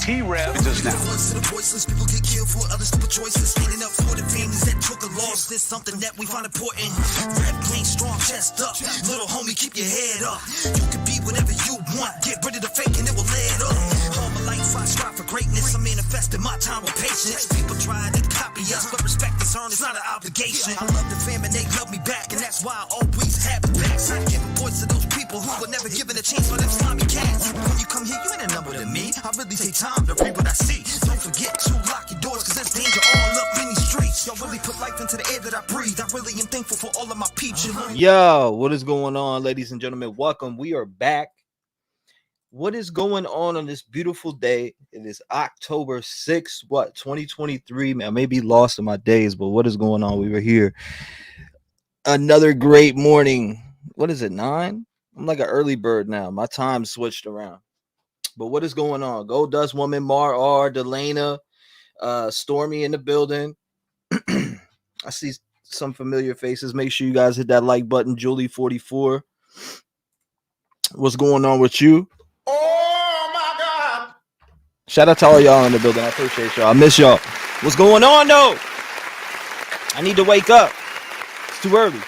T-REV does now. Voiceless people get killed for other stupid choices. Standing up for the families that took a loss. This something that we find important. Rap game strong, chest up. Little homie, keep your head up. You can be whatever you want. Get rid of the fake and it will lead up. All my life I strive for greatness. I manifested my time with patience. People try to copy us, but respect is earned. It's not an obligation. I love the fam and they love me back, and that's why I always have the backs. I give a voice to those people who were never given a chance for them slimy cats. When you come here, you ain't a number to me. I really take time to read what I see. Don't forget to lock your doors, cause there's danger all up in these streets. Y'all really put life into the air that I breathe. I really am thankful for all of my peeps. Yo, what is going on, ladies and gentlemen? Welcome. We are back. What is going on this beautiful day? It is October 6th, 2023. Man, I may be lost in my days, but what is going on? We were here. Another great morning. What is it, 9? I'm like an early bird now. My time switched around. But what is going on? Gold Dust Woman, Mar R, Delana, Stormy in the building. I see some familiar faces. Make sure you guys hit that like button. Julie44. What's going on with you? Oh my God. Shout out to all y'all in the building. I appreciate y'all. I miss y'all. What's going on though? I need to wake up. It's too early.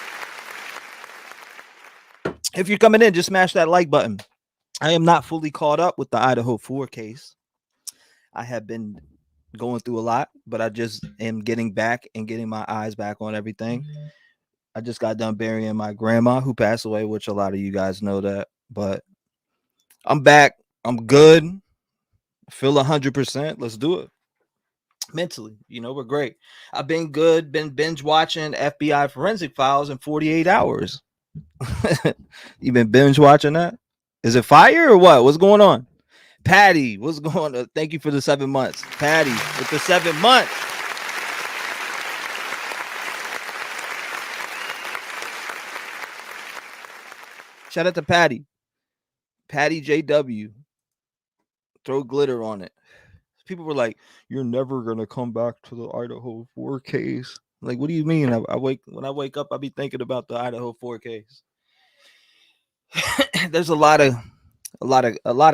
If you're coming in, just smash that like button. I am not fully caught up with the Idaho 4 case. I have been going through a lot, but I just am getting back and getting my eyes back on everything. I just got done burying my grandma who passed away, which a lot of you guys know that, but I'm back. I'm good. I feel 100%. Let's do it. Mentally, we're great. I've been good. Been binge watching FBI forensic files in 48 hours. You been binge watching that? Is it fire or what? What's going on? Patty, what's going on? Thank you for the 7 months. Patty, with the 7 months. Shout out to Patty. Patty JW. Throw glitter on it. People were like, you're never going to come back to the Idaho 4 case. Like, what do you mean? When I wake up, I'll be thinking about the Idaho 4 case. There's a lot of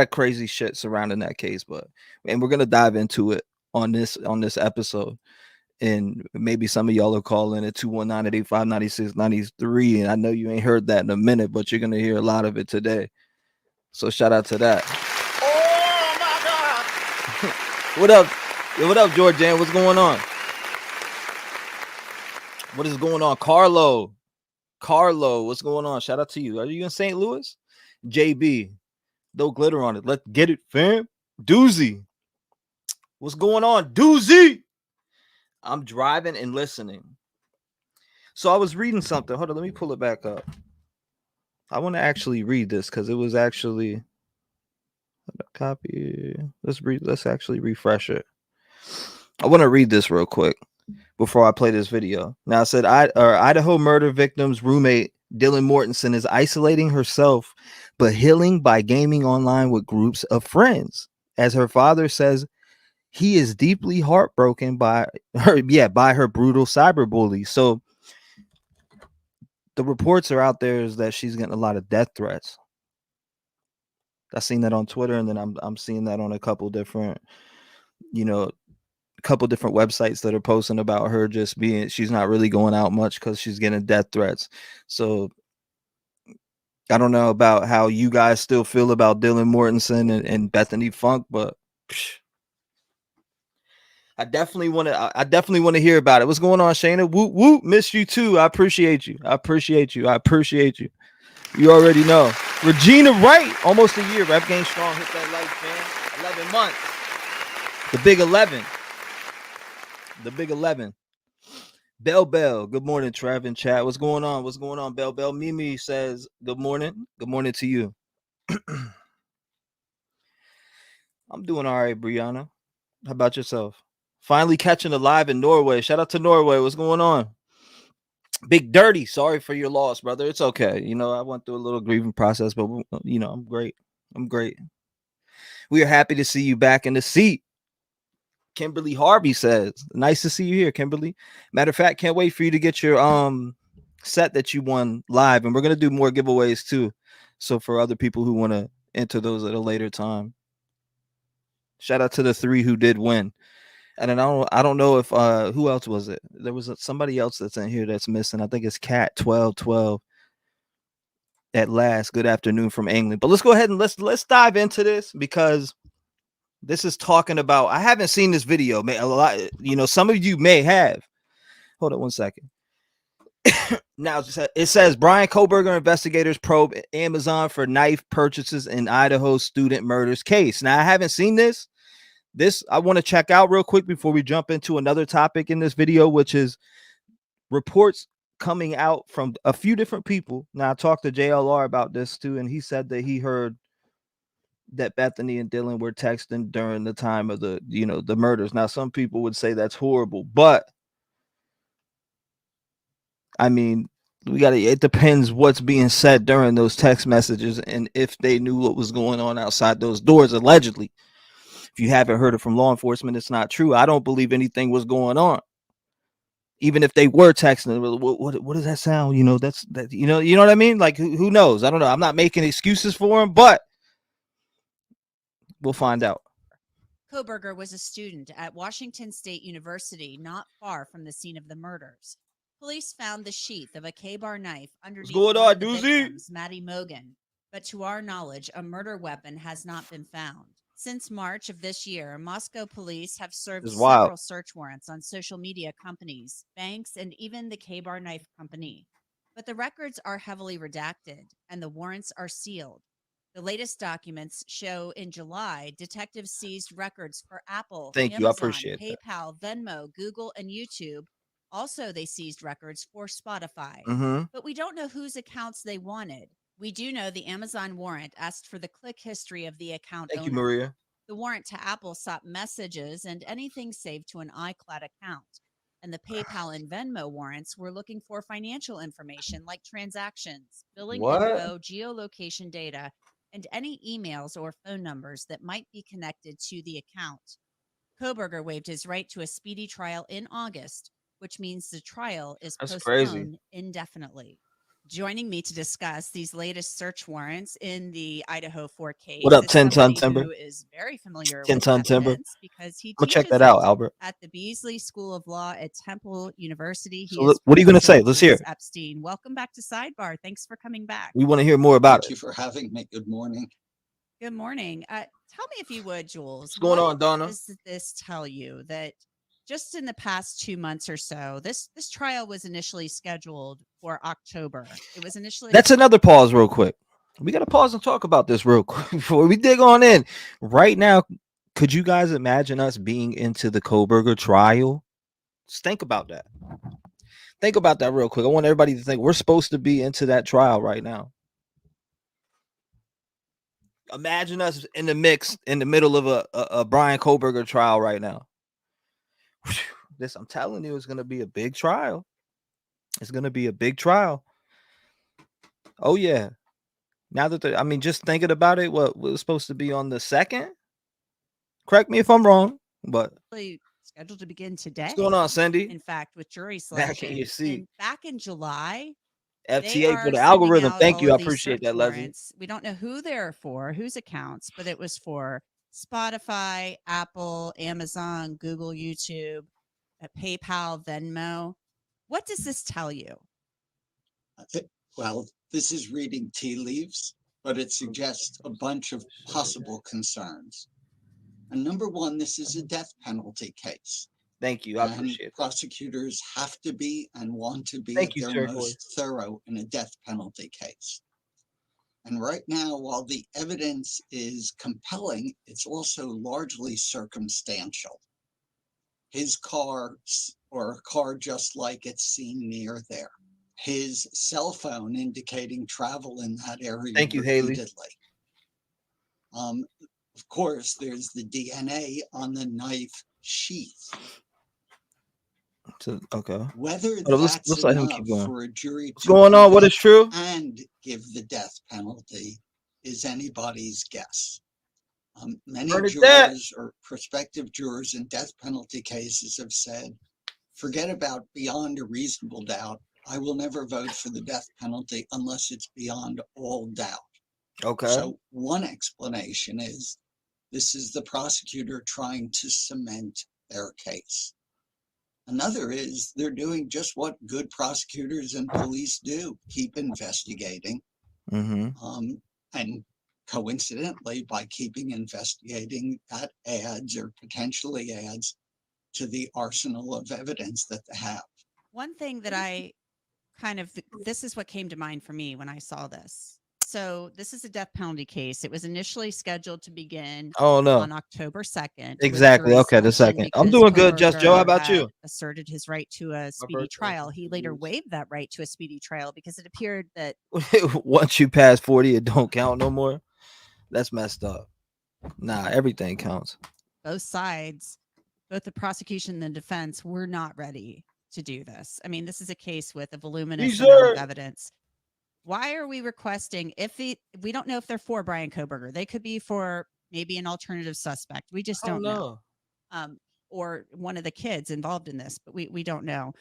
crazy shit surrounding that case, and we're gonna dive into it on this episode. And maybe some of y'all are calling at 219-885-9693, and I know you ain't heard that in a minute, but you're gonna hear a lot of it today. So shout out to that. Oh my God. What up? Yo, what up, Georgian? What's going on? What is going on? Carlo, what's going on? Shout out to you. Are you in St. Louis? JB, no glitter on it. Let's get it, fam. Doozy, what's going on? Doozy, I'm driving and listening. So I was reading something. Hold on, let me pull it back up. I want to actually read this because it was actually copy. Let's actually refresh it. I want to read this real quick before I play this video. Now, it said Idaho murder victim's roommate Dylan Mortensen is isolating herself but healing by gaming online with groups of friends. As her father says, he is deeply heartbroken by her brutal cyberbully. So the reports are out there is that she's getting a lot of death threats. I've seen that on Twitter, and then I'm seeing that on a couple different websites that are posting about her just being, she's not really going out much because she's getting death threats. So I don't know about how you guys still feel about Dylan Mortensen and Bethany Funk, but I definitely want to hear about it. What's going on, Shayna? Whoop whoop, miss you too. I appreciate you. You already know. Regina Wright, almost a year. Rap Game Strong, hit that like, fam. 11 months. The big 11. Bell, good morning, Trev and chat. What's going on, Bell? Mimi says, good morning. Good morning to you. I'm doing all right, Brianna. How about yourself? Finally catching a live in Norway. Shout out to Norway. What's going on? Big Dirty, sorry for your loss, brother. It's okay. I went through a little grieving process, but I'm great. We are happy to see you back in the seat. Kimberly Harvey says, nice to see you here, Kimberly. Matter of fact, can't wait for you to get your set that you won live, and we're gonna do more giveaways too. So for other people who want to enter those at a later time. Shout out to the 3 who did win. And then I don't know if who else was it? There was somebody else that's in here that's missing. I think it's Cat 1212 at last. Good afternoon from England. But let's go ahead and let's dive into this, because this is talking about, I haven't seen this video. A lot, some of you may have. Hold on one second. Now it says Bryan Kohberger investigators probe Amazon for knife purchases in Idaho student murders case. Now I haven't seen this. This I want to check out real quick before we jump into another topic in this video, which is reports coming out from a few different people. Now I talked to JLR about this too, and he said that he heard that Bethany and Dylan were texting during the time of the murders. Now some people would say that's horrible, but I mean, it depends what's being said during those text messages and if they knew what was going on outside those doors, allegedly. If you haven't heard it from law enforcement, it's not true. I don't believe anything was going on. Even if they were texting, what does that sound? That's that. You know what I mean? Like, who knows? I don't know. I'm not making excuses for him, but we'll find out. Kohberger was a student at Washington State University, not far from the scene of the murders. Police found the sheath of a K-bar knife underneath one of the victims, Maddie Mogan, but to our knowledge, a murder weapon has not been found. Since March of this year, Moscow police have served several search warrants on social media companies, banks, and even the K-bar knife company. But the records are heavily redacted, and the warrants are sealed. The latest documents show in July, detectives seized records for Apple, Amazon, I appreciate PayPal, Venmo, Google, and YouTube. Also, they seized records for Spotify. But we don't know whose accounts they wanted. We do know the Amazon warrant asked for the click history of the account owner. Thank you, Maria. The warrant to Apple sought messages and anything saved to an iCloud account. And the PayPal and Venmo warrants were looking for financial information like transactions, billing info, geolocation data, and any emails or phone numbers that might be connected to the account. Kohberger waived his right to a speedy trial in August, which means the trial is postponed indefinitely. Joining me to discuss these latest search warrants in the Idaho 4 case. What up, 10 Ton Timber? Who is very familiar 10 with Ton Timber because he teaches check that out, Albert. At the Beasley School of Law at Temple University. What are you going to say? Let's hear. Epstein, welcome back to Sidebar. Thanks for coming back. We want to hear more about it. Thank you for having me. Good morning. Good morning. Tell me if you would, Jules. What's going on, Donna? Does this tell you that just in the past 2 months or so, this trial was initially scheduled for October. It was initially. That's another pause real quick. We got to pause and talk about this real quick before we dig on in. Right now, could you guys imagine us being into the Kohberger trial? Just think about that. Think about that real quick. I want everybody to think we're supposed to be into that trial right now. Imagine us in the mix, in the middle of a Bryan Kohberger trial right now. This, I'm telling you, is going to be a big trial. It's going to be a big trial. Oh, yeah. Now that just thinking about it, what was supposed to be on the 2nd? Correct me if I'm wrong, but scheduled to begin today. What's going on, Cindy? In fact, with jury selection. Back in your seat. Back in July, FTA for the algorithm. Thank you. I appreciate that, Leslie. We don't know who they're for, whose accounts, but it was for Spotify, Apple, Amazon, Google, YouTube, PayPal, Venmo. What does this tell you? Well, this is reading tea leaves, but it suggests a bunch of possible concerns. And number one, this is a death penalty case. Thank you. I appreciate it. Prosecutors have to be and want to be most thorough in a death penalty case. And right now, while the evidence is compelling, it's also largely circumstantial. His car, or a car just like it's seen near there. His cell phone indicating travel in that area. Thank you, Haley. Of course, there's the DNA on the knife sheath. Okay. Whether that's let him enough keep going. For a jury What's going on? What is true? And give the death penalty is anybody's guess. Many jurors or prospective jurors in death penalty cases have said, forget about beyond a reasonable doubt. I will never vote for the death penalty unless it's beyond all doubt. Okay. So one explanation is This is the prosecutor trying to cement their case. Another is they're doing just what good prosecutors and police do, keep investigating. And coincidentally, by keeping investigating, that adds or potentially adds to the arsenal of evidence that they have. One thing that I this is what came to mind for me when I saw this. So this is a death penalty case. It was initially scheduled to begin on October 2nd. Exactly. Okay, the 2nd. I'm doing good, Just Joe. How about you? Asserted his right to a speedy trial. He later waived that right to a speedy trial because it appeared that once you pass 40, it don't count no more. That's messed up. Nah, everything counts. Both sides, both the prosecution and the defense, were not ready to do this. I mean, this is a case with a voluminous amount of evidence. Why are we requesting, we don't know if they're for Bryan Kohberger. They could be for maybe an alternative suspect. We just don't know. Or one of the kids involved in this, but we don't know.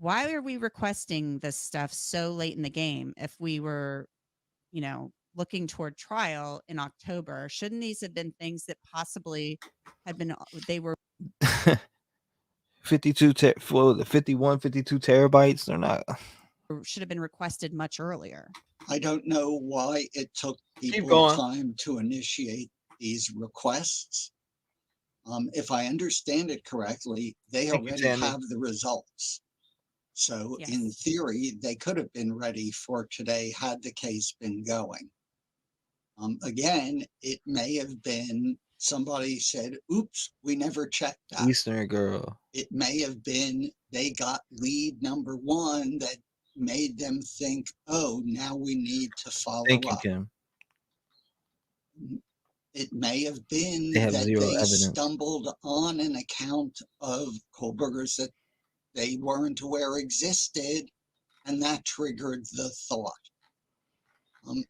Why are we requesting this stuff so late in the game if we were, looking toward trial in October? Shouldn't these have been things that possibly had been, they were 52 terabytes? They're not. Should have been requested much earlier. I don't know why it took people time to initiate these requests. If I understand it correctly, they already have the results. So in theory, they could have been ready for today had the case been going. Again, it may have been somebody said, oops, we never checked that. Eastern girl. It may have been they got lead number one that made them think, oh, now we need to follow up. Kim. It may have been that they stumbled on an account of Kohberger's that they weren't aware existed, and that triggered the thought.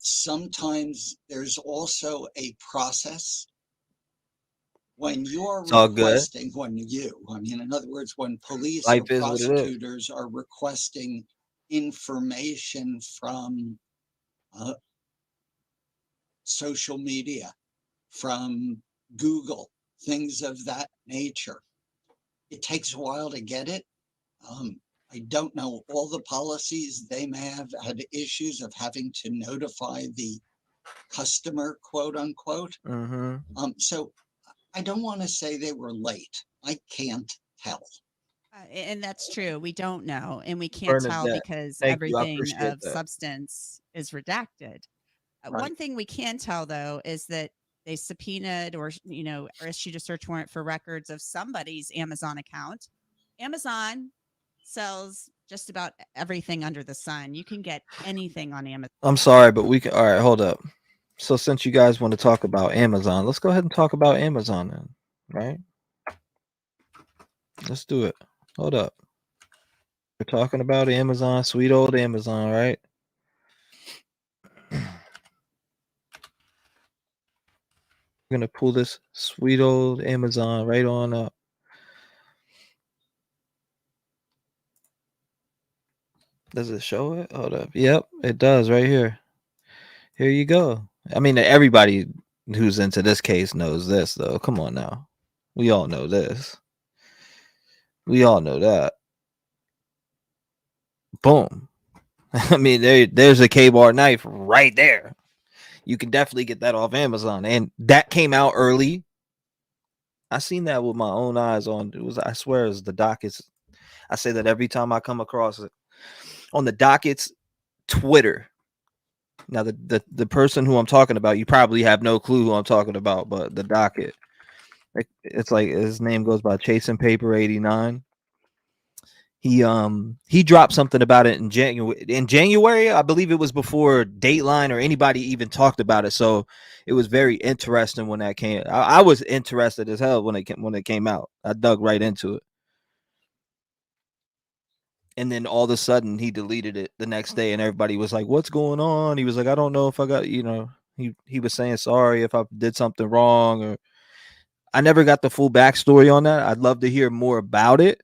Sometimes there's also a process when you're requesting, in other words, when police or prosecutors are requesting information from social media, from Google, things of that nature. It takes a while to get it. I don't know all the policies. They may have had issues of having to notify the customer, quote unquote. So I don't want to say they were late. I can't tell. And that's true. We don't know. And we can't tell because everything of substance is redacted. One thing we can tell, though, is that they subpoenaed or issued a search warrant for records of somebody's Amazon account. Amazon sells just about everything under the sun. You can get anything on Amazon. I'm sorry, but we can. All right, hold up. So since you guys want to talk about Amazon, let's go ahead and talk about Amazon then, right? Let's do it. Hold up. We're talking about Amazon, sweet old Amazon, right? We're going to pull this sweet old Amazon right on up. Does it show it? Hold up. Yep, it does right here. Here you go. I mean, everybody who's into this case knows this, though. Come on now. We all know this. We all know that. Boom. I mean, there's a K-bar knife right there. You can definitely get that off Amazon. And that came out early. I seen that with my own eyes on. I swear, it's the dockets. I say that every time I come across it. On the dockets Twitter. Now, the person who I'm talking about, you probably have no clue who I'm talking about, but the docket. It's like his name goes by Chasing Paper 89. He dropped something about it in January. In January, I believe it was before Dateline or anybody even talked about it. So it was very interesting when that came. I was interested as hell when it came out. I dug right into it. And then all of a sudden he deleted it the next day, and everybody was like, "What's going on?" He was like, "I don't know if I got, he was saying sorry if I did something wrong, or I never got the full backstory on that. I'd love to hear more about it.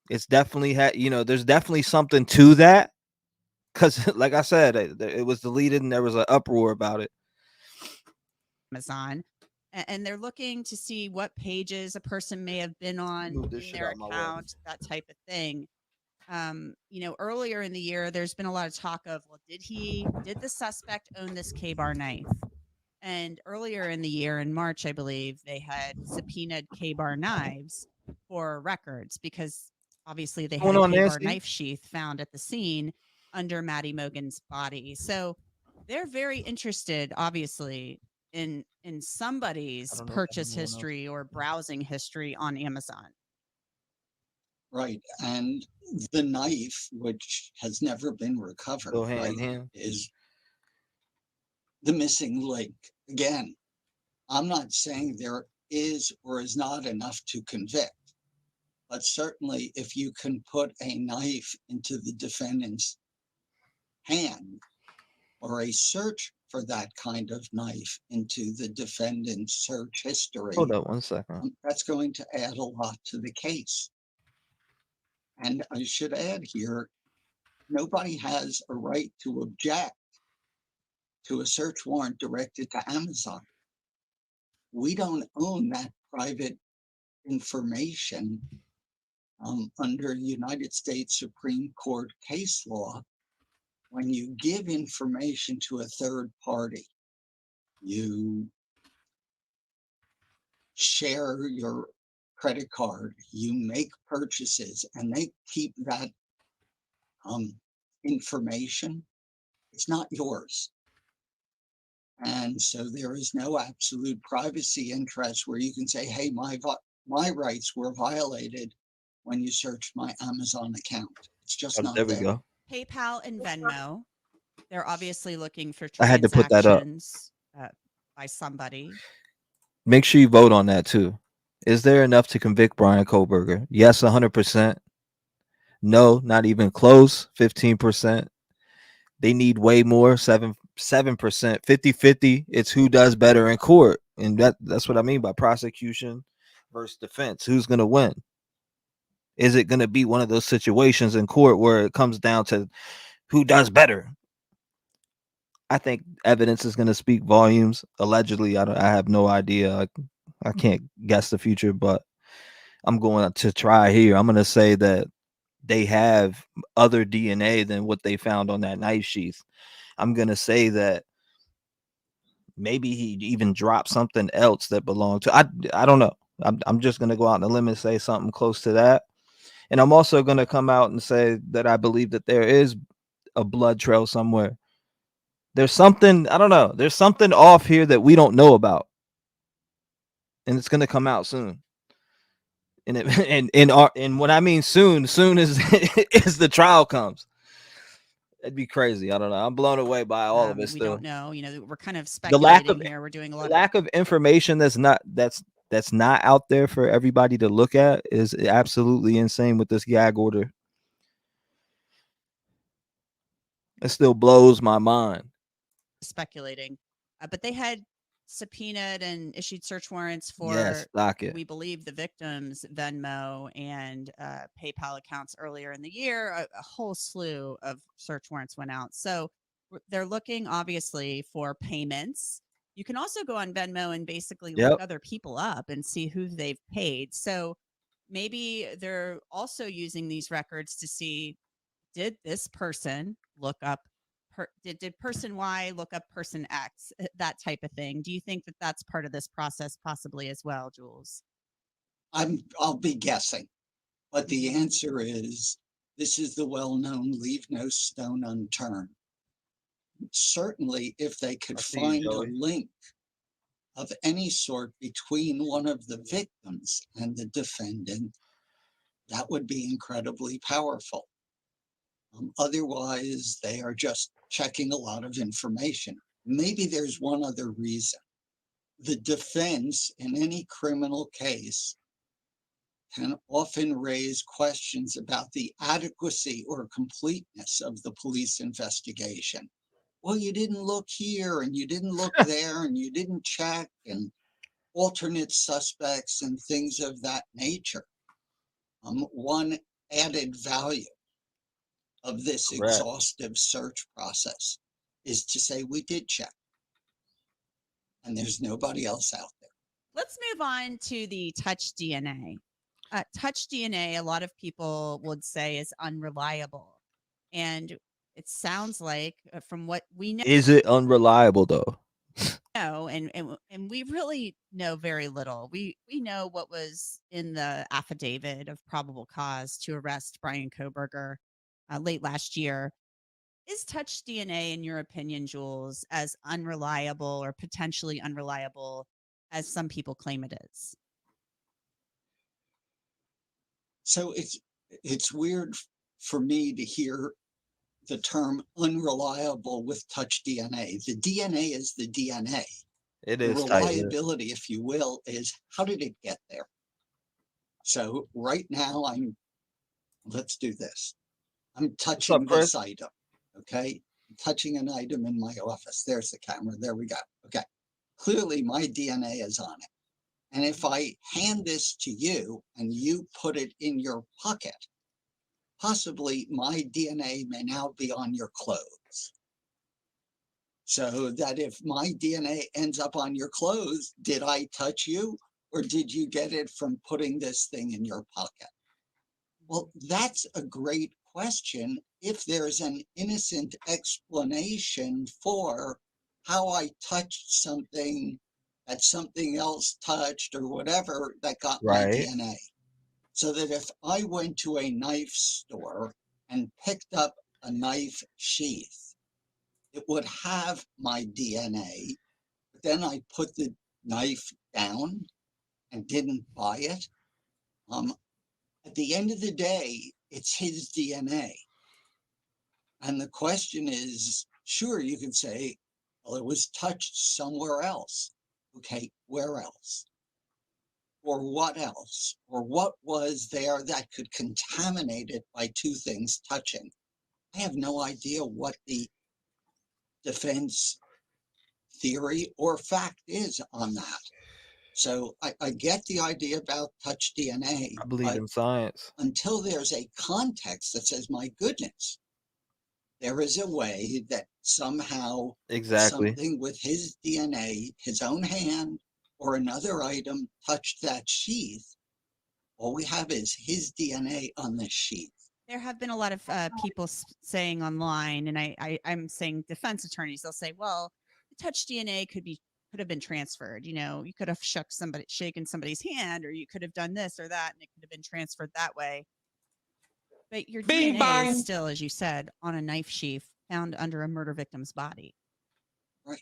It's definitely there's definitely something to that, because like I said, it was deleted and there was an uproar about it. Amazon, and they're looking to see what pages a person may have been on in their account, that type of thing. Earlier in the year, there's been a lot of talk of, well, did the suspect own this K-bar knife? And earlier in the year, in March, I believe, they had subpoenaed K-bar knives for records because obviously they had a K-bar knife sheath found at the scene under Maddie Mogen's body. So they're very interested, obviously, in somebody's purchase history or browsing history on Amazon. Right. And the knife, which has never been recovered, is the missing link. Again, I'm not saying there is or is not enough to convict, but certainly if you can put a knife into the defendant's hand or a search for that kind of knife into the defendant's search history. Hold up 1 second. That's going to add a lot to the case. And I should add here, nobody has a right to object to a search warrant directed to Amazon. We don't own that private information under United States Supreme Court case law. When you give information to a third party, you share your credit card, you make purchases, and they keep that information. It's not yours. And so there is no absolute privacy interest where you can say, hey, my rights were violated when you searched my Amazon account. It's just not there. There we go. PayPal and Venmo, they're obviously looking for transactions I had to put that up. By somebody. Make sure you vote on that too. Is there enough to convict Bryan Kohberger? Yes, 100%. No, not even close, 15%. They need way more, 7%, 50-50. It's who does better in court. And that's what I mean by prosecution versus defense. Who's going to win? Is it going to be one of those situations in court where it comes down to who does better? I think evidence is going to speak volumes. Allegedly, I have no idea. I can't guess the future, but I'm going to try here. I'm going to say that they have other DNA than what they found on that knife sheath. I'm going to say that maybe he even dropped something else that belonged to, I don't know. I'm just going to go out on a limb and say something close to that. And I'm also going to come out and say that I believe that there is a blood trail somewhere. There's something, I don't know. There's something off here that we don't know about. And it's going to come out soon. And when I mean soon is is the trial comes. It'd be crazy. I don't know. I'm blown away by all of it. We don't know. We're kind of speculating here. We're doing a lot. Lack of information that's not out there for everybody to look at is absolutely insane with this gag order. It still blows my mind. Speculating, but they had subpoenaed and issued search warrants for, we believe, the victims' Venmo and PayPal accounts earlier in the year. A whole slew of search warrants went out. So they're looking, obviously, for payments. You can also go on Venmo and basically look other people up and see who they've paid. So maybe they're also using these records to see, did this person look up did person Y look up person X, that type of thing? Do you think that that's part of this process possibly as well, Jules? I'll be guessing, but the answer is this is the well-known leave no stone unturned. Certainly, if they could find a link of any sort between one of the victims and the defendant, that would be incredibly powerful. Otherwise, they are just checking a lot of information. Maybe there's one other reason. The defense in any criminal case can often raise questions about the adequacy or completeness of the police investigation. Well, you didn't look here and you didn't look there and you didn't check, and alternate suspects and things of that nature. One added value of this exhaustive search process is to say we did check and there's nobody else out there. Let's move on to the touch DNA. Touch DNA, a lot of people would say is unreliable. And it sounds like from what we know. Is it unreliable though? No, and we really know very little. We know what was in the affidavit of probable cause to arrest Bryan Kohberger late last year. Is touch DNA, in your opinion, Jules, as unreliable or potentially unreliable as some people claim it is? So it's weird for me to hear the term unreliable with touch DNA. The DNA is the DNA. It the is reliability, if you will, is how did it get there? So right now let's do this. I'm touching this item. Okay. I'm touching an item in my office. There's the camera. There we go. Okay. Clearly my DNA is on it. And if I hand this to you and you put it in your pocket, possibly my DNA may now be on your clothes. So that if my DNA ends up on your clothes, did I touch you or did you get it from putting this thing in your pocket? Well, that's a great question if there's an innocent explanation for how I touched something that something else touched or whatever that got my DNA. So that if I went to a knife store and picked up a knife sheath, it would have my DNA, but then I put the knife down and didn't buy it. At the end of the day, it's his DNA. And the question is, sure, you can say, well, it was touched somewhere else. Okay, where else? Or what else? Or what was there that could contaminate it by two things touching? I have no idea what the defense theory or fact is on that. So I get the idea about touch DNA. I believe in science. Until there's a context that says, my goodness, there is a way that somehow something with his DNA, his own hand or another item touched that sheath. All we have is his DNA on this sheath. There have been a lot of people saying online, and I'm saying defense attorneys, they'll say, well, the touch DNA could have been transferred. You know, you could have shaken somebody's hand, or you could have done this or that, and it could have been transferred that way. But your DNA is still, as you said, on a knife sheath found under a murder victim's body. Right.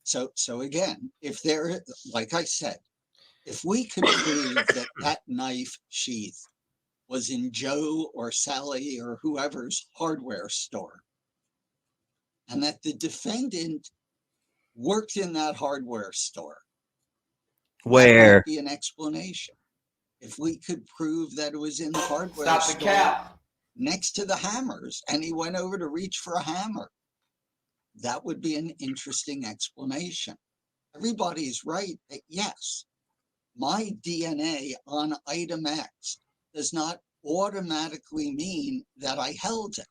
So again, if there, like I said, if we could prove that that knife sheath was in Joe or Sally or whoever's hardware store, and that the defendant worked in that hardware store, where that might be an explanation. If we could prove that it was in the hardware store next to the hammers and he went over to reach for a hammer, that would be an interesting explanation. Everybody's right that yes, my DNA on item X does not automatically mean that I held it.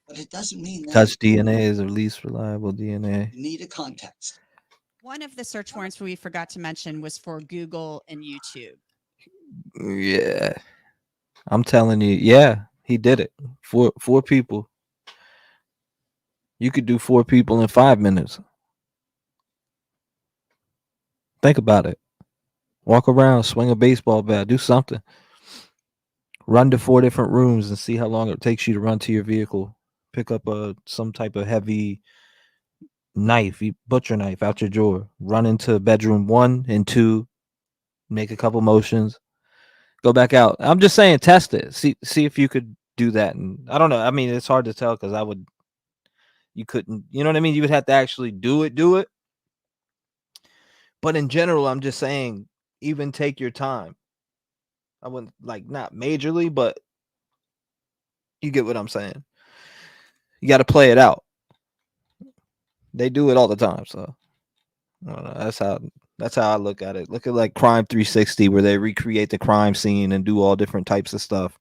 But it doesn't mean that touch DNA is the least reliable DNA. You need a context. One of the search warrants we forgot to mention was for Google and YouTube. Yeah. I'm telling you, yeah, he did it. Four people. You could do 4 people in 5 minutes. Think about it. Walk around, swing a baseball bat, do something. Run to 4 different rooms and see how long it takes you to run to your vehicle. Pick up some type of heavy knife, butcher knife out your drawer. Run into bedroom 1 and 2. Make a couple motions. Go back out. I'm just saying, test it. See if you could do that. And I don't know. I mean, it's hard to tell because you couldn't. You know what I mean? You would have to actually do it. But in general, I'm just saying, even take your time. I wouldn't not majorly, but you get what I'm saying. You got to play it out. They do it all the time, so I don't know. That's how I look at it. Look at like Crime 360, where they recreate the crime scene and do all different types of stuff.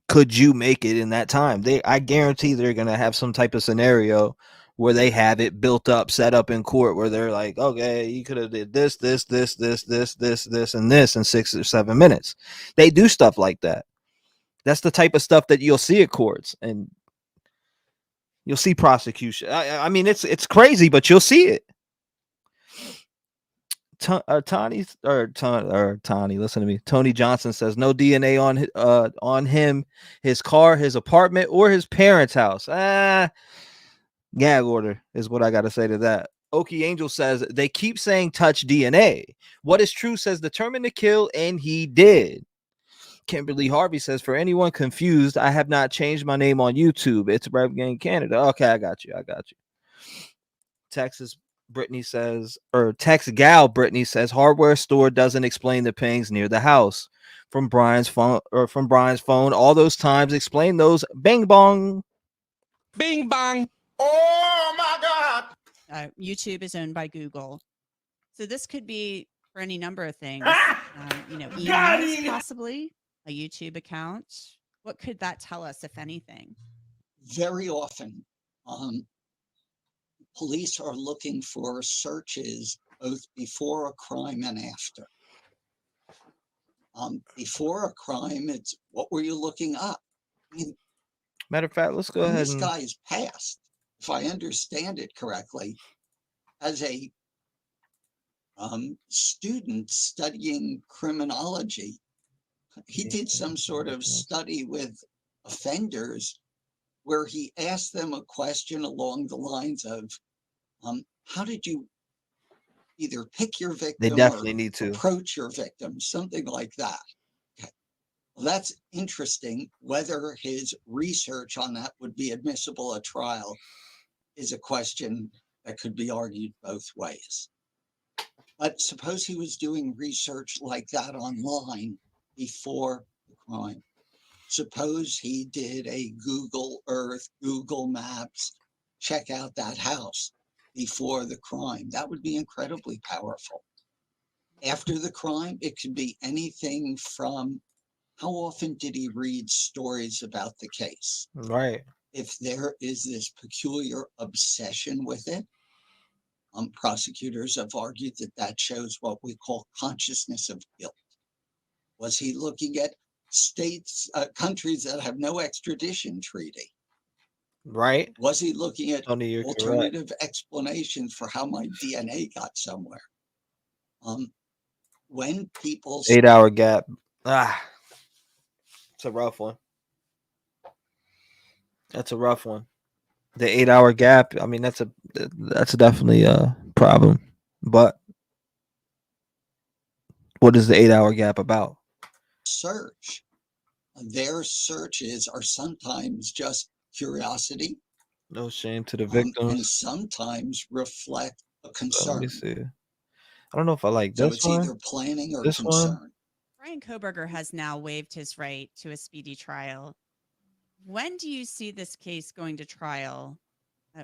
Could you make it in that time? I guarantee they're gonna have some type of scenario where they have it built up, set up in court, where they're like, okay, you could have did this, and this in 6 or 7 minutes. They do stuff like that. That's the type of stuff that you'll see at courts, and you'll see prosecution. I mean, it's crazy, but you'll see it. Tony, listen to me. Tony Johnson says no DNA on him, his car, his apartment, or his parents' house. Gag order is what I got to say to that. Okie Angel says they keep saying touch DNA. What is true says determined to kill, and he did. Kimberly Harvey says, for anyone confused, I have not changed my name on YouTube. It's Rev Gang Canada. Okay, I got you. Texas Brittany says, or Tex Gal Brittany says, hardware store doesn't explain the pings near the house. From Brian's phone, all those times explain those. Bing bong. Bing bong. Oh my God. YouTube is owned by Google. So this could be for any number of things. Emails, possibly. A YouTube account. What could that tell us, if anything? Very often, police are looking for searches both before a crime and after. Before a crime, it's what were you looking up? I mean, matter of fact, let's go ahead. This guy's past, if I understand it correctly, as a student studying criminology, he did some sort of study with offenders where he asked them a question along the lines of, how did you either pick your victim they definitely need to approach your victim, something like that. Okay. Well, that's interesting. Whether his research on that would be admissible at trial is a question that could be argued both ways. But suppose he was doing research like that online before the crime. Suppose he did a Google Earth, Google Maps, check out that house before the crime. That would be incredibly powerful. After the crime, it could be anything from how often did he read stories about the case? Right. If there is this peculiar obsession with it, prosecutors have argued that that shows what we call consciousness of guilt. Was he looking at states, countries that have no extradition treaty? Right. Was he looking at Tony, alternative explanations for how my DNA got somewhere? When people 8-hour gap. It's a rough one. That's a rough one. The 8-hour gap. I mean, that's definitely a problem. But what is the 8-hour gap about? Search. Their searches are sometimes just curiosity. No shame to the victims. And sometimes reflect a concern. Let me see. I don't know if I like so this it's one. Either planning or this concern. One. Bryan Kohberger has now waived his right to a speedy trial. When do you see this case going to trial?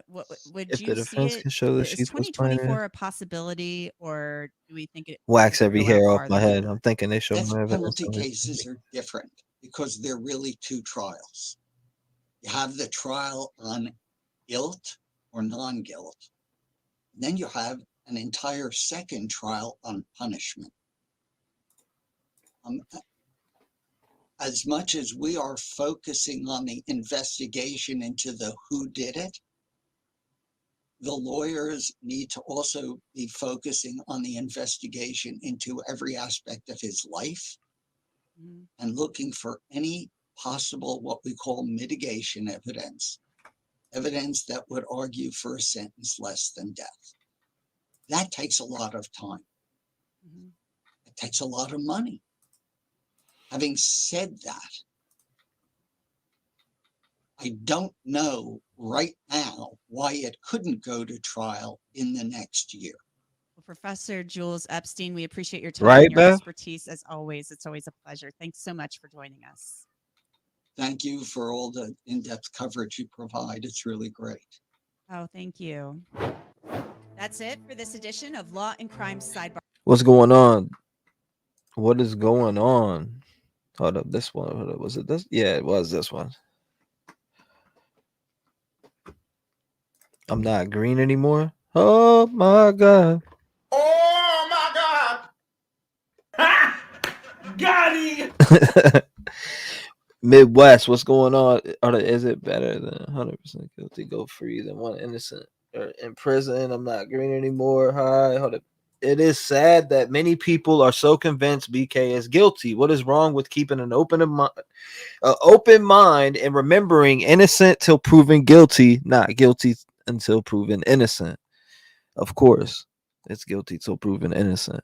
What would if you the defense see it? can show that Is she's 2024 a possibility, or do we think it wax every go hair out off my farther? head? I'm thinking they show Death more penalty evidence. cases are different because they're really two trials. You have the trial on guilt or non-guilt. Then you have an entire second trial on punishment. As much as we are focusing on the investigation into the who did it, the lawyers need to also be focusing on the investigation into every aspect of his life and looking for any possible, what we call mitigation evidence that would argue for a sentence less than death. That takes a lot of time. It takes a lot of money. Having said that, I don't know right now why it couldn't go to trial in the next year. Well, Professor Jules Epstein, we appreciate your time Right, and your Beth? expertise as always. It's always a pleasure. Thanks so much for joining us. Thank you for all the in-depth coverage you provide. It's really great. Oh, thank you. That's it for this edition of Law and Crime Sidebar. What's going on? What is going on? Hold up, this one. Hold up. Was it this? Yeah, it was this one. I'm not green anymore. Oh my God. Oh my God. Ha! Got him. Midwest, what's going on? Is it better than 100% guilty, go free than one innocent or in prison? I'm not green anymore. Hi, hold up. It is sad that many people are so convinced BK is guilty. What is wrong with keeping an open mind and remembering innocent till proven guilty, not guilty until proven innocent? Of course, it's guilty till proven innocent.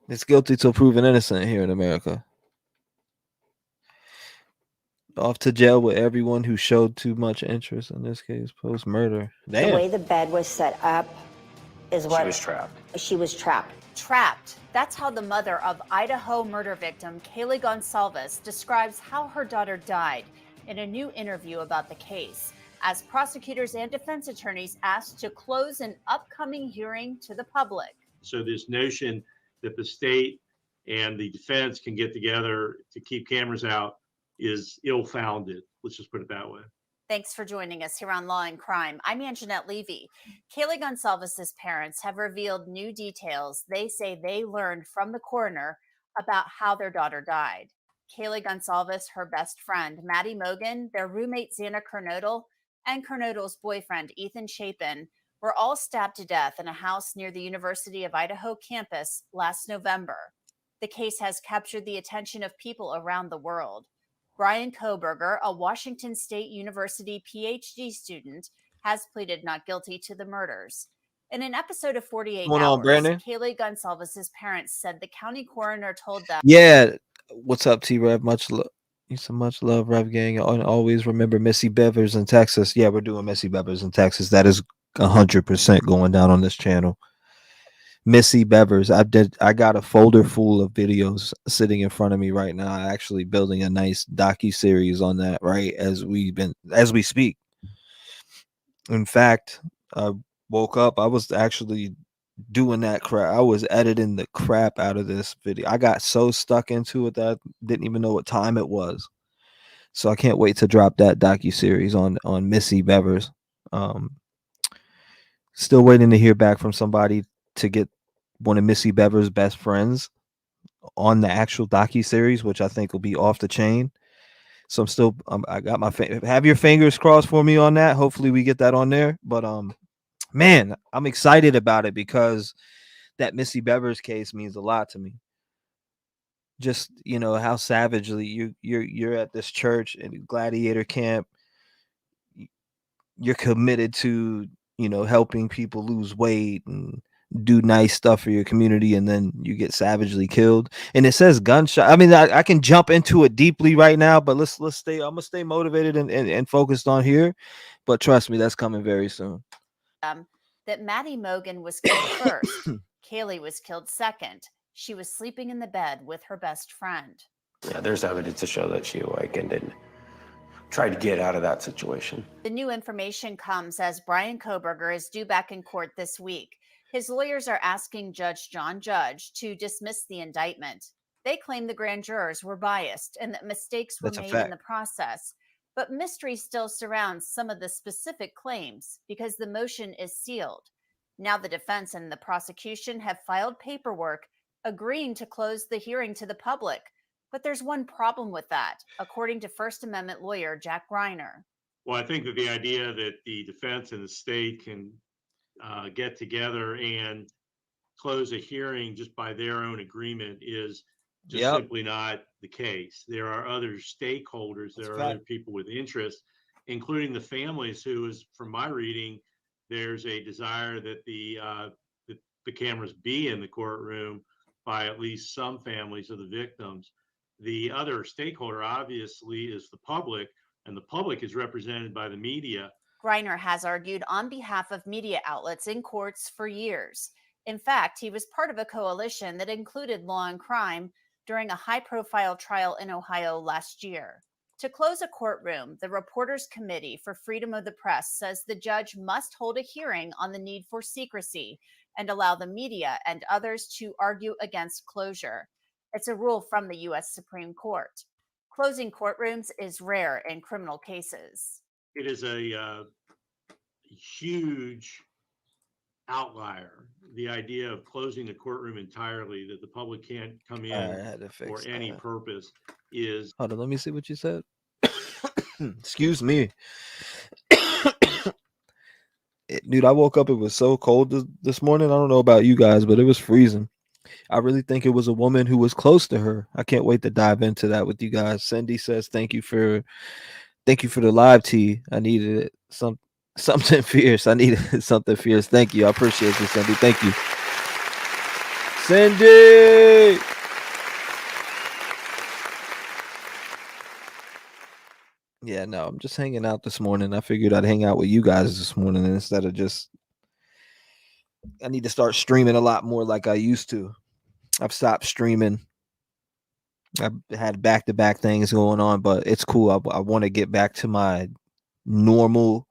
It's guilty till proven innocent here in America. Off to jail with everyone who showed too much interest in this case post murder. Damn. The way the bed was set up is what She was trapped. She was trapped. Trapped. That's how the mother of Idaho murder victim Kaylee Gonsalves describes how her daughter died in a new interview about the case, as prosecutors and defense attorneys asked to close an upcoming hearing to the public. So this notion that the state and the defense can get together to keep cameras out is ill-founded. Let's just put it that way. Thanks for joining us here on Law and Crime. I'm Anjanette Levy. Kaylee Gonsalves' parents have revealed new details they say they learned from the coroner about how their daughter died. Kaylee Gonsalves, her best friend, Maddie Mogan, their roommate, Xana Kernodle, and Kernodle's boyfriend, Ethan Chapin, were all stabbed to death in a house near the University of Idaho campus last November. The case has captured the attention of people around the world. Bryankohberger, a Washington State University PhD student, has pleaded not guilty to the murders. In an episode of 48 Hours, Kaylee Gonsalves' parents said the county coroner told them. Yeah, what's up, T-REV? Much love, Rev Gang. And always remember Missy Bevers in Texas. Yeah, we're doing Missy Bevers in Texas. That is 100% going down on this channel. Missy Bevers. I got a folder full of videos sitting in front of me right now. Actually building a nice docu-series on that right as we speak. In fact, I woke up. I was actually doing that crap. I was editing the crap out of this video. I got so stuck into it that I didn't even know what time it was. So I can't wait to drop that docu-series on Missy Bevers. Still waiting to hear back from somebody to get one of Missy Bevers' best friends on the actual docu-series, which I think will be off the chain. So I'm still, I got my, have your fingers crossed for me on that. Hopefully we get that on there. But man, I'm excited about it because that Missy Bevers case means a lot to me. Just, you know, how savagely you're at this church in Gladiator camp. You're committed to, you know, helping people lose weight and do nice stuff for your community, and then you get savagely killed. And it says gunshot. I mean, I can jump into it deeply right now, but let's stay. I'm gonna stay motivated and focused on here. But trust me, that's coming very soon. That Maddie Mogan was killed first. Kaylee was killed second. She was sleeping in the bed with her best friend. Yeah, there's evidence to show that she awakened and tried to get out of that situation. The new information comes as Bryankohberger is due back in court this week. His lawyers are asking Judge John Judge to dismiss the indictment. They claim the grand jurors were biased and that mistakes were made in the process. But mystery still surrounds some of the specific claims because the motion is sealed. Now the defense and the prosecution have filed paperwork agreeing to close the hearing to the public. But there's one problem with that, according to First Amendment lawyer Jack Greiner. Well, I think that the idea that the defense and the state can get together and close a hearing just by their own agreement is just simply not the case. There are other stakeholders, there are other people with interest, including the families who is, from my reading, there's a desire that the cameras be in the courtroom by at least some families of the victims. The other stakeholder, obviously, is the public, and the public is represented by the media. Greiner has argued on behalf of media outlets in courts for years. In fact, he was part of a coalition that included Law and Crime during a high-profile trial in Ohio last year. To close a courtroom, the Reporters Committee for Freedom of the Press says the judge must hold a hearing on the need for secrecy and allow the media and others to argue against closure. It's a rule from the U.S. Supreme Court. closing courtrooms is rare in criminal cases. It is a huge outlier. The idea of closing the courtroom entirely, that the public can't come in for any purpose, is. Hold on, let me see what you said. Excuse me. Dude, I woke up, it was so cold this morning. I don't know about you guys, but it was freezing. I really think it was a woman who was close to her. I can't wait to dive into that with you guys. Cindy says, thank you for the live tea. I needed it. Something fierce. I needed something fierce. Thank you. I appreciate you, Cindy. Thank you. Cindy. Yeah, no, I'm just hanging out this morning. I figured I'd hang out with you guys this morning instead of just. I need to start streaming a lot more like I used to. I've stopped streaming. I've had back-to-back things going on, but it's cool. I want to get back to my normal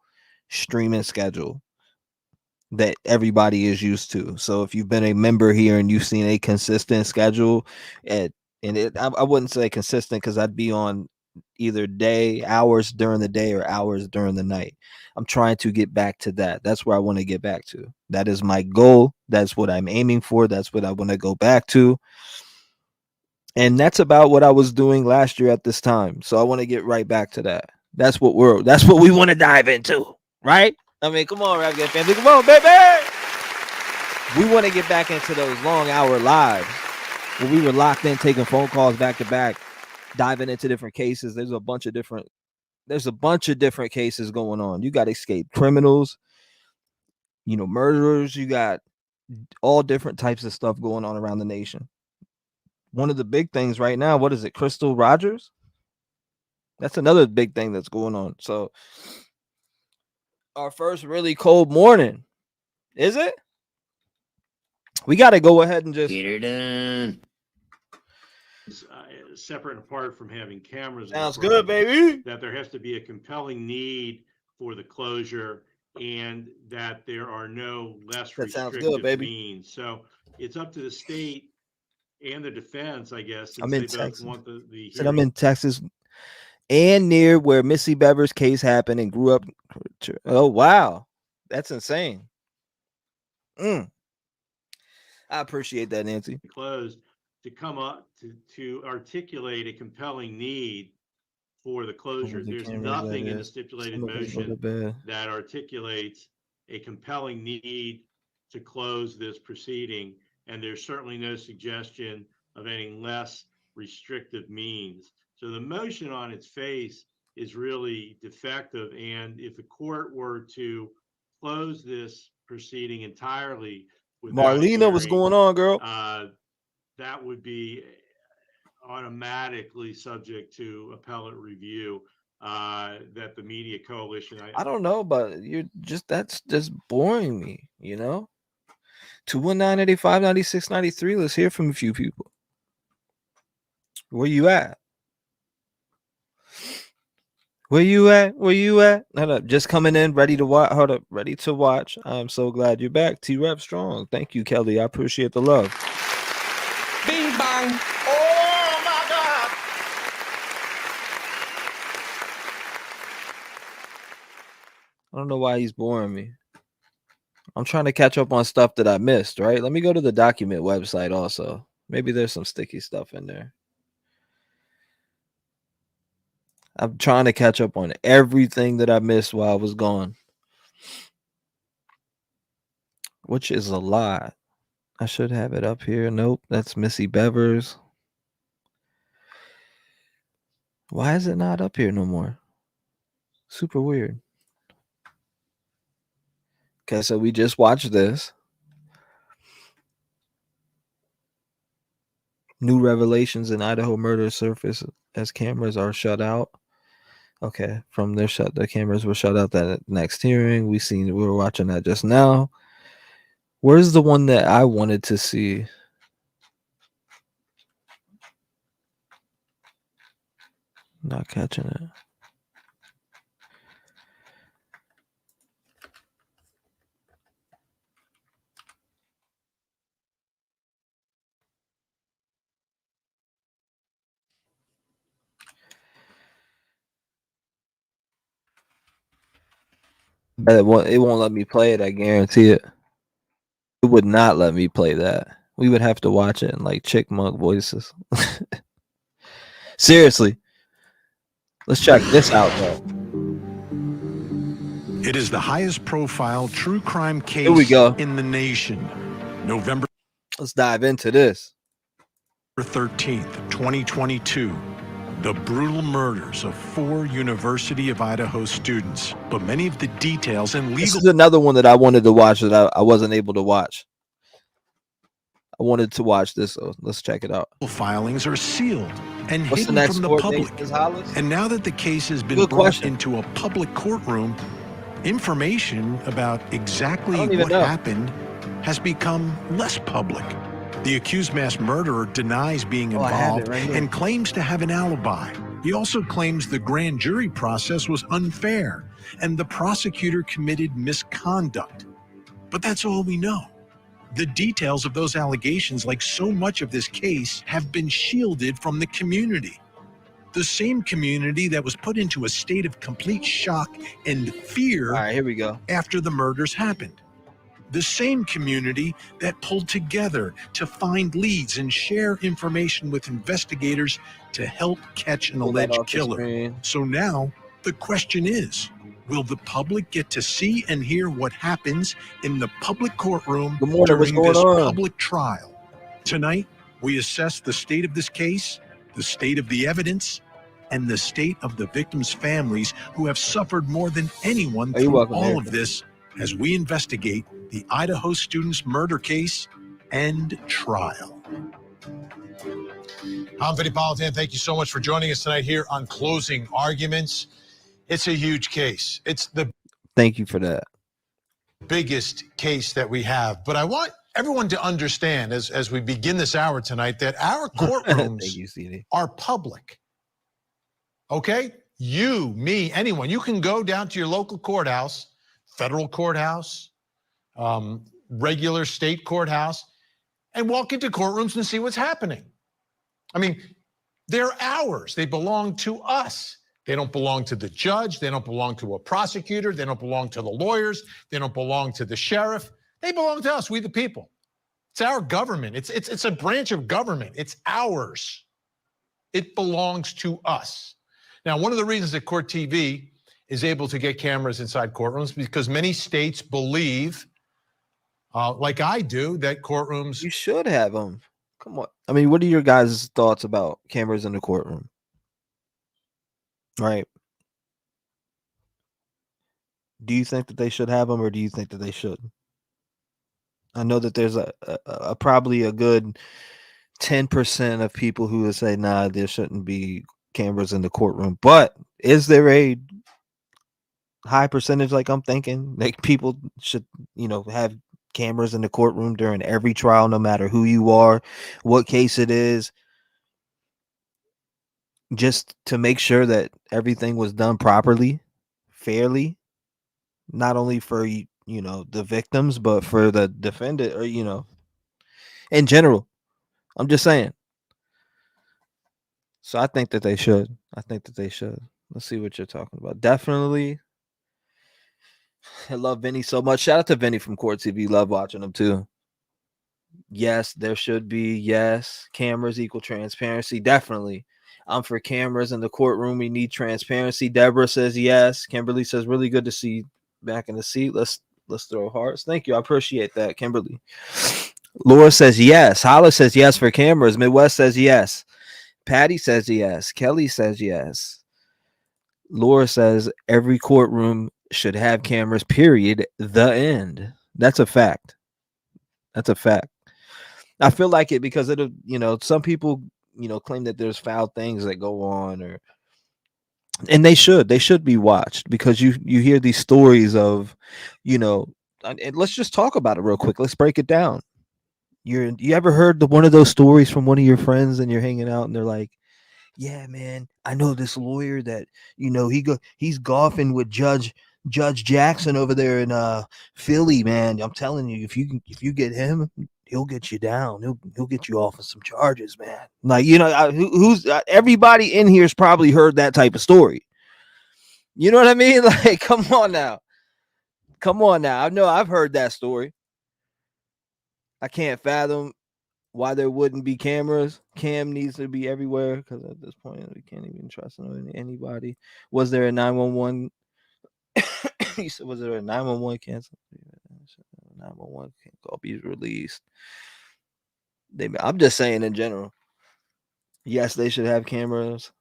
streaming schedule that everybody is used to. So if you've been a member here and you've seen a consistent schedule, I wouldn't say consistent because I'd be on either hours during the day or hours during the night. I'm trying to get back to that. That's where I want to get back to. That is my goal. That's what I'm aiming for. That's what I want to go back to. And that's about what I was doing last year at this time. So I want to get right back to that. That's what we want to dive into, right? I mean, come on, Rap Game family. Come on, baby. We want to get back into those long hour lives where we were locked in, taking phone calls back to back, diving into different cases. There's a bunch of different cases going on. You got escaped criminals, murderers. You got all different types of stuff going on around the nation. One of the big things right now, what is it? Crystal Rogers? That's another big thing that's going on. So our first really cold morning, is it? We got to go ahead and just get her done. Separate and apart from having cameras. Sounds good, baby. That there has to be a compelling need for the closure and that there are no less restrictive means. So it's up to the state and the defense, I guess. I'm in Texas. Want the Said I'm in Texas and near where Missy Bever's case happened and grew up. Oh, wow. That's insane. I appreciate that, Nancy. Closed to come up to articulate a compelling need for the closure. There's nothing in the stipulated motion that articulates a compelling need to close this proceeding. And there's certainly no suggestion of any less restrictive means. So the motion on its face is really defective. And if the court were to close this proceeding entirely, Marlena, what's going on, girl? That would be automatically subject to appellate review. That the media coalition. I don't know, but that's just boring me, 219-85, 96, 93. Let's hear from a few people. Where you at? Where you at? Hold up, just coming in, ready to watch. Hold up, ready to watch. I'm so glad you're back. T-REV strong. Thank you, Kelly. I appreciate the love. Bing bang. Oh my God. I don't know why he's boring me. I'm trying to catch up on stuff that I missed, right? Let me go to the document website also. Maybe there's some sticky stuff in there. I'm trying to catch up on everything that I missed while I was gone, which is a lot. I should have it up here. Nope, that's Missy Bevers. Why is it not up here no more? Super weird. Okay, so we just watched this. New revelations in Idaho murder surface as cameras are shut out. Okay, the cameras were shut out that next hearing. We were watching that just now. Where's the one that I wanted to see? Not catching it. It won't let me play it. I guarantee it. It would not let me play that. We would have to watch it in like chickmunk voices. Seriously. Let's check this out, though. It is the highest profile true crime case Here we go. in the nation. November. Let's dive into this. 13th, 2022. The brutal murders of 4 University of Idaho students. But many of the details and legal... This is another one that I wanted to watch that I wasn't able to watch. I wanted to watch this, so let's check it out. Filings are sealed and What's hidden the next from the court public. date, Hollis? And now that the case has been Good brought question. into a public courtroom, information about exactly I don't even what know. happened has become less public. The accused mass murderer denies being I have it involved right here. and claims to have an alibi. He also claims the grand jury process was unfair and the prosecutor committed misconduct. But that's all we know. The details of those allegations, like so much of this case, have been shielded from the community. The same community that was put into a state of complete shock and fear All right, here we go. after the murders happened. The same community that pulled together to find leads and share information with investigators to help catch an Pull that alleged off the killer. screen. So now the question is, will the public get to see and hear what happens in the public courtroom Good morning, what's during going this on? public trial? Tonight, we assess the state of this case, the state of the evidence, and the state of the victims' families who have suffered more than anyone Oh, you're through welcome, all Erica. of this as we investigate the Idaho students' murder case and trial. I'm Vinny Politan. Thank you so much for joining us tonight here on Closing Arguments. It's a huge case. It's the Thank you for that. biggest case that we have. But I want everyone to understand as we begin this hour tonight that our Thank courtrooms you, CD. are public. Okay? You, me, anyone, you can go down to your local courthouse, federal courthouse, regular state courthouse, and walk into courtrooms and see what's happening. I mean, they're ours. They belong to us. They don't belong to the judge. They don't belong to a prosecutor. They don't belong to the lawyers. They don't belong to the sheriff. They belong to us, we the people. It's our government. It's a branch of government. It's ours. It belongs to us. Now, one of the reasons that Court TV is able to get cameras inside courtrooms is because many states believe, like I do, that courtrooms... You should have them. Come on. I mean, what are your guys' thoughts about cameras in the courtroom? Right. Do you think that they should have them, or do you think that they shouldn't? I know that there's a probably a good 10% of people who would say, nah, there shouldn't be cameras in the courtroom. But is there a high percentage, like I'm thinking, like people should, have cameras in the courtroom during every trial, no matter who you are, what case it is, just to make sure that everything was done properly, fairly, not only for the victims, but for the defendant, or in general. I'm just saying. So I think that they should. Let's see what you're talking about. Definitely. I love Vinny so much. Shout out to Vinny from Court TV. Love watching him too. Yes, there should be. Yes, cameras equal transparency. Definitely. I'm for cameras in the courtroom. We need transparency. Deborah says yes. Kimberly says really good to see you back in the seat. Let's throw hearts. Thank you. I appreciate that, Kimberly. Laura says yes. Hollis says yes for cameras. Midwest says yes. Patty says yes. Kelly says yes. Laura says every courtroom should have cameras, period. The end. That's a fact. I feel like it because it'll, some people, claim that there's foul things that go on, and they should be watched, because you hear these stories of, and let's just talk about it real quick. Let's break it down. You ever heard one of those stories from one of your friends, and you're hanging out and they're like, yeah, man, I know this lawyer that, he's golfing with Judge Jackson over there in Philly, man. I'm telling you, if you get him, he'll get you down. He'll get you off of some charges, man. Like, who's everybody in here's probably heard that type of story. You know what I mean? Like, come on now. Come on now. I know I've heard that story. I can't fathom why there wouldn't be cameras. Cam needs to be everywhere because at this point we can't even trust anybody. Was there a 911? He said, was there a 911 cancel? 911 call be released. I'm just saying in general. Yes, they should have cameras.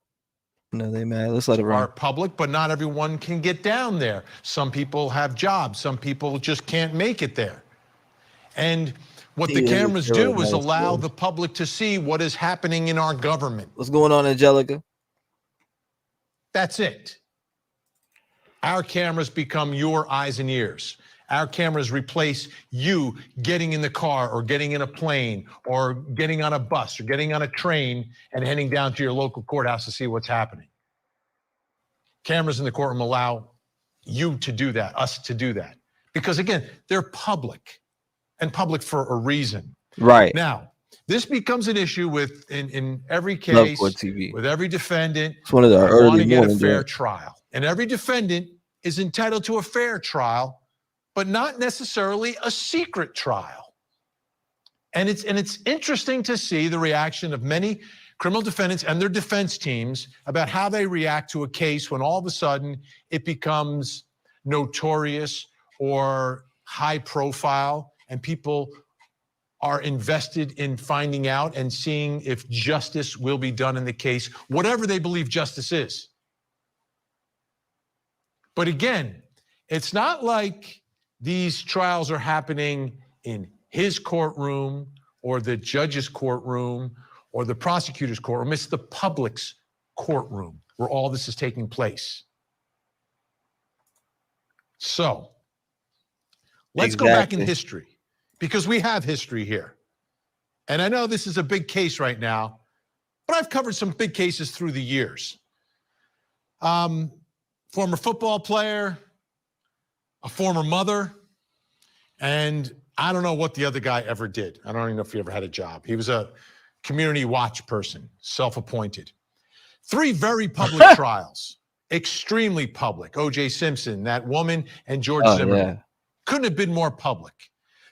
No, they mad. Let's let it run. Are public, but not everyone can get down there. Some people have jobs. Some people just can't make it there. And what the cameras do is allow the public to see what is happening in our government. What's going on, Angelica? That's it. Our cameras become your eyes and ears. Our cameras replace you getting in the car or getting in a plane or getting on a bus or getting on a train and heading down to your local courthouse to see what's happening. Cameras in the courtroom allow you to do that, us to do that. Because again, they're public and public for a reason. Right. Now, this becomes an issue with in every case, with every defendant. It's one of the want to get a fair trial. And every defendant is entitled to a fair trial, but not necessarily a secret trial. And it's interesting to see the reaction of many criminal defendants and their defense teams about how they react to a case when all of a sudden it becomes notorious or high profile and people are invested in finding out and seeing if justice will be done in the case, whatever they believe justice is. But again, it's not like these trials are happening in his courtroom or the judge's courtroom or the prosecutor's courtroom. It's the public's courtroom where all this is taking place. So let's go back in history because we have history here. And I know this is a big case right now, but I've covered some big cases through the years. Former football player, a former mother, and I don't know what the other guy ever did. I don't even know if he ever had a job. He was a community watch person, self-appointed. 3 very public trials, extremely public. O.J. Simpson, that woman, and George Zimmerman. Yeah. Couldn't have been more public.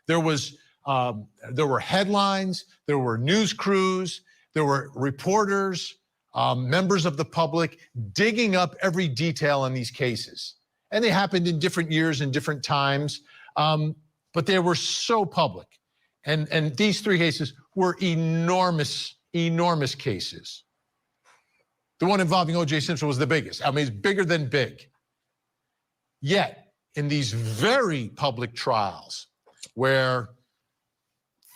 There were headlines, there were news crews, there were reporters, members of the public digging up every detail in these cases. And they happened in different years and different times, but they were so public. And these 3 cases were enormous, enormous cases. The one involving O.J. Simpson was the biggest. I mean, it's bigger than big. Yet, in these very public trials where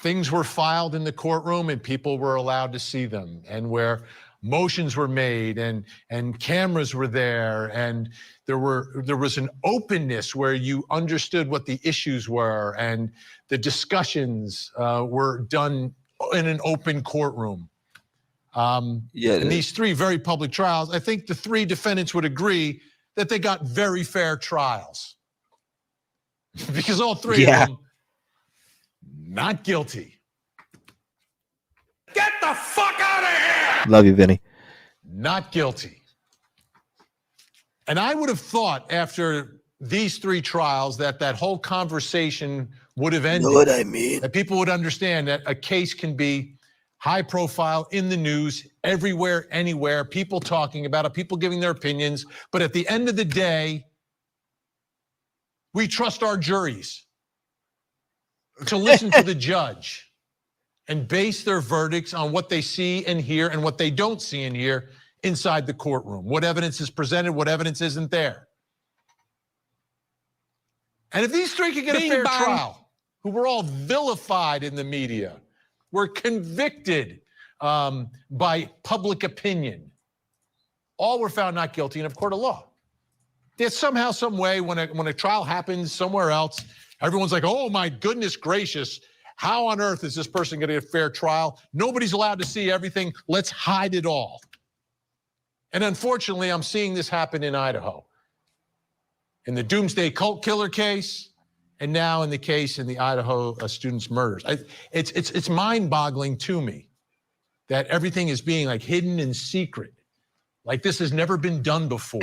things were filed in the courtroom and people were allowed to see them, and where motions were made and cameras were there, and there was an openness where you understood what the issues were, and the discussions were done in an open courtroom. In these 3 very public trials, I think the 3 defendants would agree that they got very fair trials. Because all 3 of them, not guilty. Get the fuck out of here! Love you, Vinny. Not guilty. And I would have thought after these 3 trials that whole conversation would have ended. You know what I mean? That people would understand that a case can be high profile in the news, everywhere, anywhere, people talking about it, people giving their opinions. But at the end of the day, we trust our juries to listen to the judge and base their verdicts on what they see and hear and what they don't see and hear inside the courtroom. What evidence is presented, what evidence isn't there. And if these 3 could get a fair trial, who were all vilified in the media, were convicted by public opinion, all were found not guilty in a court of law. That somehow, some way, when a trial happens somewhere else, everyone's like, oh my goodness gracious, how on earth is this person going to get a fair trial? Nobody's allowed to see everything. Let's hide it all. And unfortunately, I'm seeing this happen in Idaho. In the Doomsday Cult Killer case, and now in the case in the Idaho students' murders. It's mind-boggling to me that everything is being like hidden in secret. Like this has never been done before.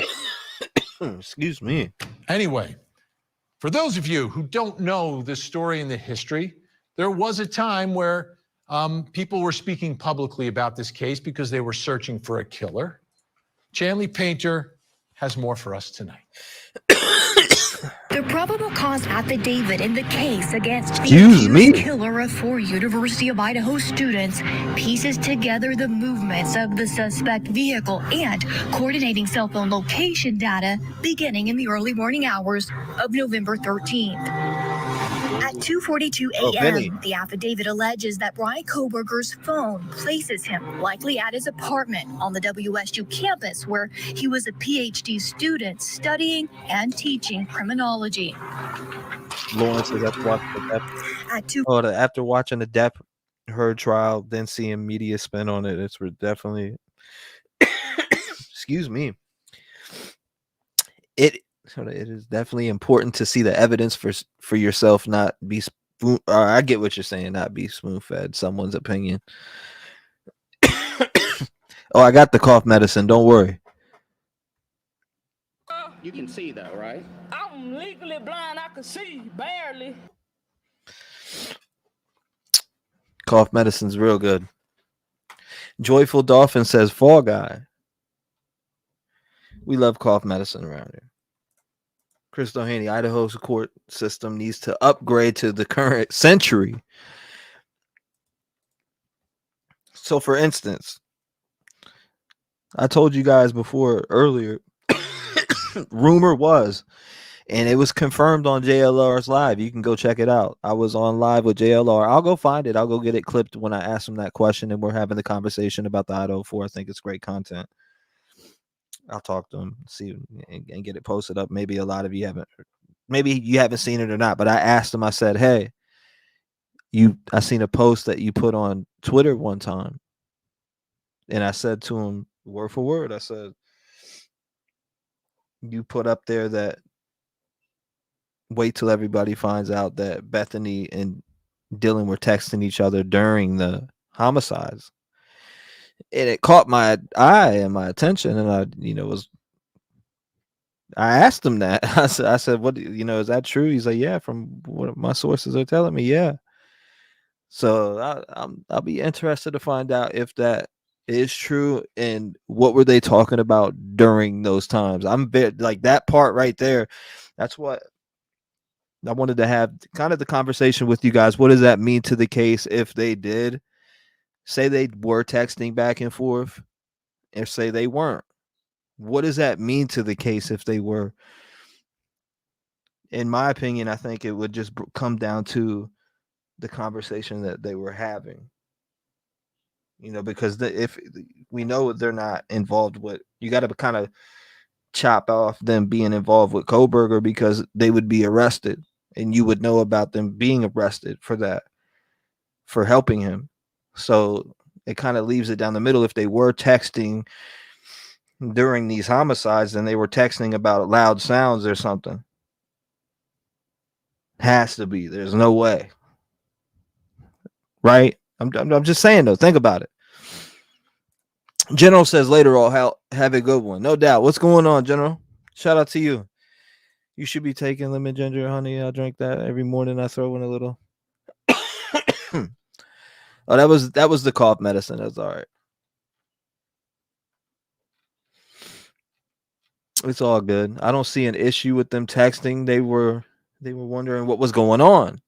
Excuse me. Anyway, For those of you who don't know the story and the history, there was a time where people were speaking publicly about this case because they were searching for a killer. Chanley Painter has more for us tonight. The probable cause affidavit in the case against the Excuse me. accused killer of 4 University of Idaho students pieces together the movements of the suspect vehicle and coordinating cell phone location data beginning in the early morning hours of November 13th. At 2:42 Bethany. a.m., the affidavit alleges that Bryankohberger's phone places him likely at his apartment on the WSU campus where he was a PhD student studying and teaching criminology. Lawrence says after watching the Depp Heard trial, then seeing media spin on it, it's definitely excuse me. It is definitely important to see the evidence for yourself, not be spoon. I get what you're saying, not be spoon-fed someone's opinion. Oh, I got the cough medicine. Don't worry. You can see though, right? I'm legally blind. I can see barely. Cough medicine's real good. Joyful Dolphin says Fall Guy. We love cough medicine around here. Crystal Haney, Idaho's court system needs to upgrade to the current century. So, for instance, I told you guys before earlier, rumor was, and it was confirmed on JLR's live. You can go check it out. I was on live with JLR. I'll go find it. I'll go get it clipped when I ask him that question, and we're having the conversation about the Idaho 4. I think it's great content. I'll talk to him, see, and get it posted up. Maybe a lot of you haven't, maybe you haven't seen it or not, but I asked him, I said, hey, I seen a post that you put on Twitter one time. And I said to him, word for word, I said, you put up there that wait till everybody finds out that Bethany and Dylan were texting each other during the homicides. And it caught my eye and my attention, and I asked him that. I said, what, is that true? He's like, yeah, from what my sources are telling me, yeah. So I'll be interested to find out if that is true and what were they talking about during those times. I'm like that part right there. That's what I wanted to have kind of the conversation with you guys. What does that mean to the case if they did say they were texting back and forth, or say they weren't? What does that mean to the case if they were? In my opinion, I think it would just come down to the conversation that they were having. Because if we know they're not involved with, you got to kind of chop off them being involved with Kohberger, because they would be arrested, and you would know about them being arrested for that, for helping him. So it kind of leaves it down the middle. If they were texting during these homicides, and they were texting about loud sounds or something, has to be. There's no way, right? I'm just saying though. Think about it. General says later, all have a good one. No doubt. What's going on, General? Shout out to you. You should be taking lemon ginger honey. I drink that every morning. I throw in a little. Oh, that was the cough medicine. That's all right. It's all good. I don't see an issue with them texting. They were wondering what was going on.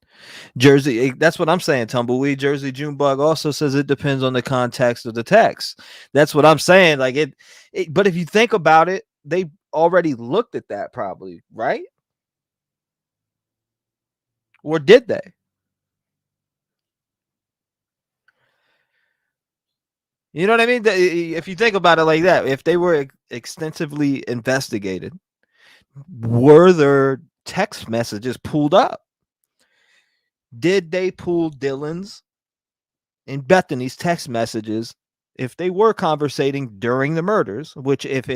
Jersey, that's what I'm saying, Tumbleweed. Jersey Junebug also says it depends on the context of the text. That's what I'm saying. Like it, but if you think about it, they already looked at that probably, right? Or did they? You know what I mean? If you think about it like that, if they were extensively investigated, were their text messages pulled up? Did they pull Dylan's and Bethany's text messages if they were conversating during the murders? Which, if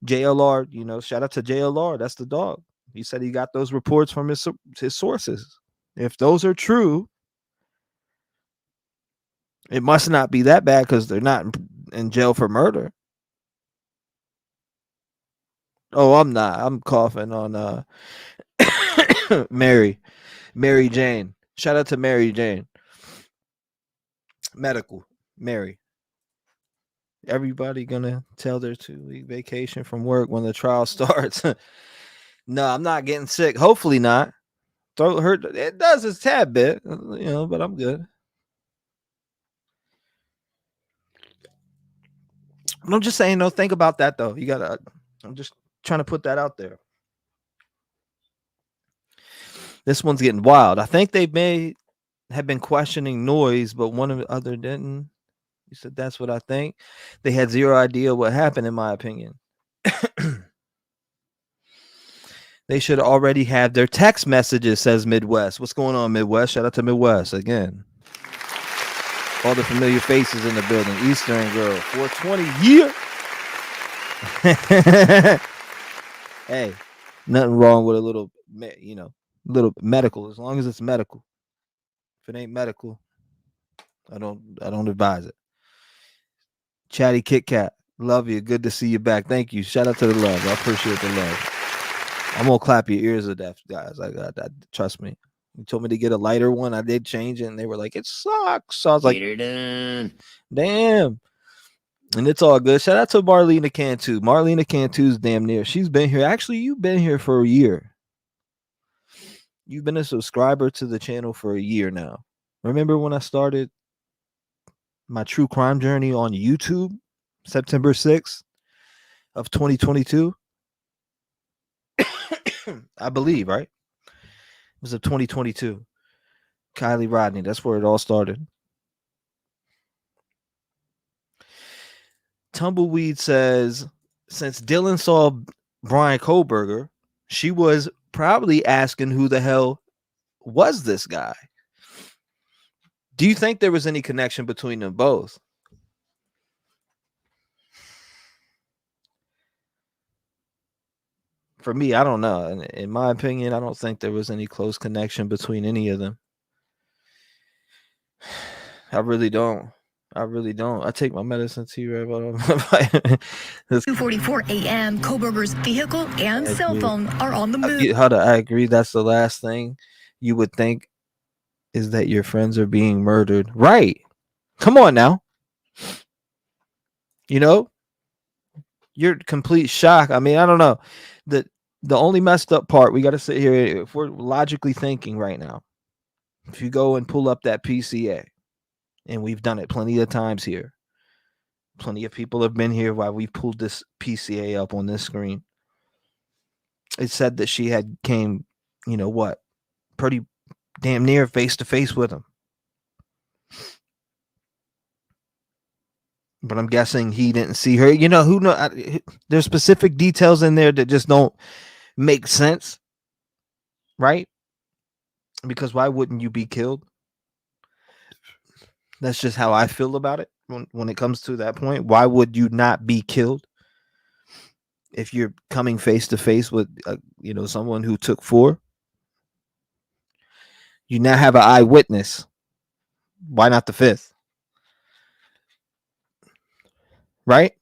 JLR, shout out to JLR, that's the dog. He said he got those reports from his sources. If those are true, it must not be that bad, because they're not in jail for murder. Oh, I'm not. I'm coughing on Mary Jane. Shout out to Mary Jane. Medical Mary. Everybody gonna tell their 2-week vacation from work when the trial starts. No, I'm not getting sick. Hopefully not. Throat hurt. It does a tad bit, but I'm good. I'm just saying, no, think about that though. I'm just trying to put that out there. This one's getting wild. I think they may have been questioning noise, but one or the other didn't. You said that's what I think. They had zero idea what happened, in my opinion. They should already have their text messages, says Midwest. What's going on, Midwest? Shout out to Midwest again. All the familiar faces in the building. Eastern Girl, 420 year. Hey, nothing wrong with a little, little medical, as long as it's medical. If it ain't medical, I don't advise it. Chatty Kit Kat, love you. Good to see you back. Thank you. Shout out to the love. I appreciate the love. I'm gonna clap your ears to death, guys. I got that. Trust me. You told me to get a lighter one. I did change it, and they were like, "It sucks." So I was like, "Damn." And it's all good. Shout out to Marlena Cantu. Marlena Cantu's damn near. She's been here. Actually, you've been here for a year. You've been a subscriber to the channel for a year now. Remember when I started my true crime journey on YouTube, September 6th of 2022? I believe, right? It was of 2022. Kylie Rodney. That's where it all started. Tumbleweed says, since Dylan saw bryankohberger, she was probably asking who the hell was this guy. Do you think there was any connection between them both? For me, I don't know. In my opinion, I don't think there was any close connection between any of them. I really don't. I take my medicine, T-REV. 2:44 a.m. Kohberger's vehicle and cell phone are on the move. I agree. That's the last thing you would think, is that your friends are being murdered. Right. Come on now. You're complete shock. I mean, I don't know. The only messed up part, we got to sit here, if we're logically thinking right now, if you go and pull up that PCA, and we've done it plenty of times here. Plenty of people have been here while we pulled this PCA up on this screen. It said that she had came, pretty damn near face to face with him. But I'm guessing he didn't see her. Who know? There's specific details in there that just don't make sense, right? Because why wouldn't you be killed? That's just how I feel about it when it comes to that point. Why would you not be killed if you're coming face to face with, someone who took 4? You now have an eyewitness. Why not the 5th? Right?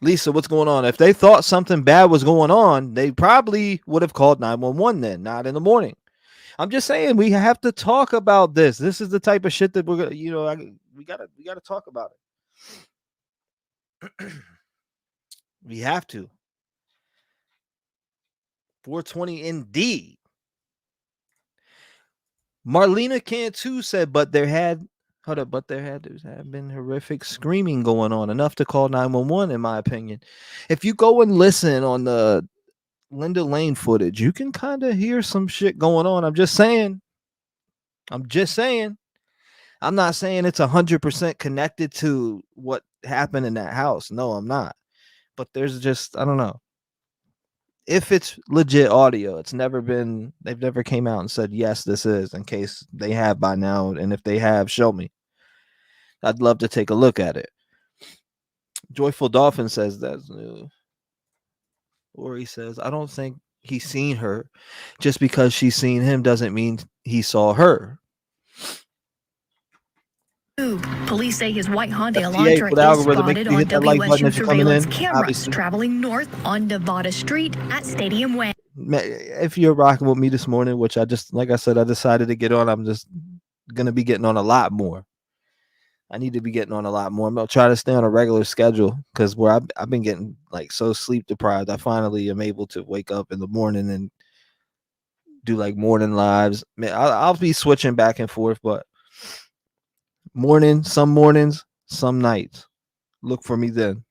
Lisa, what's going on? If they thought something bad was going on, they probably would have called 911 then, not in the morning. I'm just saying, we have to talk about this. This is the type of shit that we're gonna, we gotta talk about it. We have to. 420 indeed. Marlena Cantu said, but there had been horrific screaming going on, enough to call 911, in my opinion. If you go and listen on the Linda Lane footage, you can kind of hear some shit going on. I'm just saying. I'm not saying it's 100% connected to what happened in that house. No, I'm not. But there's just, I don't know. If it's legit audio, they've never came out and said, yes, this is, in case they have by now. And if they have, show me. I'd love to take a look at it. Joyful Dolphin says that's new. Or he says, I don't think he's seen her. Just because she's seen him doesn't mean he saw her. Police say his white Hyundai FTA for the Elantra is algorithm. Make spotted sure you on hit that like button WSU as you're coming surveillance in, cameras obviously. traveling north on Nevada Street at Stadium Way. If you're rocking with me this morning, which I just, like I said, I decided to get on, I'm just going to be getting on a lot more. I need to be getting on a lot more. I'm going to try to stay on a regular schedule because where I've been getting like so sleep deprived, I finally am able to wake up in the morning and do like morning lives. Man, I'll be switching back and forth, but some mornings, some nights. Look for me then.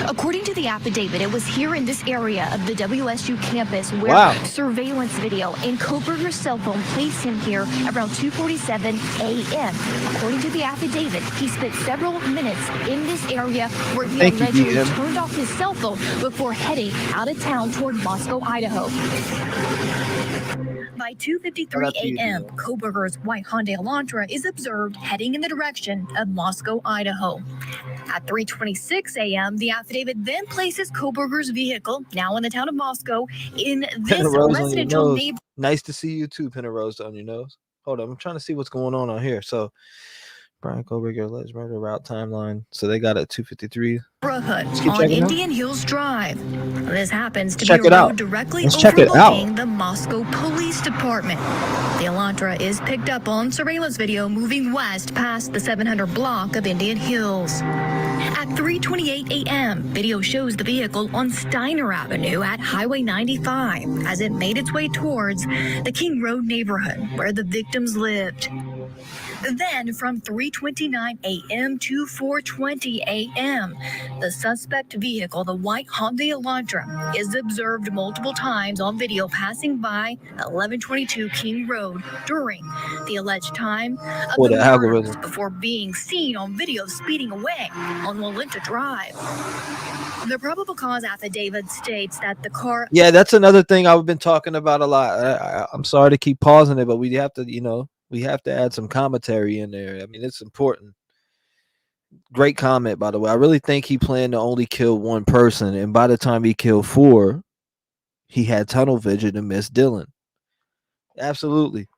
According to the affidavit, it was here in this area of the WSU campus where surveillance video and Kohberger's cell phone placed him here around 2:47 a.m. According to the affidavit, he spent several minutes in this area where he allegedly turned off his cell phone before heading out of town toward Moscow, Idaho. By 2:53 a.m., Kohberger's white Hyundai Elantra is observed heading in the direction of Moscow, Idaho. At 3:26 a.m., the affidavit then places Kohberger's vehicle, now in the town of Moscow, in this residential neighborhood. Nice to see you too, Penrose on your nose. Hold on, I'm trying to see what's going on here. So, Bryan Kohberger alleged murder route timeline. So they got it at 2:53. On Indian Hills Drive. This happens to check be a road out. directly Let's check it overlooking out. the Moscow Police Department. The Elantra is picked up on surveillance video moving west past the 700 block of Indian Hills. At 3:28 a.m., video shows the vehicle on Steiner Avenue at Highway 95 as it made its way towards the King Road neighborhood where the victims lived. Then from 3:29 a.m. to 4:20 a.m., the suspect vehicle, the white Hyundai Elantra, is observed multiple times on video passing by 1122 King Road during the alleged time of the murders before being seen on video speeding away on Walenta Drive. The probable cause affidavit states that the car... Yeah, that's another thing I've been talking about a lot. I'm sorry to keep pausing it, but we have to, we have to add some commentary in there. I mean, it's important. Great comment, by the way. I really think he planned to only kill one person, and by the time he killed 4, he had tunnel vision and missed Dylan. Absolutely.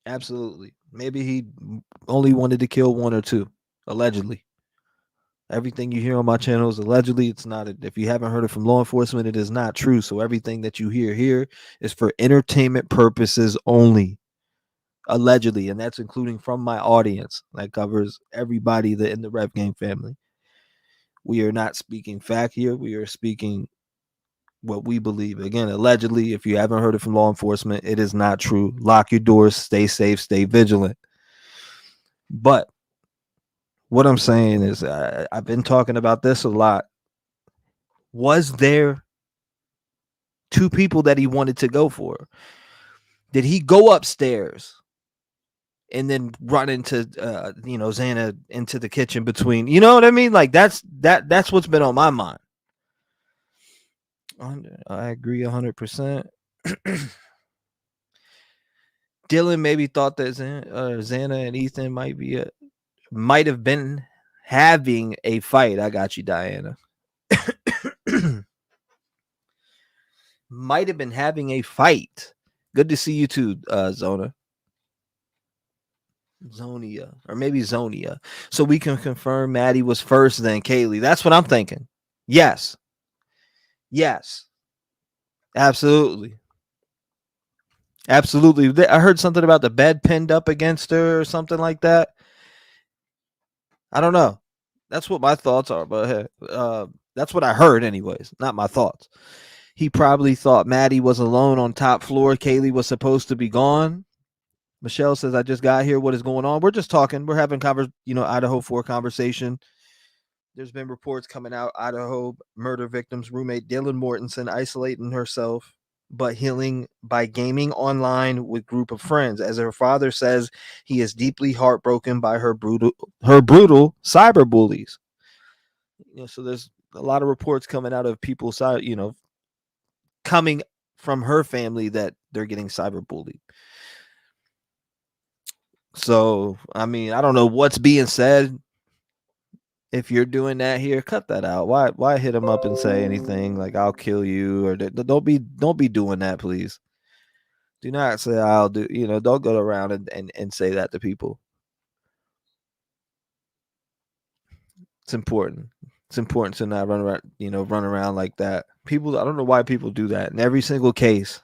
Absolutely. Maybe he only wanted to kill 1 or 2, allegedly. Everything you hear on my channel is allegedly. It's not. If you haven't heard it from law enforcement, it is not true. So everything that you hear here is for entertainment purposes only. Allegedly, and that's including from my audience. That covers everybody in the Rev Gang family. We are not speaking fact here. We are speaking what we believe. Again, allegedly, if you haven't heard it from law enforcement, it is not true. Lock your doors, stay safe, stay vigilant. But what I'm saying is, I've been talking about this a lot. Was there 2 people that he wanted to go for? Did he go upstairs and then run into Xana into the kitchen between, you know what I mean? Like that's what's been on my mind. I agree 100%. Dylan maybe thought that Xana and Ethan might have been having a fight. I got you, Diana. Might have been having a fight. Good to see you too, Zonia, or maybe Zonia. So we can confirm Maddie was first, then Kaylee. That's what I'm thinking. Yes. Absolutely. I heard something about the bed pinned up against her or something like that. I don't know. That's what my thoughts are, but that's what I heard anyways, not my thoughts. He probably thought Maddie was alone on top floor. Kaylee was supposed to be gone. Michelle says, I just got here. What is going on? We're just talking. We're having Idaho 4 conversation. There's been reports coming out. Idaho murder victim's roommate, Dylan Mortensen, isolating herself, but healing by gaming online with group of friends. As her father says, he is deeply heartbroken by her brutal cyber bullies. So there's a lot of reports coming out of people, coming from her family that they're getting cyber bullied. So, I mean, I don't know what's being said. If you're doing that here, cut that out. Why hit him up and say anything like I'll kill you, or don't be doing that, please. Do not say I'll do. Don't go around and say that to people. It's important. It's important to not run around like that. People, I don't know why people do that in every single case.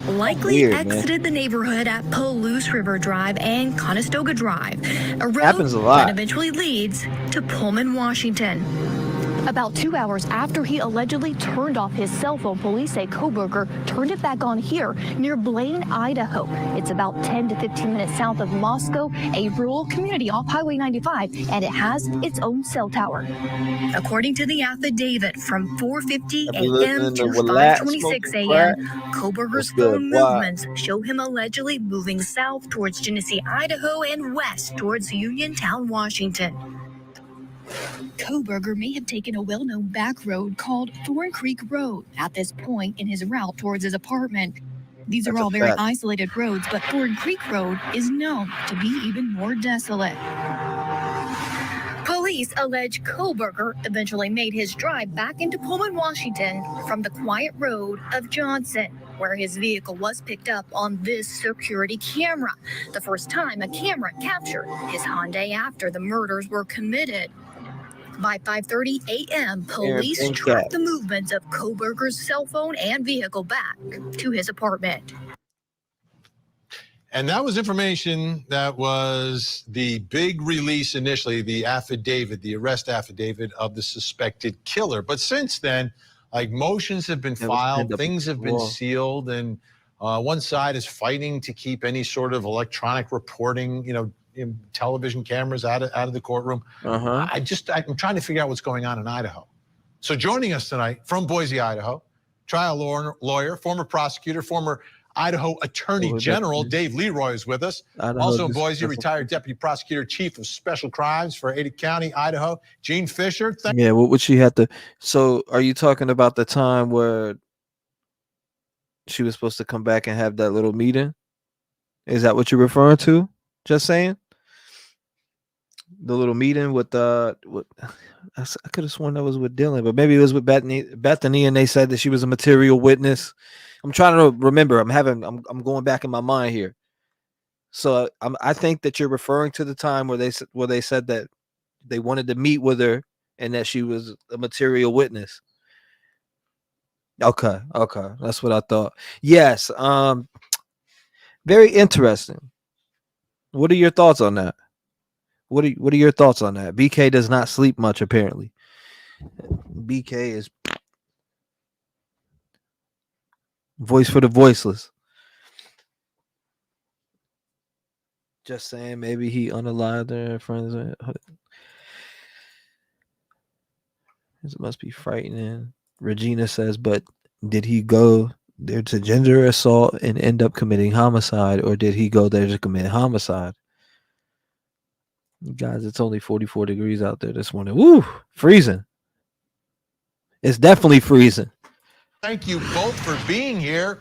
Likely exited the neighborhood at Palouse River Drive and Conestoga Drive, a road Happens a lot. that eventually leads to Pullman, Washington. About 2 hours after he allegedly turned off his cell phone, police say Kohberger turned it back on here near Blaine, Idaho. It's about 10 to 15 minutes south of Moscow, a rural community off Highway 95, and it has its own cell tower. According to the affidavit, from 4:50 a.m. to 5:26 a.m., Kohberger's phone movements show him allegedly moving south towards Genesee, Idaho, and west towards Uniontown, Washington. Kohberger may have taken a well-known back road called Thorn Creek Road at this point in his route towards his apartment. These are all very isolated roads, but Thorn Creek Road is known to be even more desolate. Police allege Kohberger eventually made his drive back into Pullman, Washington from the quiet road of Johnson, where his vehicle was picked up on this security camera. The first time a camera captured his Hyundai after the murders were committed. By 5:30 a.m., police tracked the movements of Kohberger's cell phone and vehicle back to his apartment. And that was information that was the big release initially, the affidavit, the arrest affidavit of the suspected killer. But since then, like, motions have been filed, things have been sealed, and one side is fighting to keep any sort of electronic reporting, television cameras out of the courtroom. I'm trying to figure out what's going on in Idaho. So joining us tonight from Boise, Idaho, trial lawyer, former prosecutor, former Idaho Attorney General Dave Leroy is with us. Also in Boise, retired Deputy Prosecutor, Chief of Special Crimes for Ada County, Idaho, Gene Fisher. What would she have to? So are you talking about the time where she was supposed to come back and have that little meeting? Is that what you're referring to? Just saying. The little meeting with I could have sworn that was with Dylan, but maybe it was with Bethany, and they said that she was a material witness. I'm trying to remember. I'm going back in my mind here. So I think that you're referring to the time where they said that they wanted to meet with her and that she was a material witness. Okay, that's what I thought. Yes, very interesting. What are your thoughts on that? What are your thoughts on that? BK does not sleep much, apparently. BK is voice for the voiceless. Just saying, maybe he unalived their friends. It must be frightening. Regina says, but did he go there to gender assault and end up committing homicide, or did he go there to commit homicide? Guys, it's only 44 degrees out there this morning. Woo, freezing. It's definitely freezing. Thank you both for being here.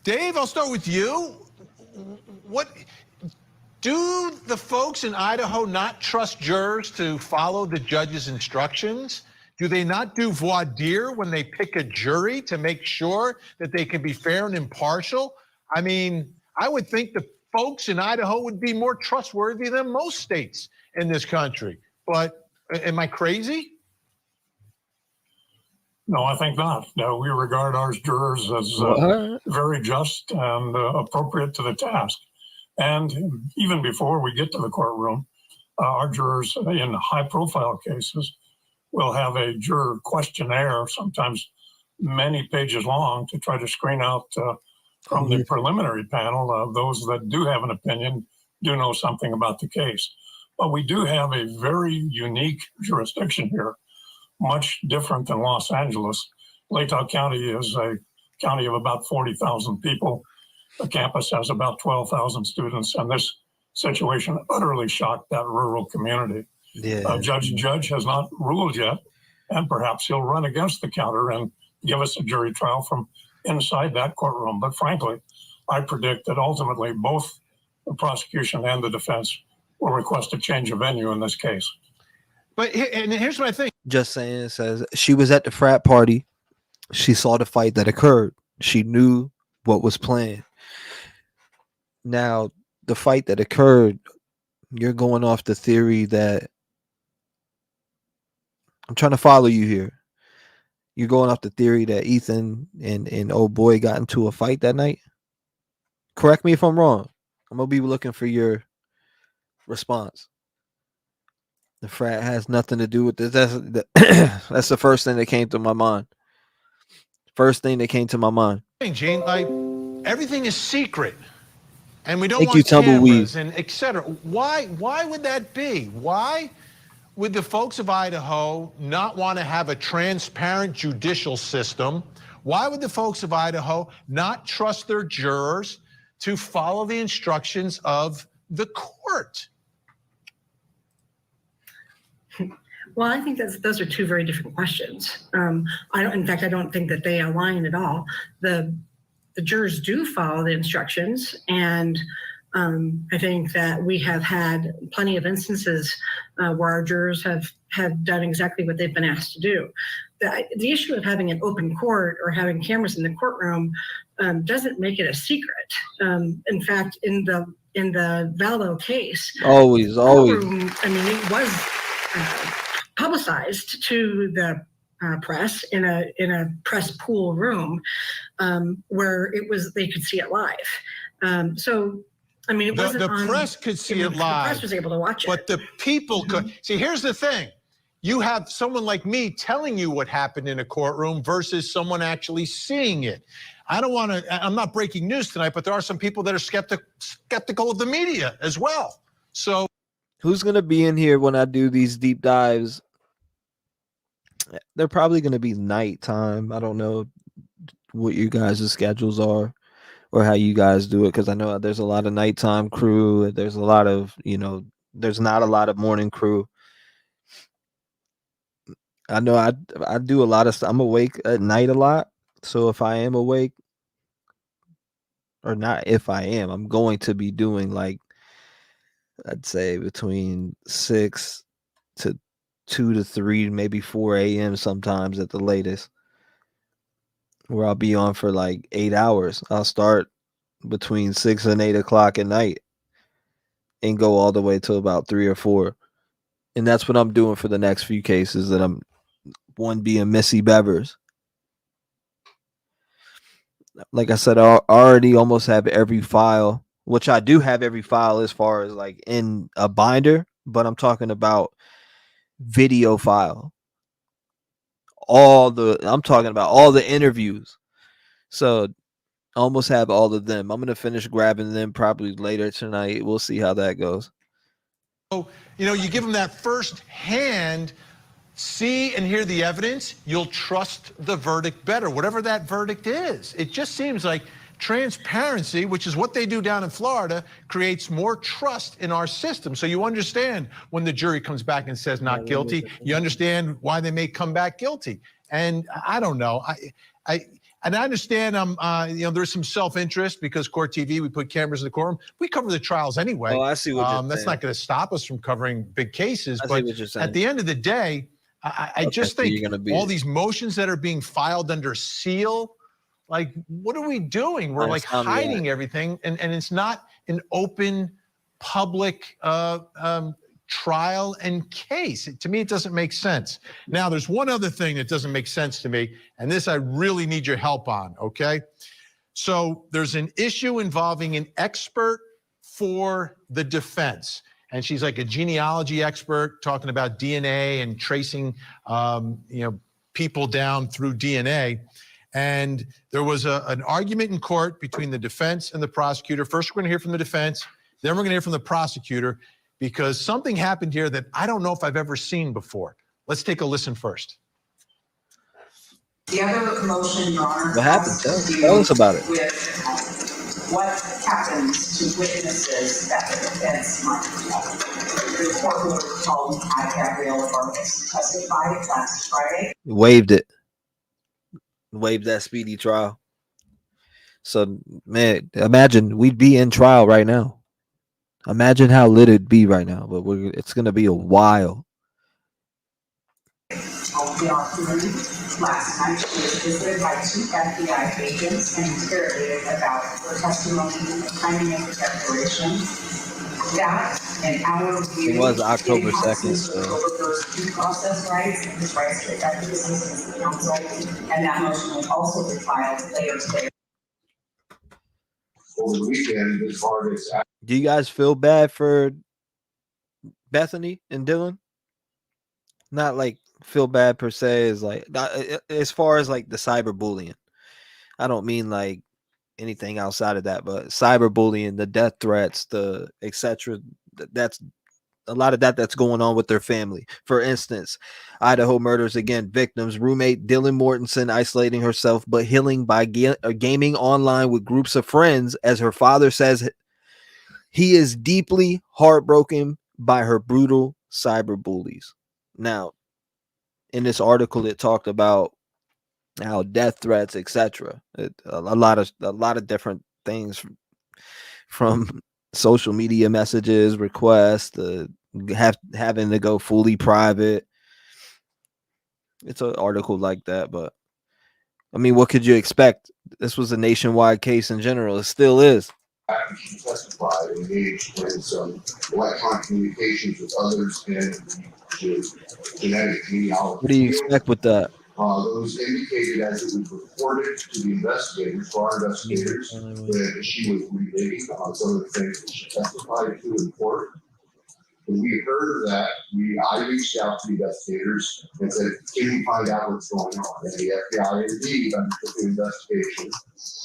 Dave, I'll start with you. What do the folks in Idaho not trust jurors to follow the judge's instructions? Do they not do voir dire when they pick a jury to make sure that they can be fair and impartial? I mean, I would think the folks in Idaho would be more trustworthy than most states in this country. But am I crazy? No, I think not. No, we regard our jurors as very just and appropriate to the task. And even before we get to the courtroom, our jurors in high-profile cases will have a juror questionnaire, sometimes many pages long, to try to screen out from the preliminary panel those that do have an opinion, do know something about the case. But we do have a very unique jurisdiction here, much different than Los Angeles. Latah County is a county of about 40,000 people. The campus has about 12,000 students, and this situation utterly shocked that rural community. Judge has not ruled yet, and perhaps he'll run against the counter and give us a jury trial from inside that courtroom. But frankly, I predict that ultimately both the prosecution and the defense will request a change of venue in this case. But here's what I think. Just saying, it says she was at the frat party. She saw the fight that occurred. She knew what was planned. Now, the fight that occurred, you're going off the theory that I'm trying to follow you here. You're going off the theory that Ethan and old boy got into a fight that night. Correct me if I'm wrong. I'm gonna be looking for your response. The frat has nothing to do with this. That's the first thing that came to my mind. First thing that came to my mind. Gene, like everything is secret, and we don't Thank you, want Tumbleweed. cameras and etc. Why would that be? Why would the folks of Idaho not want to have a transparent judicial system? Why would the folks of Idaho not trust their jurors to follow the instructions of the court? Well, I think those are two very different questions. In fact, I don't think that they align at all. The jurors do follow the instructions, and I think that we have had plenty of instances where our jurors have done exactly what they've been asked to do. The issue of having an open court or having cameras in the courtroom doesn't make it a secret. In fact, in the Valdo case, always. Courtroom, I mean, it was publicized to the press in a press pool room where they could see it live. So, I mean, it wasn't the press could see it live. The press was able to watch it, but the people could see. Here's the thing: you have someone like me telling you what happened in a courtroom versus someone actually seeing it. I don't want to. I'm not breaking news tonight, but there are some people that are skeptical of the media as well. So, who's gonna be in here when I do these deep dives? They're probably gonna be nighttime. I don't know what you guys' schedules are or how you guys do it, because I know there's a lot of nighttime crew. There's a lot of, there's not a lot of morning crew. I know I do a lot of stuff. I'm awake at night a lot. So if I am awake, or not if I am, I'm going to be doing, like, I'd say between 6 to 2 to 3, maybe 4 a.m. sometimes at the latest, where I'll be on for like 8 hours. I'll start between 6 and 8 o'clock at night and go all the way to about 3 or 4. And that's what I'm doing for the next few cases, that I'm one being Missy Bevers. Like I said, I already almost have every file, which I do have every file as far as like in a binder, but I'm talking about video file. I'm talking about all the interviews. So I almost have all of them. I'm going to finish grabbing them probably later tonight. We'll see how that goes. So, you give them that first hand, see and hear the evidence, you'll trust the verdict better, whatever that verdict is. It just seems like transparency, which is what they do down in Florida, creates more trust in our system. So you understand when the jury comes back and says not guilty, you understand why they may come back guilty. And I don't know. I understand there's some self-interest because Court TV, we put cameras in the courtroom. We cover the trials anyway. Oh, I see what you're saying. That's not going to stop us from covering big cases. I see But what you're saying. at the end of the day, I just think all these motions that are being filed under seal, like, what are we doing? We're like hiding everything, and it's not an open public trial and case. To me, it doesn't make sense. Now, there's one other thing that doesn't make sense to me, and this I really need your help on, okay? So there's an issue involving an expert for the defense. And she's like a genealogy expert talking about DNA and tracing, people down through DNA. And there was an argument in court between the defense and the prosecutor. First, we're going to hear from the defense. Then we're going to hear from the prosecutor, because something happened here that I don't know if I've ever seen before. Let's take a listen first. The other motion, Your Honor, what happened? Tell us about it. With what happens to witnesses that the defense might the court would have called Gabriella Vargas testified last Friday. Waived it. Waived that speedy trial. So, man, imagine we'd be in trial right now. Imagine how lit it'd be right now, but it's going to be a while. the hearing last night. She was visited by 2 FBI agents and interrogated about her testimony and the timing of the declaration. That, in our view, It was October impacts 2nd, Mr. so Koberger's due process rights and his rights to effective assistance of counsel, and that motion will also be filed later today. Over the weekend, as far as do you guys feel bad for Bethany and Dylan? Not like feel bad per se, is like as far as like the cyberbullying. I don't mean like anything outside of that, but cyberbullying, the death threats, the etc. That's a lot of that's going on with their family. For instance, Idaho murders again, victims, roommate Dylan Mortensen isolating herself but healing by gaming online with groups of friends, as her father says he is deeply heartbroken by her brutal cyberbullies. Now, in this article, it talked about how death threats, etc. A lot of different things from social media messages, requests, having to go fully private. It's an article like that, but I mean, what could you expect? This was a nationwide case in general. It still is. she testified, engaged in some electronic communications with others and the genetic genealogy. What do you expect with that? Those indicated, as it was reported to the investigators, to our investigators, that she was relating on some of the things that she testified to in court. When we heard that, I reached out to the investigators and said, can you find out what's going on? And the FBI indeed undertook the investigation.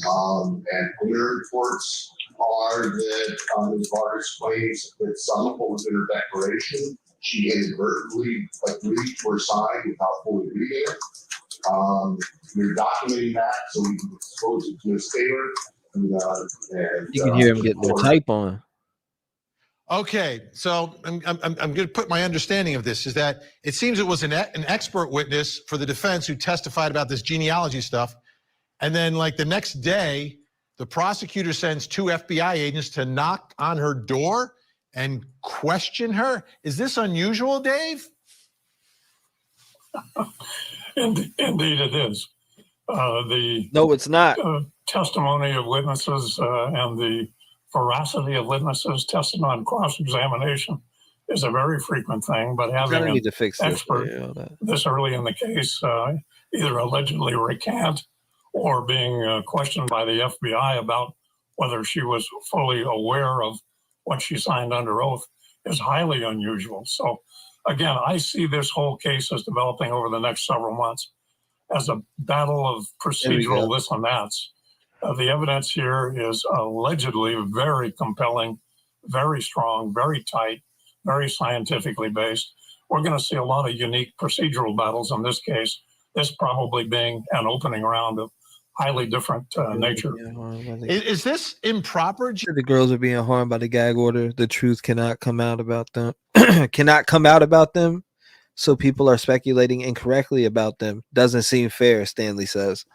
And preliminary reports are that as far as claims that some of what was in her declaration, she inadvertently agreed or signed without fully reading it. We're documenting that so we can expose it to Ms. Taylor. You can hear him getting their type on. Okay, so I'm going to put my understanding of this is that it seems it was an expert witness for the defense who testified about this genealogy stuff, and then like the next day, the prosecutor sends 2 FBI agents to knock on her door and question her. Is this unusual, Dave? Indeed, it is. No, it's not. Testimony of witnesses and the veracity of witnesses tested on cross-examination is a very frequent thing, but having an expert this early in the case either allegedly recant or being questioned by the FBI about whether she was fully aware of what she signed under oath is highly unusual. So again, I see this whole case as developing over the next several months as a battle of procedural this and that's. The evidence here is allegedly very compelling, very strong, very tight, very scientifically based. We're going to see a lot of unique procedural battles in this case, this probably being an opening round of highly different nature. Is this improper? The girls are being harmed by the gag order. The truth cannot come out about them. Cannot come out about them. So people are speculating incorrectly about them. Doesn't seem fair, Stanley says.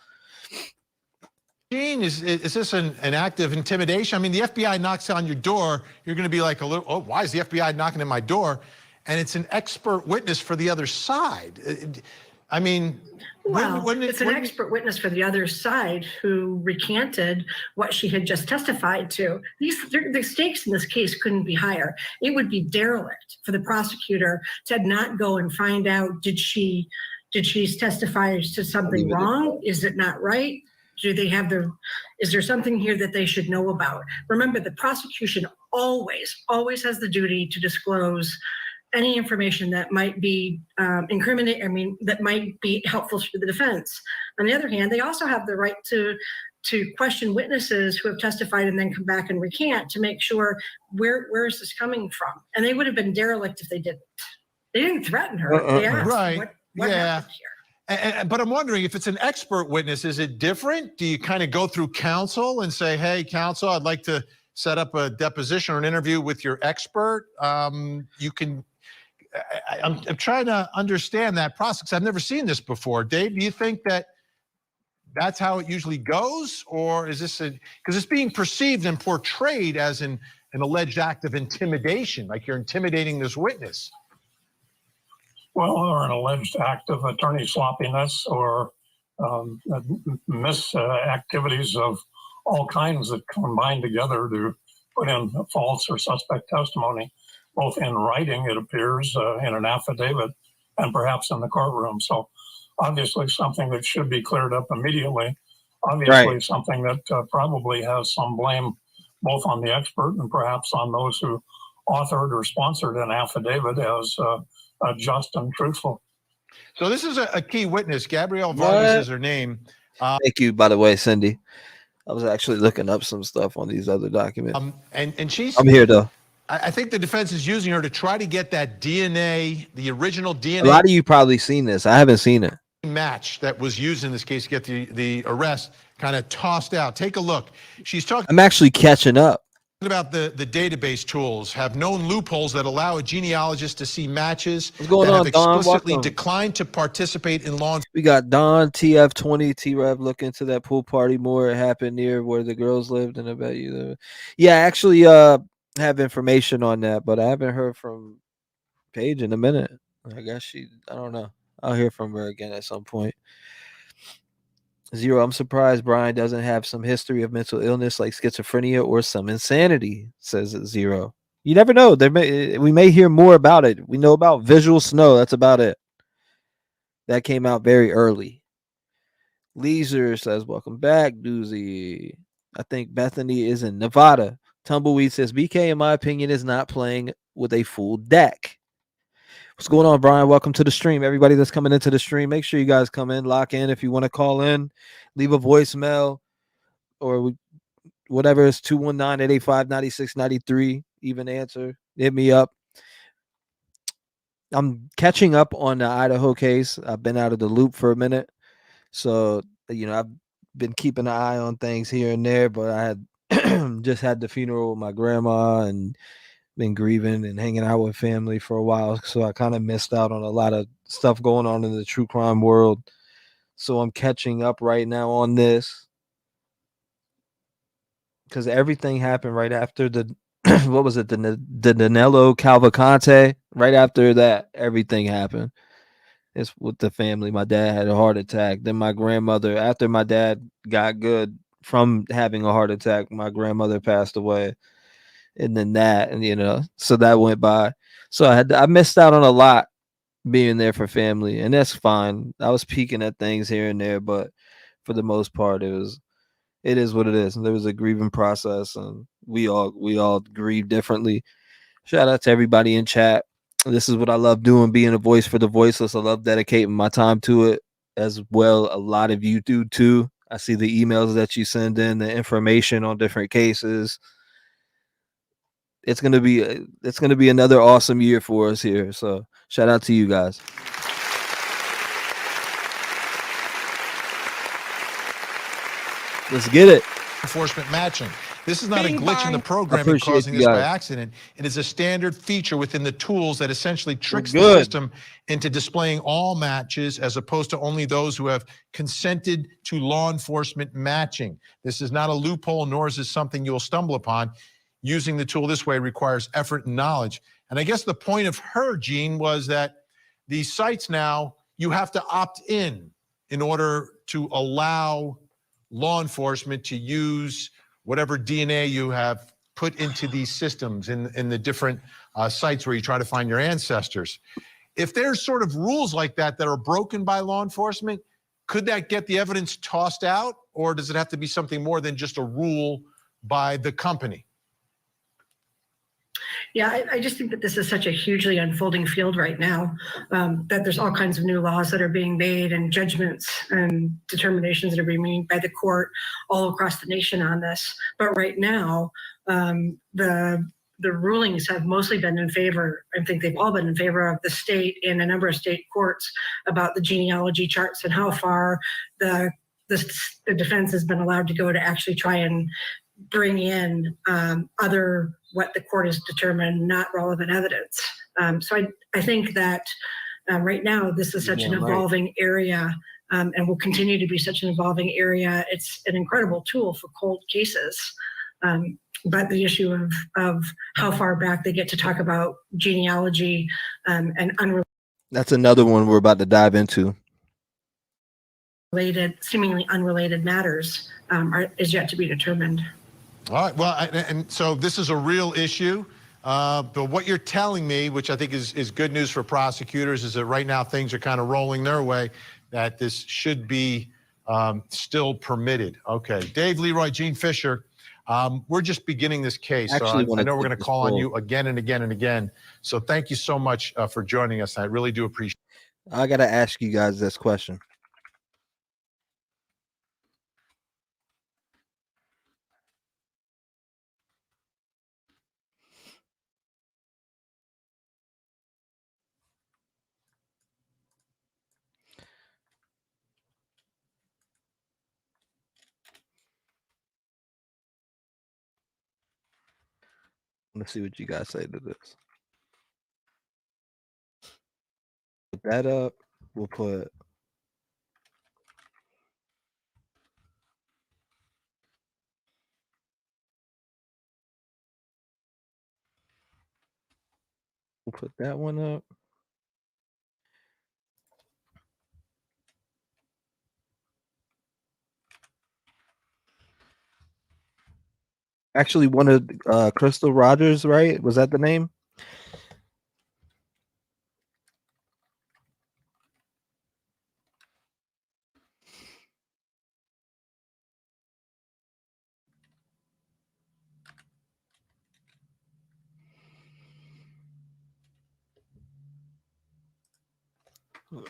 Gene, is this an act of intimidation? I mean, the FBI knocks on your door. You're going to be like a little, oh, why is the FBI knocking at my door? And it's an expert witness for the other side. I mean, well, it's an expert witness for the other side who recanted what she had just testified to. The stakes in this case couldn't be higher. It would be derelict for the prosecutor to not go and find out, did she testify to something wrong? Is it not right? Do they have is there something here that they should know about? Remember, the prosecution always has the duty to disclose any information that might be that might be helpful to the defense. On the other hand, they also have the right to question witnesses who have testified and then come back and recant to make sure where is this coming from? And they would have been derelict if they didn't. They didn't threaten her. They asked, right. what happened here? But I'm wondering if it's an expert witness, is it different? Do you kind of go through counsel and say, hey, counsel, I'd like to set up a deposition or an interview with your expert? You can, I'm trying to understand that process. I've never seen this before. Dave, do you think that that's how it usually goes? Or is this because it's being perceived and portrayed as an alleged act of intimidation, like you're intimidating this witness? Well, or an alleged act of attorney sloppiness or activities of all kinds that combine together to put in false or suspect testimony, both in writing, it appears, in an affidavit, and perhaps in the courtroom. So obviously something that should be cleared up immediately. Obviously something that probably has some blame both on the expert and perhaps on those who authored or sponsored an affidavit as just and truthful. So this is a key witness. Gabrielle Vargas is her name. Thank you, by the way, Cindy. I was actually looking up some stuff on these other documents. And she's. I'm here though. I think the defense is using her to try to get that DNA, the original DNA. A lot of you probably seen this. I haven't seen it. Match that was used in this case to get the arrest kind of tossed out. Take a look. She's talking. I'm actually catching up. About the database tools have known loopholes that allow a genealogist to see matches What's going that on, have Don? explicitly Welcome. declined to participate in law. We got Don, TF20, T-REV. Look into that pool party more. It happened near where the girls lived, and I bet you live. Yeah, I actually have information on that, but I haven't heard from Paige in a minute. I guess I don't know. I'll hear from her again at some point. Zero, I'm surprised Brian doesn't have some history of mental illness like schizophrenia or some insanity, says Zero. You never know. We may hear more about it. We know about visual snow. That's about it. That came out very early. Leisure says, welcome back, Doozy. I think Bethany is in Nevada. Tumbleweed says, BK, in my opinion, is not playing with a full deck. What's going on, Brian? Welcome to the stream. Everybody that's coming into the stream, make sure you guys come in, lock in. If you want to call in, leave a voicemail or whatever. It's 219-885-9693. Even answer. Hit me up. I'm catching up on the Idaho case. I've been out of the loop for a minute. So, I've been keeping an eye on things here and there, but I had just had the funeral of my grandma and been grieving and hanging out with family for a while. So I kind of missed out on a lot of stuff going on in the true crime world. So I'm catching up right now on this because everything happened right after the what was it? The Danilo Cavalcante. Right after that, everything happened. It's with the family. My dad had a heart attack. Then my grandmother, after my dad got good from having a heart attack, my grandmother passed away. And then that, and so that went by. So I missed out on a lot being there for family, and that's fine. I was peeking at things here and there, but for the most part, it is what it is. And there was a grieving process, and we all grieve differently. Shout out to everybody in chat. This is what I love doing, being a voice for the voiceless. I love dedicating my time to it as well. A lot of you do too. I see the emails that you send in, the information on different cases. It's gonna be another awesome year for us here. So shout out to you guys. Let's get it. Enforcement matching. This is not a glitch in the program causing this by accident. It is a standard feature within the tools that essentially tricks the system into displaying all matches as opposed to only those who have consented to law enforcement matching. This is not a loophole, nor is this something you'll stumble upon. Using the tool this way requires effort and knowledge. And I guess the point of her, Gene, was that these sites now, you have to opt in order to allow law enforcement to use whatever DNA you have put into these systems in the different sites where you try to find your ancestors. If there's sort of rules like that that are broken by law enforcement, could that get the evidence tossed out? Or does it have to be something more than just a rule by the company? Yeah, I just think that this is such a hugely unfolding field right now, that there's all kinds of new laws that are being made and judgments and determinations that are being made by the court all across the nation on this. But right now, the rulings have mostly been in favor, I think they've all been in favor of the state in a number of state courts about the genealogy charts and how far the defense has been allowed to go to actually try and bring in other what the court has determined not relevant evidence. So I think that right now this is such an evolving area and will continue to be such an evolving area. It's an incredible tool for cold cases. But the issue of how far back they get to talk about genealogy and unrelated. That's another one we're about to dive into. Seemingly unrelated matters is yet to be determined. All right. Well, and so this is a real issue. But what you're telling me, which I think is good news for prosecutors, is that right now things are kind of rolling their way, that this should be still permitted. Okay. Dave Leroy, Gene Fisher, we're just beginning this case. Actually, so I know we're going to call on you again and again and again. So thank you so much for joining us. I really do appreciate it. I got to ask you guys this question. Let's see what you guys say to this. Put that up. We'll put that one up. Actually, one of Crystal Rogers, right? Was that the name?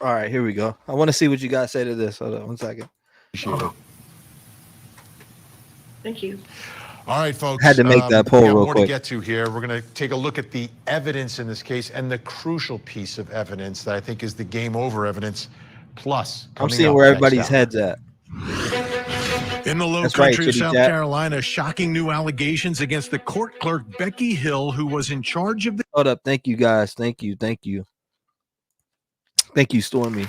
All right, here we go. I want to see what you guys say to this. Hold on 1 second. Thank you. All right, folks. Had to make that poll we got real more quick. to get to here. We're going to take a look at the evidence in this case and the crucial piece of evidence that I think is the game over evidence. Plus, I'm seeing where everybody's head's at. In the Low That's Country right, of Kitty South Cat. Carolina, shocking new allegations against the court clerk Becky Hill, who was in charge of the. Hold up. Thank you, guys. Thank you. Thank you. Thank you, Stormy.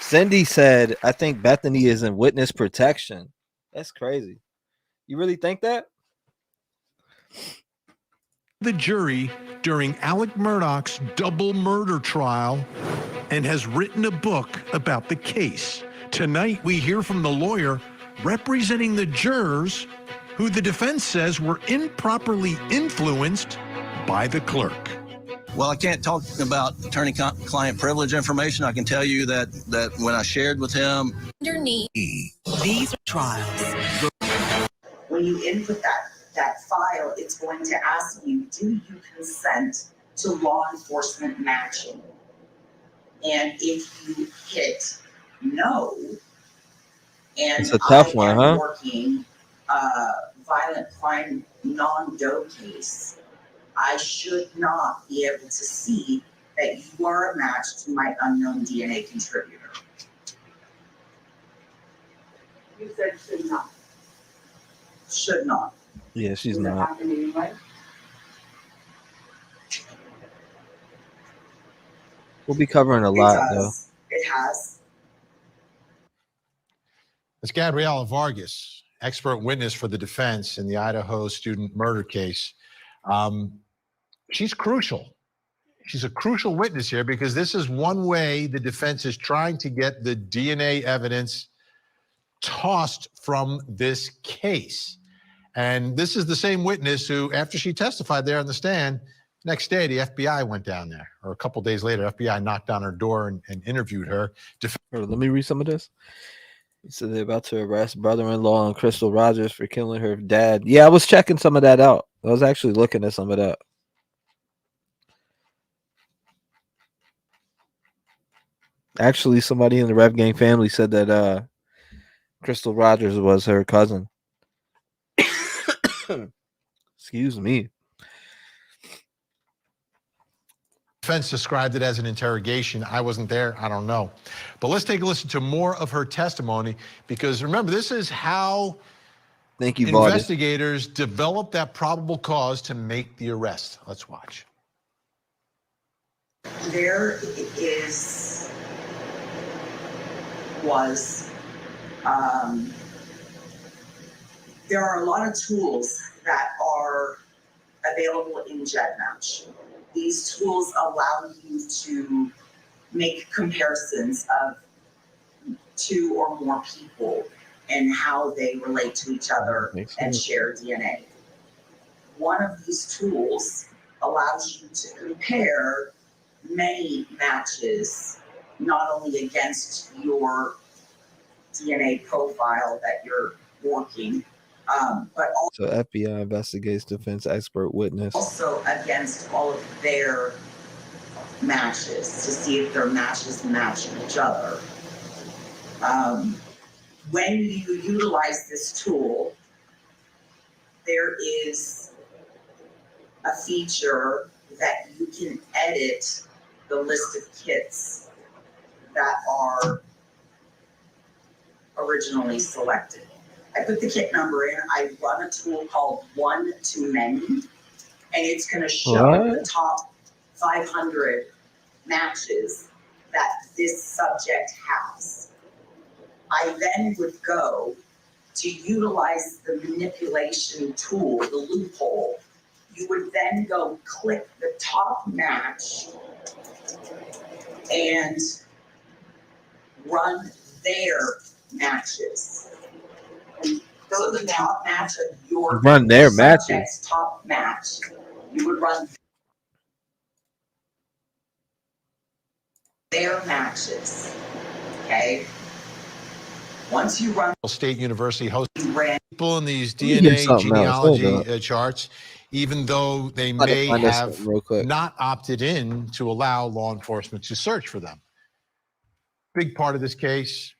Cindy said, I think Bethany is in witness protection. That's crazy. You really think that? The jury during Alec Murdaugh's double murder trial and has written a book about the case. Tonight, we hear from the lawyer representing the jurors who the defense says were improperly influenced by the clerk. Well, I can't talk about attorney-client privilege information. I can tell you that when I shared with him. Underneath these trials. When you input that file, it's going to ask you, do you consent to law enforcement matching? And if you hit no, and It's a tough one, huh? working violent crime non-doe case, I should not be able to see that you are a match to my unknown DNA contributor. You said should not. Should not. Yeah, she's Does it not. happen anyway? We'll be covering a lot, though. It has. It's Gabriela Vargas, expert witness for the defense in the Idaho student murder case. She's crucial. She's a crucial witness here because this is one way the defense is trying to get the DNA evidence tossed from this case. And this is the same witness who, after she testified there on the stand, next day the FBI went down there, or a couple days later, FBI knocked on her door and interviewed her. Let me read some of this. He said they're about to arrest brother-in-law and Crystal Rogers for killing her dad. Yeah, I was checking some of that out. I was actually looking at some of that. Actually, somebody in the Rev Gang family said that Crystal Rogers was her cousin. Excuse me. Defense described it as an interrogation. I wasn't there. I don't know. But let's take a listen to more of her testimony because remember, this is how investigators develop that probable cause to make the arrest. Let's watch. There there are a lot of tools that are available in GEDmatch. These tools allow you to make comparisons of two or more people and how they relate to each other and share DNA. One of these tools allows you to compare many matches, not only against your DNA profile that you're working, but So FBI investigates defense expert witness. also against all of their matches to see if their matches match each other. When you utilize this tool, there is a feature that you can edit the list of kits that are originally selected. I put the kit number in, I run a tool called One to Many, and it's going to show the top 500 matches that this subject has. I then would go to utilize the manipulation tool, the loophole. You would then go click the top match and run their matches. So the top match of your Run their subject's matches. top match, you would run their matches. Okay. Once you run State University hosts people in these Let me hear DNA something else. Hold genealogy up. charts, even though they I'm about to may find this have something real quick. not opted in to allow law enforcement to search for them. Big part of this case,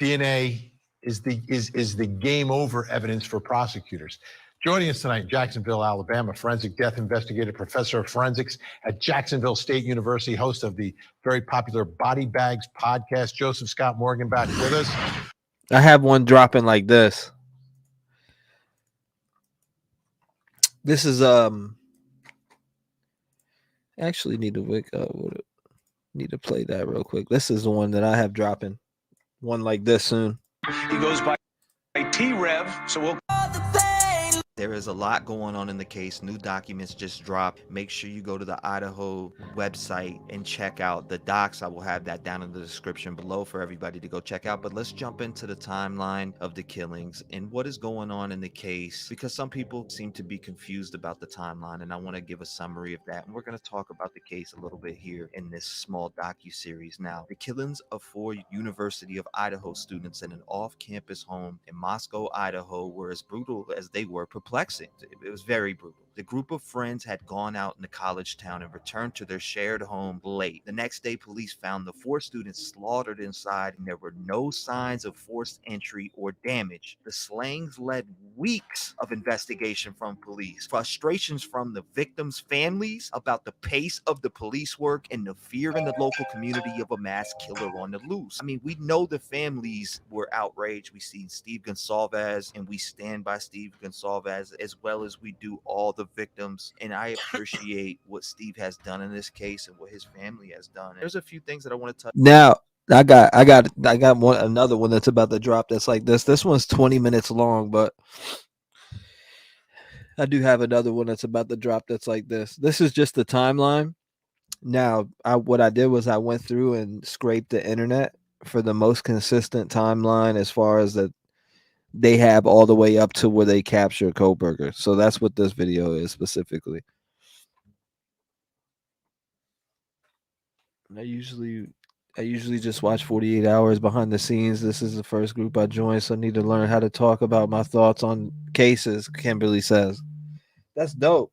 DNA is the game over evidence for prosecutors. Joining us tonight, Jacksonville, Alabama, forensic death investigator, professor of forensics at Jacksonville State University, host of the very popular Body Bags podcast, Joseph Scott Morgan, back with us. I have one dropping like this. This is actually need to wake up. Need to play that real quick. This is the one that I have dropping. One like this soon. He goes by T-REV, so we'll. There is a lot going on in the case. New documents just dropped. Make sure you go to the Idaho website and check out the docs. I will have that down in the description below for everybody to go check out. But let's jump into the timeline of the killings and what is going on in the case, because some people seem to be confused about the timeline, and I want to give a summary of that. And we're going to talk about the case a little bit here in this small docu-series. Now, the killings of 4 University of Idaho students in an off-campus home in Moscow, Idaho, were as brutal as they were perplexing. It was very brutal. The group of friends had gone out in the college town and returned to their shared home late. The next day, police found the 4 students slaughtered inside, and there were no signs of forced entry or damage. The slayings led weeks of investigation from police, frustrations from the victims' families about the pace of the police work, and the fear in the local community of a mass killer on the loose. I mean, we know the families were outraged. We see Steve Gonsalves, and we stand by Steve Gonsalves as well as we do all the victims. And I appreciate what Steve has done in this case and what his family has done. There's a few things that I want to touch. Now, I got another one that's about to drop that's like this. This one's 20 minutes long, but I do have another one that's about to drop that's like this. This is just the timeline. Now, what I did was I went through and scraped the internet for the most consistent timeline as far as that they have all the way up to where they capture Kohberger. So that's what this video is specifically. I usually just watch 48 hours behind the scenes. This is the first group I joined, so I need to learn how to talk about my thoughts on cases, Kimberly says. That's dope.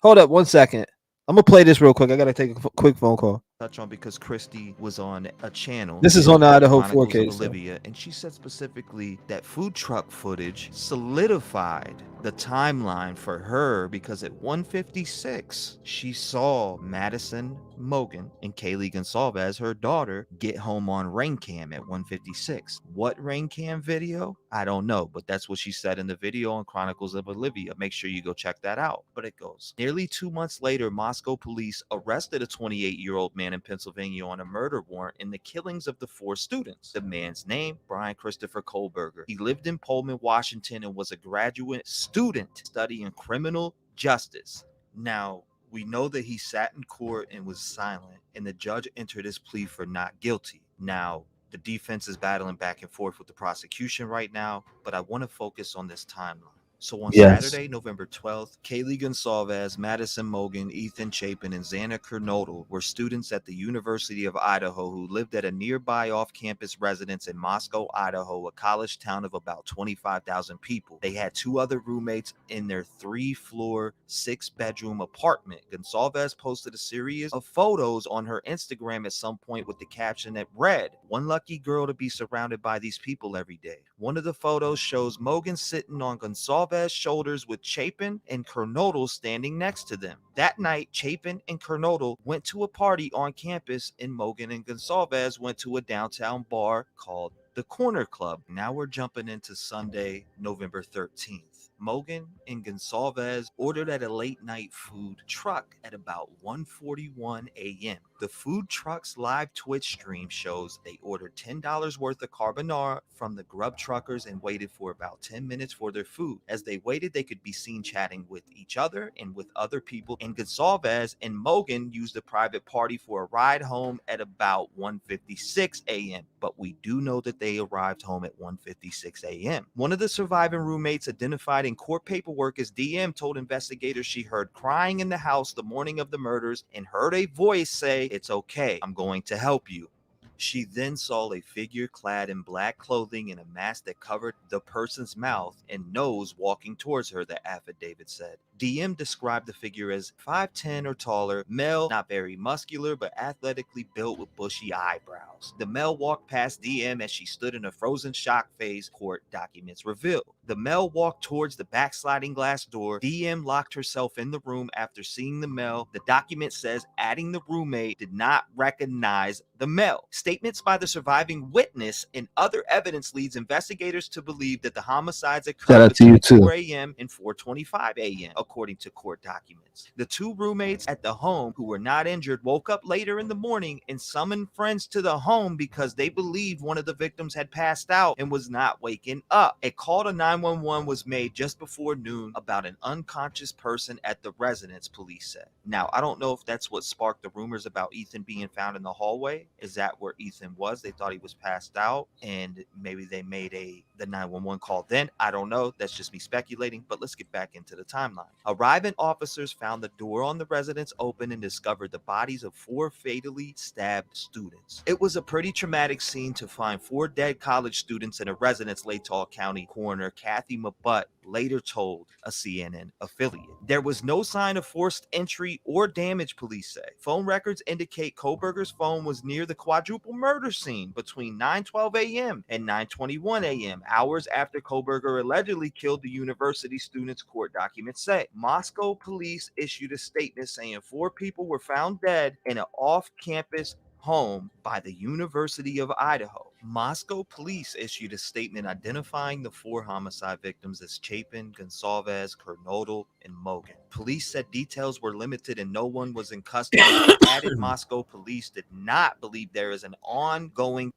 Hold up 1 second. I'm gonna play this real quick. I gotta take a quick phone call. Touch on because Christy was on a channel. This is on the Idaho 4K. Olivia, and she said specifically that food truck footage solidified the timeline for her because at 1:56 she saw Madison Mogan and Kaylee Gonsalves, her daughter, get home on Rain Cam at 1:56. What Rain Cam video? I don't know, but that's what she said in the video on Chronicles of Olivia. Make sure you go check that out. But it goes. Nearly 2 months later, Moscow police arrested a 28-year-old man man in Pennsylvania on a murder warrant in the killings of the 4 students. The man's name, Brian Christopher Kohlberger. He lived in Pullman, Washington, and was a graduate student studying criminal justice. Now, we know that he sat in court and was silent, and the judge entered his plea for not guilty. Now, the defense is battling back and forth with the prosecution right now, but I want to focus on this timeline. So on Saturday, November 12th, Kaylee Gonsalves, Madison Mogen, Ethan Chapin, and Xana Kernodle were students at the University of Idaho who lived at a nearby off-campus residence in Moscow, Idaho, a college town of about 25,000 people. They had 2 other roommates in their 3-floor, 6-bedroom apartment. Gonsalves posted a series of photos on her Instagram at some point with the caption that read, "One lucky girl to be surrounded by these people every day." One of the photos shows Mogen sitting on Gonsalves' shoulders with Chapin and Kernodle standing next to them. That night, Chapin and Kernodle went to a party on campus, and Mogen and Gonsalves went to a downtown bar called the Corner Club. Now we're jumping into Sunday, November 13th. Mogen and Gonsalves ordered at a late night food truck at about 1:41 a.m. The food truck's live Twitch stream shows they ordered $10 worth of carbonara from the grub truckers and waited for about 10 minutes for their food. As they waited, they could be seen chatting with each other and with other people, and Gonsalves and Mogen used a private party for a ride home at about 1:56 a.m. But we do know that they arrived home at 1:56 a.m. One of the surviving roommates, identified in court paperwork as DM, told investigators she heard crying in the house the morning of the murders and heard a voice say, "It's okay, I'm going to help you." She then saw a figure clad in black clothing and a mask that covered the person's mouth and nose walking towards her, the affidavit said. DM described the figure as 5'10" or taller, male, not very muscular, but athletically built with bushy eyebrows. The male walked past DM as she stood in a frozen shock phase, court documents reveal. The male walked towards the backsliding glass door. DM locked herself in the room after seeing the male. The document says adding the roommate did not recognize the male. Statements by the surviving witness and other evidence leads investigators to believe that the homicides occurred between 4 a.m. and 4:25 a.m., according to court documents. The 2 roommates at the home who were not injured woke up later in the morning and summoned friends to the home because they believed one of the victims had passed out and was not waking up. A call to 911 was made just before noon about an unconscious person at the residence, police said. Now, I don't know if that's what sparked the rumors about Ethan being found in the hallway. Is that where Ethan was? They thought he was passed out, and maybe they made the 911 call then. I don't know. That's just me speculating, but let's get back into the timeline. Arriving officers found the door on the residence open and discovered the bodies of 4 fatally stabbed students. It was a pretty traumatic scene to find 4 dead college students in a residence, Latah County Coroner Kathy Mabutt later told a CNN affiliate. There was no sign of forced entry or damage, police say. Phone records indicate Kohlberger's phone was near the quadruple murder scene between 9:12 a.m. and 9:21 a.m., hours after Kohlberger allegedly killed the university students, court documents say. Moscow police issued a statement saying 4 people were found dead in an off-campus home by the University of Idaho. Moscow police issued a statement identifying the 4 homicide victims as Chapin, Gonsalves, Kernodle, and Mogen. Police said details were limited and no one was in custody. Added Moscow police did not believe there is an ongoing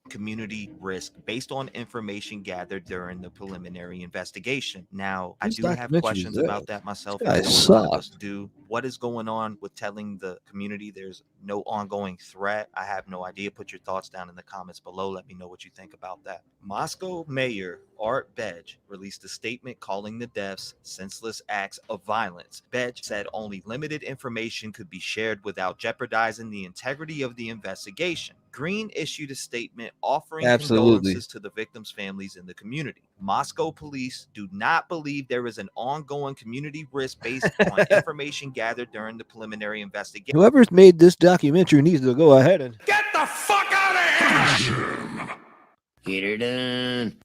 community risk based on information gathered during the preliminary investigation. Now, I do have questions about that myself. What is going on with telling the community there's no ongoing threat? I have no idea. Put your thoughts down in the comments below. Let me know what you think about that. Moscow Mayor Art Bedge released a statement calling the deaths senseless acts of violence. Bedge said only limited information could be shared without jeopardizing the integrity of the investigation. Green issued a statement offering condolences to the victims' families and the community. Moscow police do not believe there is an ongoing community risk based on information gathered during the preliminary investigation. Whoever's made this documentary needs to go ahead and Get the fuck out of here! get her done.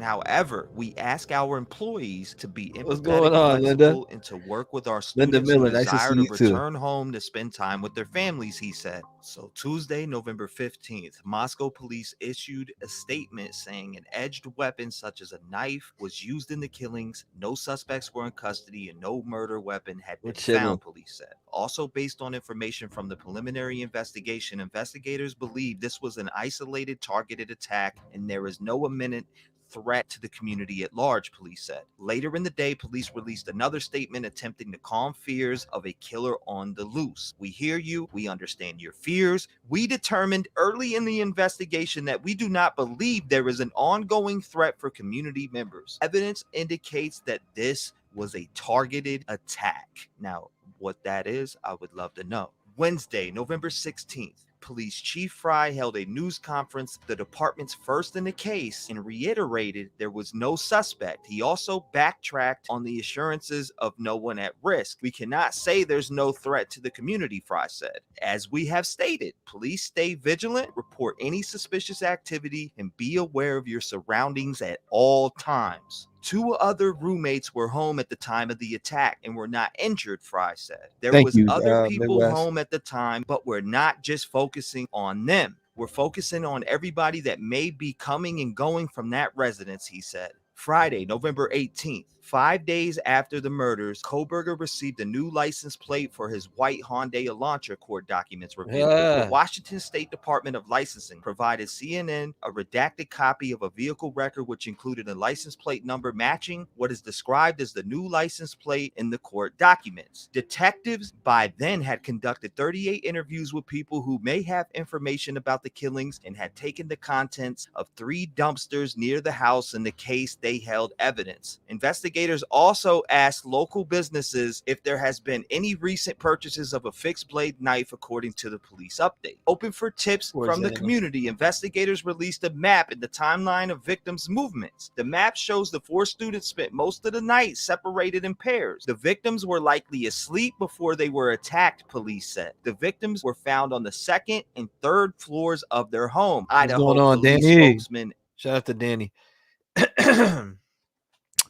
However, we ask our employees to be empathetic, flexible, and to work with our students who desire to return home to spend time with their families, he said. So Tuesday, November 15th, Moscow police issued a statement saying an edged weapon such as a knife was used in the killings. No suspects were in custody and no murder weapon had been found, police said. Also, based on information from the preliminary investigation, investigators believe this was an isolated, targeted attack and there is no imminent threat to the community at large, police said. Later in the day, police released another statement attempting to calm fears of a killer on the loose. We hear you. We understand your fears. We determined early in the investigation that we do not believe there is an ongoing threat for community members. Evidence indicates that this was a targeted attack. Now, what that is, I would love to know. Wednesday, November 16th. Police Chief Fry held a news conference, the department's first in the case, and reiterated there was no suspect. He also backtracked on the assurances of no one at risk. We cannot say there's no threat to the community, Fry said. As we have stated, police stay vigilant, report any suspicious activity, and be aware of your surroundings at all times. 2 other roommates were home at the time of the attack and were not injured, Fry said. There was other people Midwest. home at the time, but we're not just focusing on them. We're focusing on everybody that may be coming and going from that residence, he said. Friday, November 18th, 5 days after the murders, Kohberger received a new license plate for his white Hyundai Elantra, court documents revealed. The Washington State Department of Licensing provided CNN a redacted copy of a vehicle record which included a license plate number matching what is described as the new license plate in the court documents. Detectives by then had conducted 38 interviews with people who may have information about the killings and had taken the contents of 3 dumpsters near the house in the case they held evidence. Investigators also asked local businesses if there has been any recent purchases of a fixed blade knife according to the police update. Open for tips from the community, investigators released a map in the timeline of victims' movements. The map shows the 4 students spent most of the night separated in pairs. The victims were likely asleep before they were attacked, police said. The victims were found on the 2nd and 3rd floors of their home. Idaho What's going on, police Danny? spokesman. Shout out to Danny.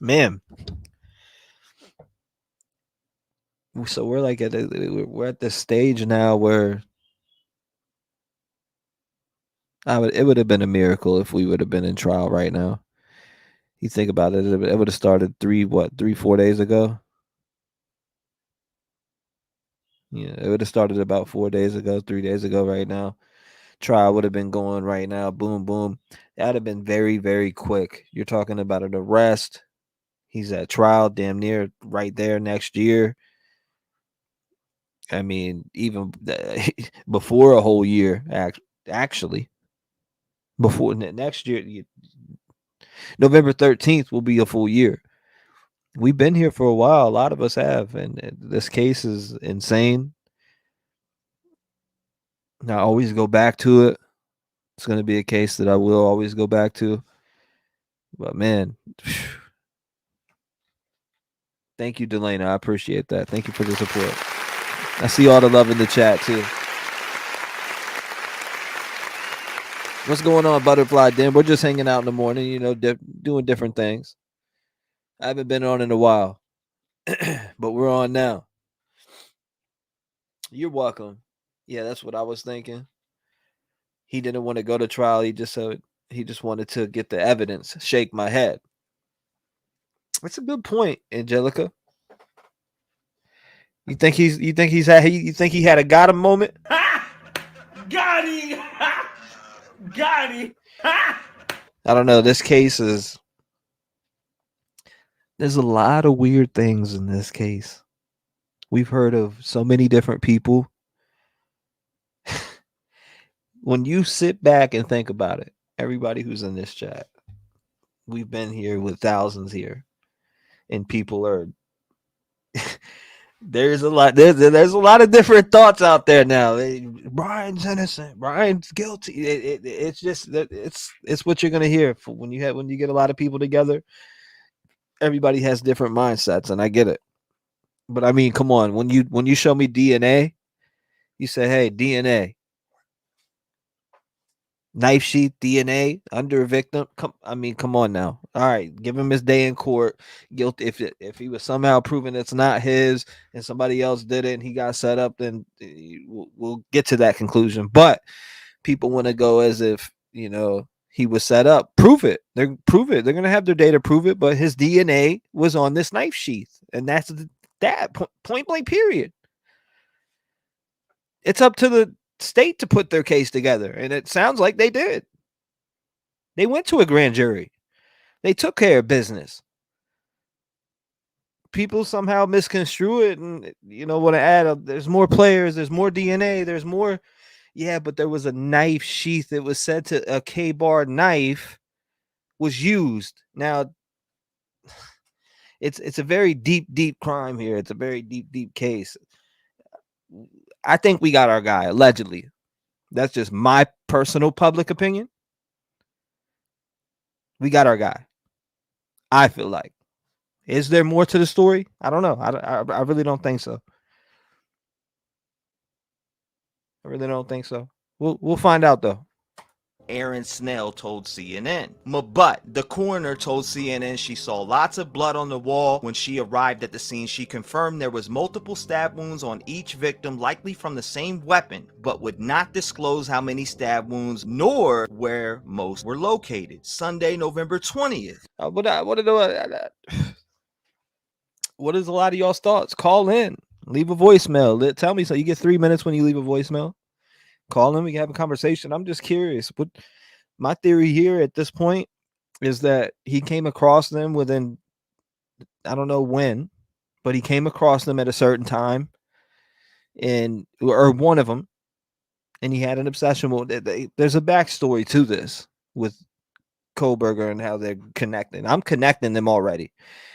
Man, so we're like we're at this stage now where it would have been a miracle if we would have been in trial right now. You think about it, it would have started 3-4 days ago. Yeah, it would have started about 4 days ago, 3 days ago. Right now, trial would have been going right now. Boom, boom. That'd have been very, very quick. You're talking about an arrest. He's at trial damn near right there next year. I mean, even before a whole year, actually. Before next year, November 13th will be a full year. We've been here for a while. A lot of us have. And this case is insane. I always go back to it. It's going to be a case that I will always go back to. But, man, thank you, Delana. I appreciate that. Thank you for the support. I see all the love in the chat, too. What's going on, Butterfly Den? We're just hanging out in the morning, you know, doing different things. I haven't been on in a while, but we're on now. You're welcome. Yeah, that's what I was thinking. He didn't want to go to trial. He just wanted to get the evidence. Shake my head. That's a good point, Angelica. You think he had a got him moment? Got him! Got him! I don't know. This case is. There's a lot of weird things in this case. We've heard of so many different people. When you sit back and think about it, everybody who's in this chat, we've been here with thousands here, and people are. There's a lot. There's a lot of different thoughts out there now. Brian's innocent. Brian's guilty. It's just it's what you're gonna hear when you get a lot of people together. Everybody has different mindsets, and I get it. But I mean, come on. When you show me DNA, you say, "Hey, DNA." Knife sheath, DNA under a victim. Come on now. All right, give him his day in court. Guilty. If he was somehow proven it's not his and somebody else did it and he got set up, then we'll get to that conclusion. But people want to go as if he was set up. Prove it. They're gonna have their data prove it. But his DNA was on this knife sheath, and that's that point blank. Period. It's up to the state to put their case together, and it sounds like they did. They went to a grand jury. They took care of business. People somehow misconstrue it and want to add there's more players, there's more DNA, there's more. Yeah, but there was a knife sheath. It was said to a K-bar knife was used. Now it's a very deep crime here. It's a very deep case. I think we got our guy, allegedly. That's just my personal public opinion. We got our guy. I feel like. Is there more to the story? I don't know. I really don't think so. I really don't think so. We'll find out though. Aaron Snell told CNN. But the coroner told CNN she saw lots of blood on the wall. When she arrived at the scene, she confirmed there was multiple stab wounds on each victim, likely from the same weapon, but would not disclose how many stab wounds nor where most were located. Sunday, November 20th. What is a lot of y'all's thoughts? Call in. Leave a voicemail. Tell me so. You get 3 minutes when you leave a voicemail. Call him. We can have a conversation. I'm just curious. What my theory here at this point is that he came across them within, I don't know when, but he came across them at a certain time, or one of them, and he had an obsession with it. There's a backstory to this with Kohberger and how they're connected. I'm connecting them already.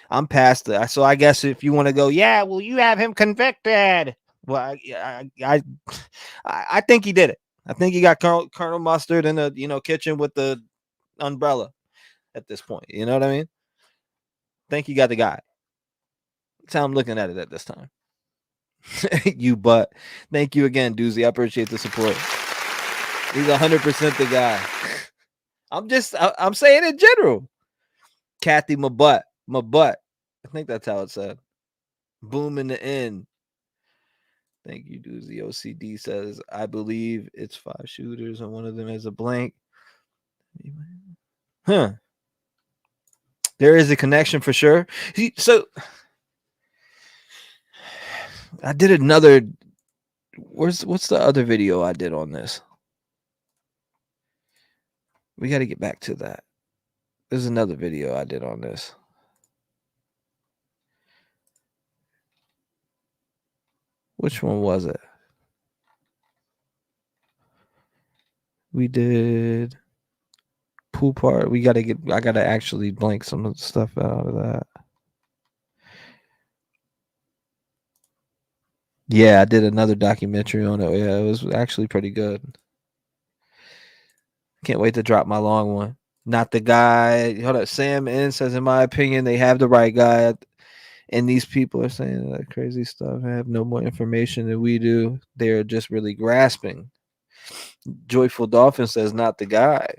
I'm past that. So I guess if you want to go, yeah, well, you have him convicted. Well, I think he did it. I think he got Colonel Mustard in the kitchen with the umbrella at this point. You know what I mean? I think he got the guy. That's how I'm looking at it at this time. But thank you again, Doozy. I appreciate the support. He's 100% the guy. I'm saying in general. Kathy, my butt. I think that's how it said. Boom in the end. Thank you, Doozy. OCD says, I believe it's 5 shooters and one of them has a blank. Huh. There is a connection for sure. So I did another. What's the other video I did on this? We got to get back to that. There's another video I did on this. Which one was it? We did pool part. I gotta actually blank some of the stuff out of that. Yeah, I did another documentary on it. Yeah, it was actually pretty good. Can't wait to drop my long one. Not the guy. Hold up. Sam N says, in my opinion, they have the right guy. And these people are saying that crazy stuff. I have no more information than we do. They're just really grasping. Joyful Dolphin says, not the guy.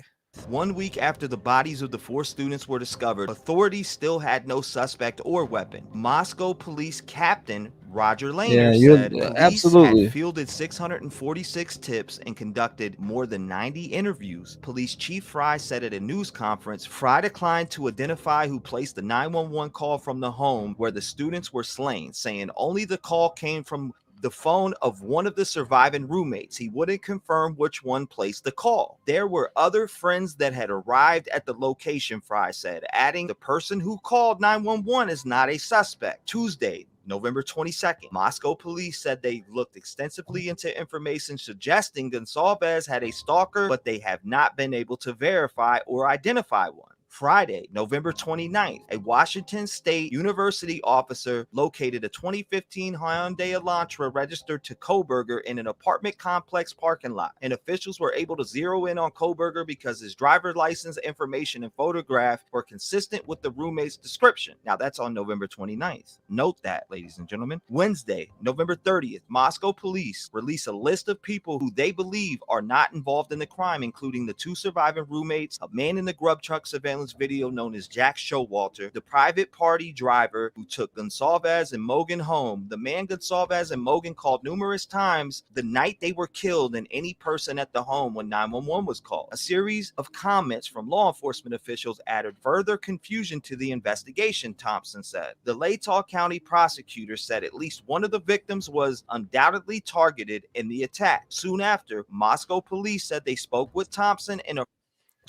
1 week after the bodies of the 4 students were discovered, authorities still had no suspect or weapon. Moscow Police Captain Roger Lehner said police had fielded 646 tips and conducted more than 90 interviews. Police Chief Fry said at a news conference, Fry declined to identify who placed the 911 call from the home where the students were slain, saying only the call came from the phone of one of the surviving roommates. He wouldn't confirm which one placed the call. There were other friends that had arrived at the location, Fry said, adding the person who called 911 is not a suspect. Tuesday, November 22nd, Moscow police said they looked extensively into information suggesting Gonçalves had a stalker, but they have not been able to verify or identify one. Friday, November 29th, a Washington State University officer located a 2015 Hyundai Elantra registered to Kohberger in an apartment complex parking lot, and officials were able to zero in on Kohberger because his driver's license information and photograph were consistent with the roommate's description. Now, that's on November 29th. Note that, ladies and gentlemen. Wednesday, November 30th, Moscow police release a list of people who they believe are not involved in the crime, including the 2 surviving roommates, a man in the grub truck surveillance video known as Jack Showalter, the private party driver who took Gonsalves and Mogan home, the man Gonsalves and Mogan called numerous times the night they were killed, and any person at the home when 911 was called. A series of comments from law enforcement officials added further confusion to the investigation, Thompson said. The Latah County prosecutor said at least one of the victims was undoubtedly targeted in the attack. Soon after, Moscow police said they spoke with Thompson in a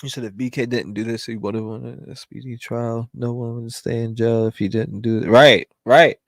You said if BK didn't do this, he would have won a speedy trial. No one would stay in jail if he didn't do it. Right.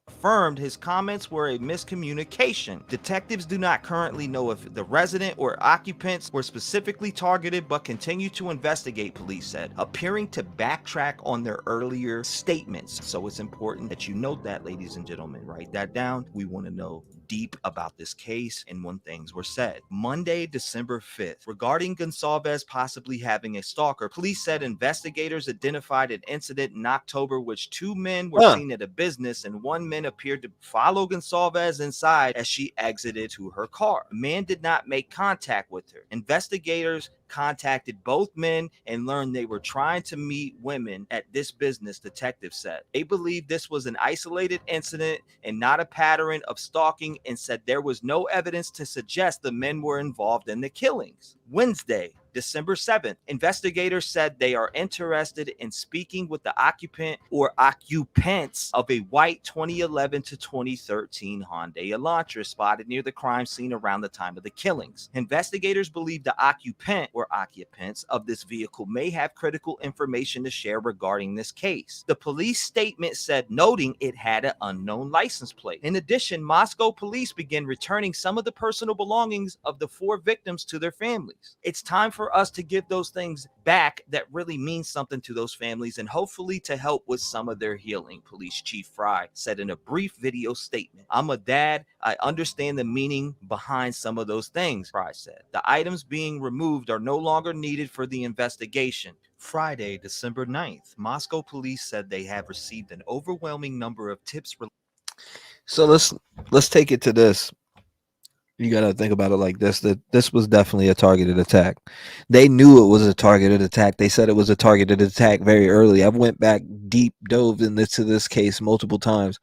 affirmed his comments were a miscommunication. Detectives do not currently know if the resident or occupants were specifically targeted, but continue to investigate, police said, appearing to backtrack on their earlier statements. So it's important that you note that, ladies and gentlemen. Write that down. We want to know deep about this case and when things were said. Monday, December 5th, regarding Gonsalves possibly having a stalker, police said investigators identified an incident in October which 2 men were seen at a business and 1 man appeared to follow Gonsalves inside as she exited to her car. The man did not make contact with her. Investigators contacted both men and learned they were trying to meet women at this business, detectives said. They believed this was an isolated incident and not a pattern of stalking, and said there was no evidence to suggest the men were involved in the killings. Wednesday, December 7th, investigators said they are interested in speaking with the occupant or occupants of a white 2011 to 2013 Hyundai Elantra spotted near the crime scene around the time of the killings. Investigators believe the occupant or occupants of this vehicle may have critical information to share regarding this case. The police statement said, noting it had an unknown license plate. In addition, Moscow police began returning some of the personal belongings of the 4 victims to their families. It's time for us to give those things back that really mean something to those families, and hopefully to help with some of their healing, Police Chief Fry said in a brief video statement. I'm a dad. I understand the meaning behind some of those things, Fry said. The items being removed are no longer needed for the investigation. Friday, December 9th, Moscow police said they have received an overwhelming number of tips. So let's take it to this. You got to think about it like this, that this was definitely a targeted attack. They knew it was a targeted attack. They said it was a targeted attack very early. I went back deep, dove into this case multiple times.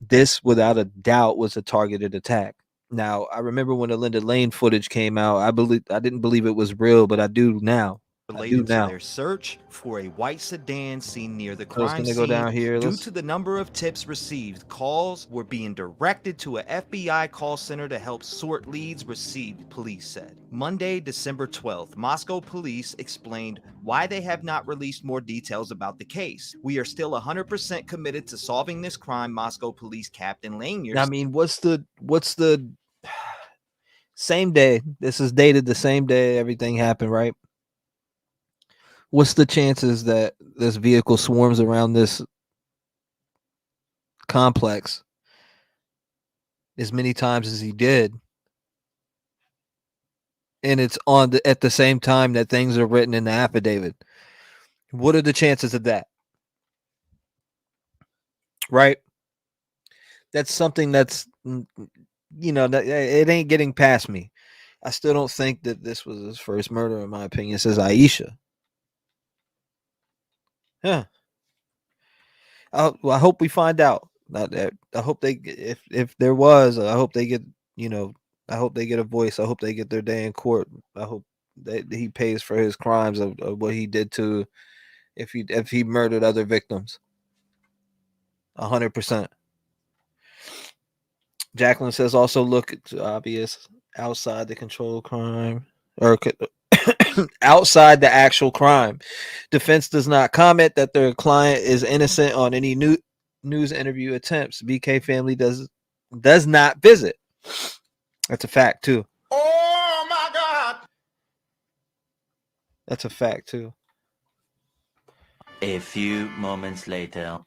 This, without a doubt, was a targeted attack. Now, I remember when the Linda Lane footage came out, I didn't believe it was real, but I do now. Related to their search for a white sedan seen near the crime scene. Go down here. Due to the number of tips received, calls were being directed to a FBI call center to help sort leads received, police said. Monday, December 12th, Moscow police explained why they have not released more details about the case. We are still 100% committed to solving this crime, Moscow police captain Lanier. I mean, what's the same day? This is dated the same day everything happened, right? What's the chances that this vehicle swarms around this complex as many times as he did, and it's on at the same time that things are written in the affidavit? What are the chances of that? Right? That's something that's, that it ain't getting past me. I still don't think that this was his first murder, in my opinion. It says Aisha. Yeah. I hope we find out. I hope they, if there was, I hope they get, I hope they get a voice. I hope they get their day in court. I hope that he pays for his crimes of what he did to, if he murdered other victims. 100%. Jacqueline says also look at obvious outside the control crime or outside the actual crime. Defense does not comment that their client is innocent on any news interview attempts. BK family does not visit. That's a fact too. Oh my God. That's a fact too. A few moments later.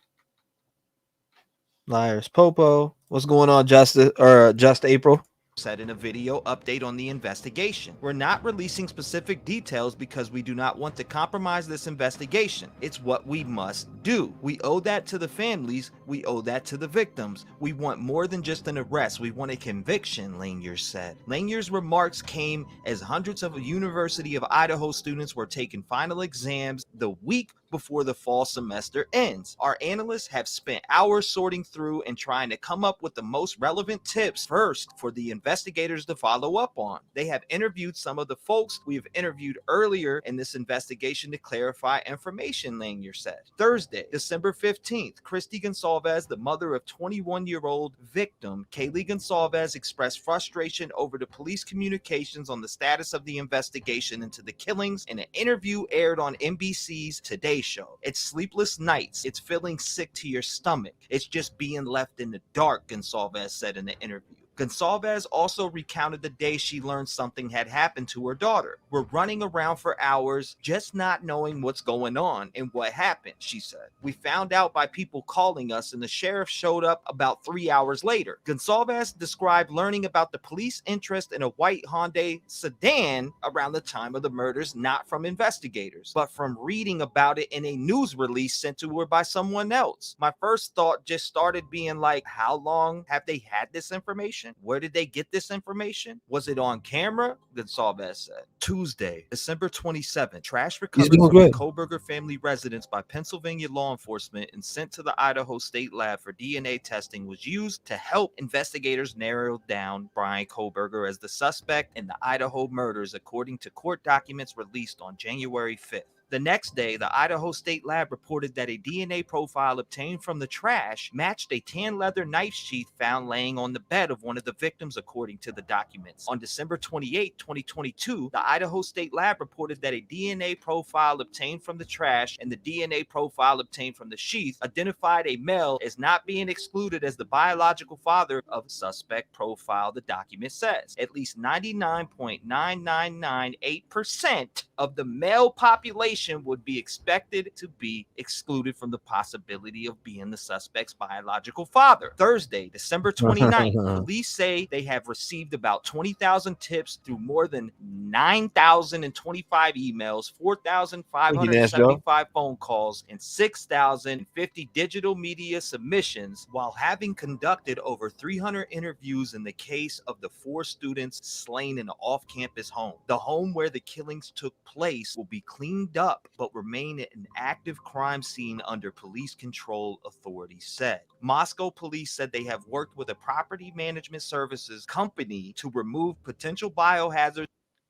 Liars Popo. What's going on, Just April? Said in a video update on the investigation. We're not releasing specific details because we do not want to compromise this investigation. It's what we must do. We owe that to the families. We owe that to the victims. We want more than just an arrest. We want a conviction, Lanier said. Lanier's remarks came as hundreds of University of Idaho students were taking final exams the week before the fall semester ends. Our analysts have spent hours sorting through and trying to come up with the most relevant tips first for the investigators to follow up on. They have interviewed some of the folks we have interviewed earlier in this investigation to clarify information, Lanier said. Thursday, December 15th, Christy Gonsalves, the mother of 21-year-old victim Kaylee Gonsalves, expressed frustration over the police communications on the status of the investigation into the killings in an interview aired on NBC's Today Show. It's sleepless nights. It's feeling sick to your stomach. It's just being left in the dark, Gonsalves said in the interview. Gonsalves also recounted the day she learned something had happened to her daughter. We're running around for hours, just not knowing what's going on and what happened, she said. We found out by people calling us, and the sheriff showed up about 3 hours later. Gonsalves described learning about the police interest in a white Hyundai sedan around the time of the murders, not from investigators, but from reading about it in a news release sent to her by someone else. My first thought just started being like, how long have they had this information? Where did they get this information? Was it on camera? Gonsalves said. Tuesday, December 27th, trash recovered from the Kohberger family residence by Pennsylvania law enforcement and sent to the Idaho State Lab for DNA testing was used to help investigators narrow down Bryan Kohberger as the suspect in the Idaho murders, according to court documents released on January 5th. The next day, the Idaho State Lab reported that a DNA profile obtained from the trash matched a tan leather knife sheath found laying on the bed of one of the victims, according to the documents. On December 28, 2022, the Idaho State Lab reported that a DNA profile obtained from the trash and the DNA profile obtained from the sheath identified a male as not being excluded as the biological father of suspect profile, the document says. At least 99.9998% of the male population would be expected to be excluded from the possibility of being the suspect's biological father. Thursday, December 29th, police say they have received about 20,000 tips through more than 9,025 emails, 4,575 phone calls, and 6,050 digital media submissions, while having conducted over 300 interviews in the case of the 4 students slain in an off-campus home. The home where the killings took place will be cleaned up but remain an active crime scene under police control, authorities said. Moscow police said they have worked with a property management services company to remove potential biohazards.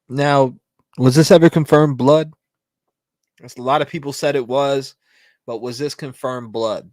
Now, was this ever confirmed blood? A lot of people said it was, but was this confirmed blood?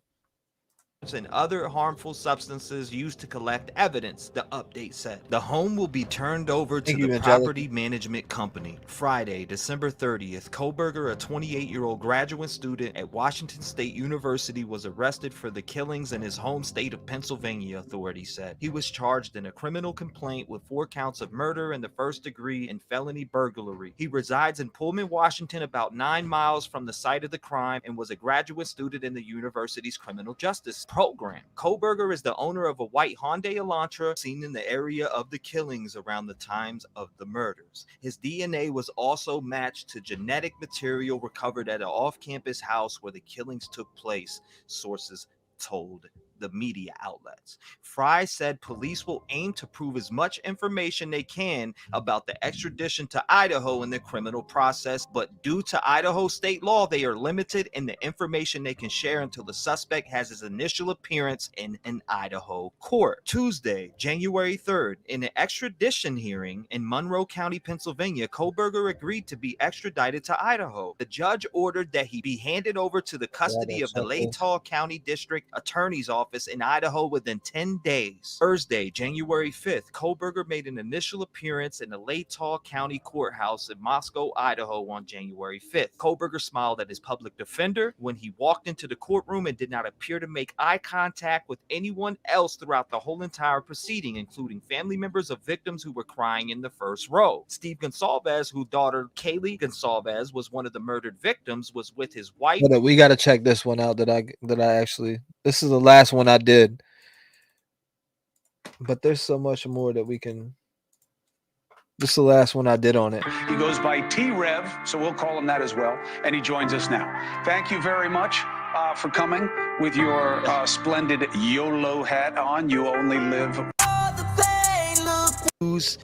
And other harmful substances used to collect evidence, the update said. The home will be turned over to the property management company. Friday, December 30th, Kohberger, a 28-year-old graduate student at Washington State University, was arrested for the killings in his home state of Pennsylvania, authorities said. He was charged in a criminal complaint with 4 counts of murder in the first degree and felony burglary. He resides in Pullman, Washington, about 9 miles from the site of the crime, and was a graduate student in the university's criminal justice program. Kohberger is the owner of a white Hyundai Elantra seen in the area of the killings around the times of the murders. His DNA was also matched to genetic material recovered at an off-campus house where the killings took place, sources told the media outlets. Fry said police will aim to prove as much information they can about the extradition to Idaho in the criminal process, but due to Idaho state law, they are limited in the information they can share until the suspect has his initial appearance in an Idaho court. Tuesday, January 3rd, in an extradition hearing in Monroe County, Pennsylvania, Kohberger agreed to be extradited to Idaho. The judge ordered that he be handed over to the custody of the Latah County District Attorney's Office office in Idaho within 10 days. Thursday, January 5th, Kohberger made an initial appearance in the Latah County Courthouse in Moscow, Idaho on January 5th. Kohberger smiled at his public defender when he walked into the courtroom and did not appear to make eye contact with anyone else throughout the whole entire proceeding, including family members of victims who were crying in the first row. Steve Gonsalves, whose daughter Kaylee Gonsalves was one of the murdered victims, was with his wife. Hold up, we got to check this one out. This is the last one I did, but there's so much more that we can. This is the last one I did on it. He goes by T-REV, so we'll call him that as well, and he joins us now. Thank you very much for coming with your splendid YOLO hat on. You only live.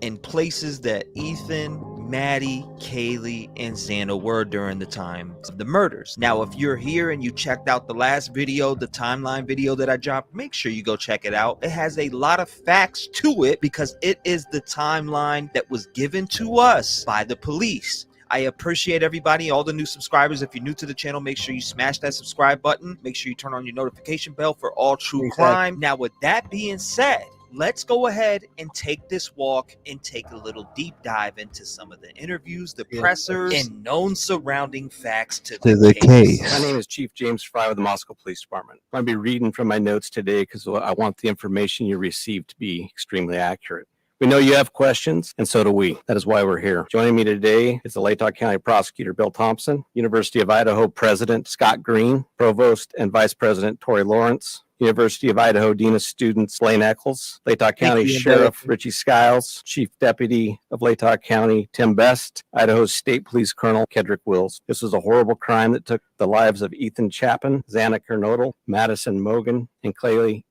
In places that Ethan, Maddie, Kaylee, and Xana were during the time of the murders. Now, if you're here and you checked out the last video, the timeline video that I dropped, make sure you go check it out. It has a lot of facts to it because it is the timeline that was given to us by the police. I appreciate everybody, all the new subscribers. If you're new to the channel, make sure you smash that subscribe button. Make sure you turn on your notification bell for all true crime. Now, with that being said, let's go ahead and take this walk and take a little deep dive into some of the interviews, the pressers, and known surrounding facts to the case. My name is Chief James Fry with the Moscow Police Department. I'm going to be reading from my notes today because I want the information you received to be extremely accurate. We know you have questions, and so do we. That is why we're here. Joining me today is the Latah County Prosecutor Bill Thompson, University of Idaho President Scott Green, Provost and Vice President Tori Lawrence, University of Idaho Dean of Students Blaine Eccles, Latah County Sheriff Richie Skiles, Chief Deputy of Latah County Tim Best, Idaho State Police Colonel Kedrick Wills. This was a horrible crime that took the lives of Ethan Chapin, Xana Kernodle, Madison Mogan, and Kaylee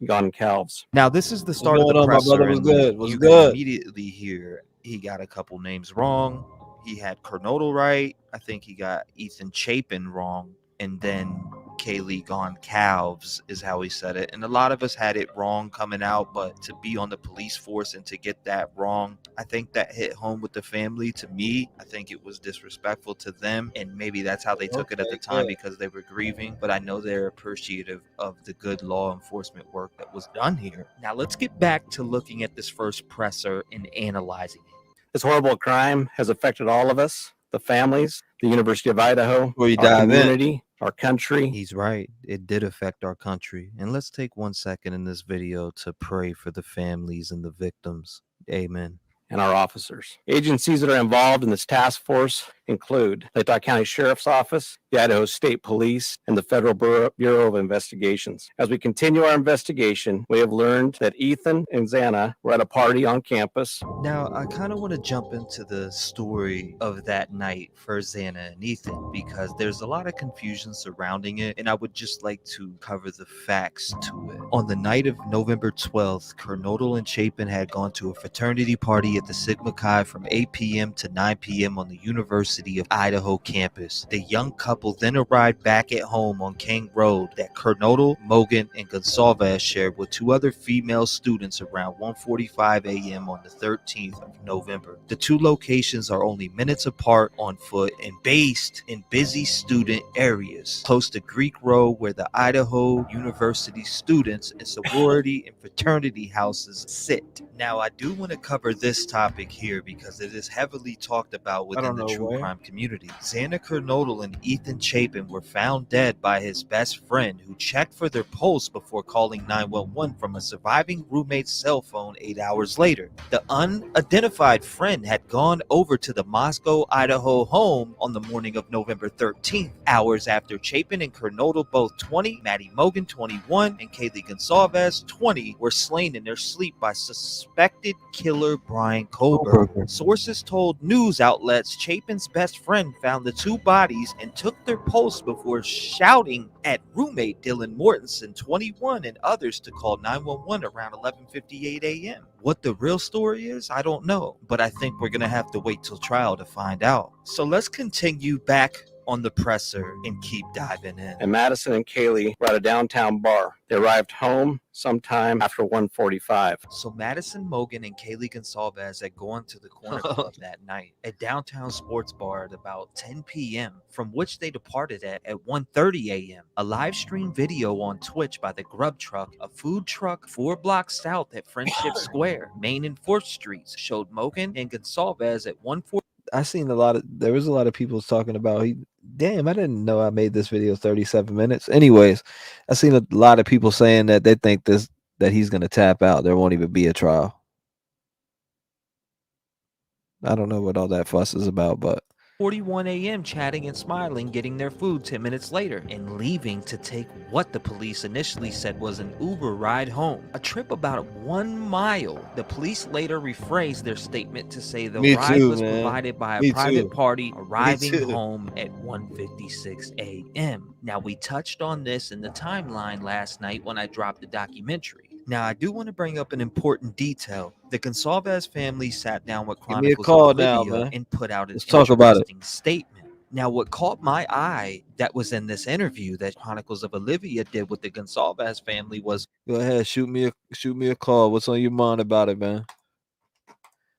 Goncalves. Now, this is the start of the presser. My brother was good. Was you good. can immediately hear he got a couple names wrong. He had Kernodle right. I think he got Ethan Chapin wrong. And then Kaylee Goncalves is how he said it. And a lot of us had it wrong coming out, but to be on the police force and to get that wrong, I think that hit home with the family. To me, I think it was disrespectful to them, and maybe that's how they took it at the time because they were grieving. But I know they're appreciative of the good law enforcement work that was done here. Now let's get back to looking at this first presser and analyzing it. This horrible crime has affected all of us, the families, the University of Idaho, our community, our country. He's right. It did affect our country. And let's take 1 second in this video to pray for the families and the victims. Amen. And our officers. Agencies that are involved in this task force include Latah County Sheriff's Office, the Idaho State Police, and the Federal Bureau of Investigations. As we continue our investigation, we have learned that Ethan and Xana were at a party on campus. Now, I kind of want to jump into the story of that night for Xana and Ethan because there's a lot of confusion surrounding it, and I would just like to cover the facts to it. On the night of November 12th, Kernodle and Chapin had gone to a fraternity party at the Sigma Chi from 8 p.m. to 9 p.m. on the University of Idaho campus. The young couple then arrived back at home on King Road that Kernodle, Mogan, and Gonsalves shared with two other female students around 1:45 a.m. on the 13th of November. The two locations are only minutes apart on foot and based in busy student areas, close to Greek Row, where the Idaho University students and sorority and fraternity houses sit. Now, I do want to cover this topic here because it is heavily talked about within the true crime community. Xana Kernodle and Ethan Chapin were found dead by his best friend, who checked for their pulse before calling 911 from a surviving roommate's cell phone 8 hours later. The unidentified friend had gone over to the Moscow, Idaho home on the morning of November 13th, hours after Chapin and Kernodle, both 20, Maddie Mogan, 21, and Kaylee Gonsalves, 20, were slain in their sleep by suspected killer bryankohberger. Sources told news outlets Chapin's best friend found the two bodies and took their pulse before shouting at roommate Dylan Mortensen, 21, and others to call 911 around 11:58 a.m. What the real story is, I don't know, but I think we're going to have to wait till trial to find out. So let's continue back on the presser and keep diving in. And Madison and Kaylee were at a downtown bar. They arrived home sometime after 1:45. So Madison Mogen and Kaylee Gonsalves had gone to the corner club that night, a downtown sports bar at about 10 p.m., from which they departed at 1:30 a.m. A live stream video on Twitch by the Grub Truck, a food truck 4 blocks south at Friendship Square, Main and 4th Streets, showed Mogen and Gonsalves at 1:40. There was a lot of people talking about damn, I didn't know I made this video 37 minutes. Anyways, I seen a lot of people saying that they think that he's gonna tap out. There won't even be a trial. I don't know what all that fuss is about, but 41 a.m. chatting and smiling, getting their food 10 minutes later, and leaving to take what the police initially said was an Uber ride home. A trip about 1 mile. The police later rephrased their statement to say the ride was provided by a private party arriving home at 1:56 a.m. Now, we touched on this in the timeline last night when I dropped the documentary. Now, I do want to bring up an important detail. The Gonsalves family sat down with Chronicles of Olivia and put out an interesting statement. Now, what caught my eye that was in this interview that Chronicles of Olivia did with the Gonsalves family was, go ahead, shoot me a call. What's on your mind about it, man?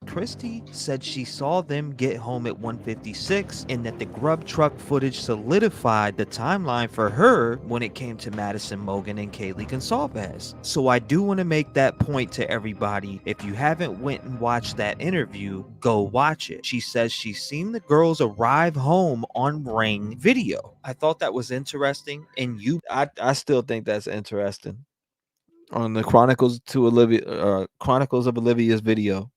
Christy said she saw them get home at 1:56 and that the Grub Truck footage solidified the timeline for her when it came to Madison Mogen and Kaylee Gonsalves. So I do want to make that point to everybody. If you haven't went and watched that interview, go watch it. She says she's seen the girls arrive home on Ring video. I thought that was interesting, and I still think that's interesting. On the Chronicles of Olivia's video,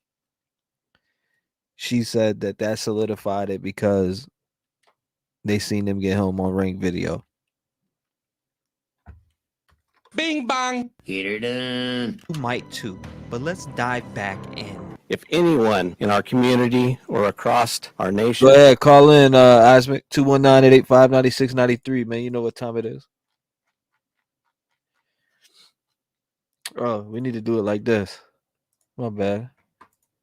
she said that solidified it because they seen them get home on Ring video. Bing bong. Get her done. You might too, but let's dive back in. If anyone in our community or across our nation. Go ahead, call in, Isaac, 219-885-9693, man. You know what time it is. Oh, we need to do it like this. My bad.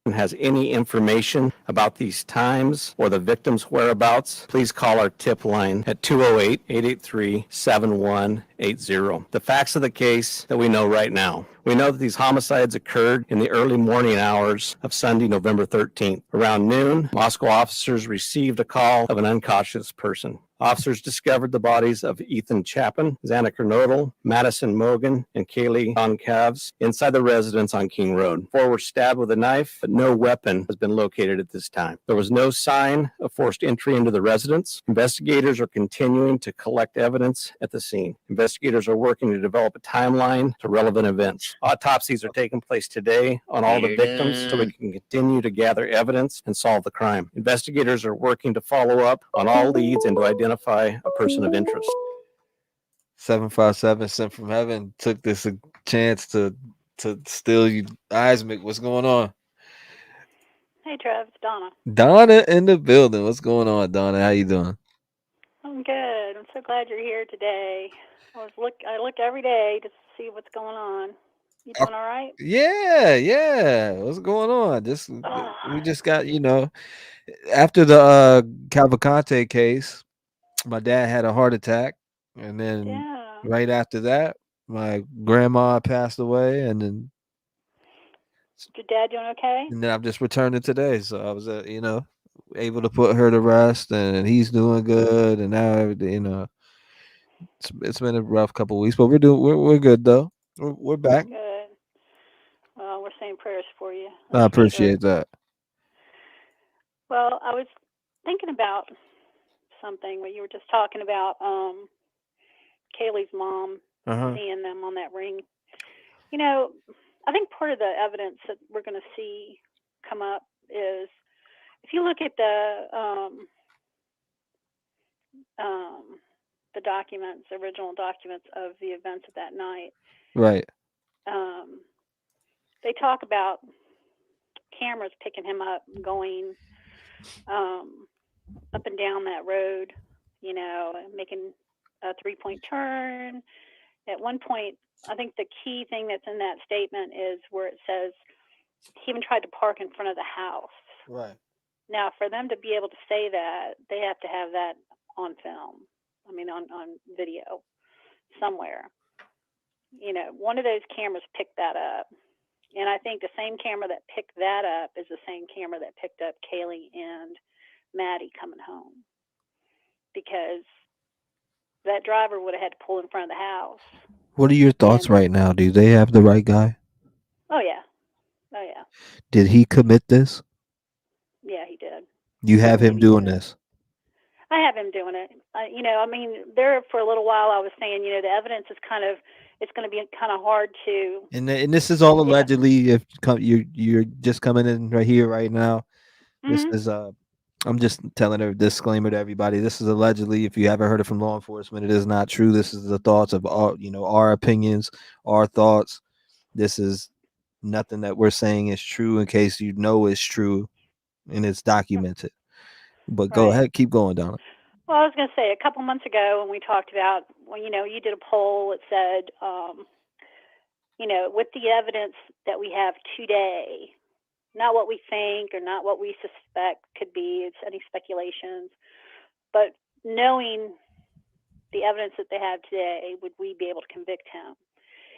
Has any information about these times or the victim's whereabouts, please call our tip line at 208-883-7180. The facts of the case that we know right now. We know that these homicides occurred in the early morning hours of Sunday, November 13th. Around noon, Moscow officers received a call of an unconscious person. Officers discovered the bodies of Ethan Chapin, Xana Kernodle, Madison Mogen, and Kaylee Gonsalves inside the residence on King Road. 4 were stabbed with a knife, but no weapon has been located at this time. There was no sign of forced entry into the residence. Investigators are continuing to collect evidence at the scene. Investigators are working to develop a timeline to relevant events. Autopsies are taking place today on all the victims so we can continue to gather evidence and solve the crime. Investigators are working to follow up on all leads and to identify a person of interest. 757 sent from heaven took this a chance to steal you. Isaac, what's going on? Hey, Trev, it's Donna. Donna in the building. What's going on, Donna? How you doing? I'm good. I'm so glad you're here today. I look every day to see what's going on. You doing all right? Yeah. What's going on? We just got, after the Cavalcante case, my dad had a heart attack, and then right after that, my grandma passed away, and then Is your dad doing okay? and then I'm just returning today. So I was, able to put her to rest, and he's doing good, and now everything, it's been a rough couple of weeks, but we're good though. We're back. Good. Well, we're saying prayers for you. I appreciate that. Well, I was thinking about something when you were just talking about Kaylee's mom seeing them on that ring. I think part of the evidence that we're going to see come up is if you look at the documents, original documents of the events of that night. Right. They talk about cameras picking him up, going up and down that road, making a 3-point turn. At one point, I think the key thing that's in that statement is where it says he even tried to park in front of the house. Right. Now, for them to be able to say that, they have to have that on film. I mean, on video somewhere. You know, one of those cameras picked that up. And I think the same camera that picked that up is the same camera that picked up Kaylee and Maddie coming home. Because that driver would have had to pull in front of the house. What are your thoughts right now? Do they have the right guy? Oh, yeah. Oh, yeah. Did he commit this? Yeah, he did. You have him doing this. I have him doing it. You know, I mean, there for a little while I was saying, you know, the evidence is kind of, it's going to be kind of hard to. And this is all allegedly. If you're just coming in right here right now, this is I'm just telling a disclaimer to everybody. This is allegedly. If you haven't heard it from law enforcement, it is not true. This is the thoughts of our opinions, our thoughts. This is nothing that we're saying is true. In case you know it's true, and it's documented. But go ahead, keep going, Donna. Well, I was going to say, a couple months ago when we talked about, well, you know, you did a poll that said, you know, with the evidence that we have today, not what we think or not what we suspect could be, it's any speculations, but knowing the evidence that they have today, would we be able to convict him?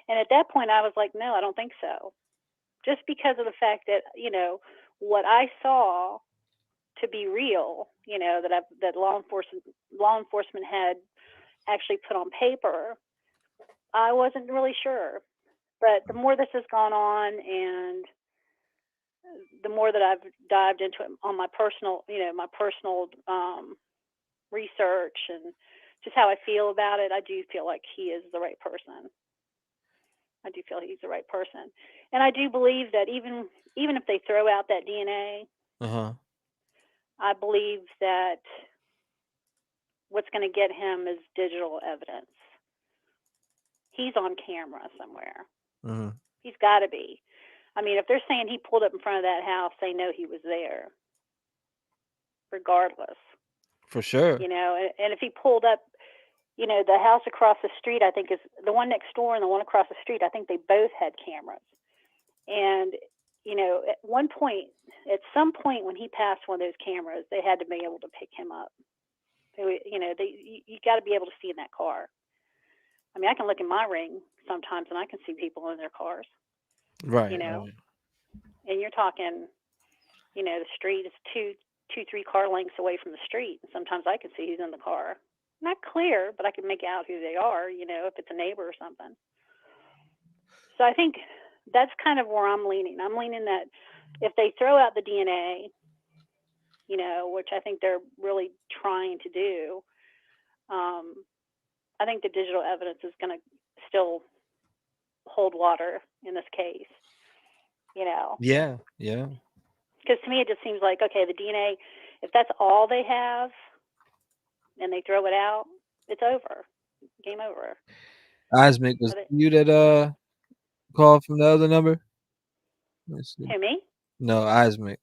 And at that point, I was like, no, I don't think so. Just because of the fact that, you know, what I saw to be real, you know, that law enforcement had actually put on paper, I wasn't really sure. But the more this has gone on, and the more that I've dived into it on my personal, you know, research and just how I feel about it, I do feel like he is the right person. I do feel he's the right person, and I do believe that even if they throw out that DNA. I believe that what's going to get him is digital evidence. He's on camera somewhere. He's got to be. I mean, if they're saying he pulled up in front of that house, they know he was there, regardless. For sure. You know, and if he pulled up, you know, the house across the street, I think is the one next door and the one across the street, I think they both had cameras. And you know, at some point when he passed one of those cameras, they had to be able to pick him up. You know, you got to be able to see in that car. I mean, I can look in my ring sometimes and I can see people in their cars. Right. You know, and you're talking, you know, the street is two, 3 car lengths away from the street. And sometimes I can see who's in the car. Not clear, but I can make out who they are, you know, if it's a neighbor or something. So I think that's kind of where I'm leaning. I'm leaning that if they throw out the DNA, you know, which I think they're really trying to do, I think the digital evidence is going to still hold water in this case, you know. Yeah, yeah. Because to me it just seems like, okay, the DNA, if that's all they have and they throw it out, it's over. Game over. Ismic, was it you that called from the other number? Who, me? No, Ismic.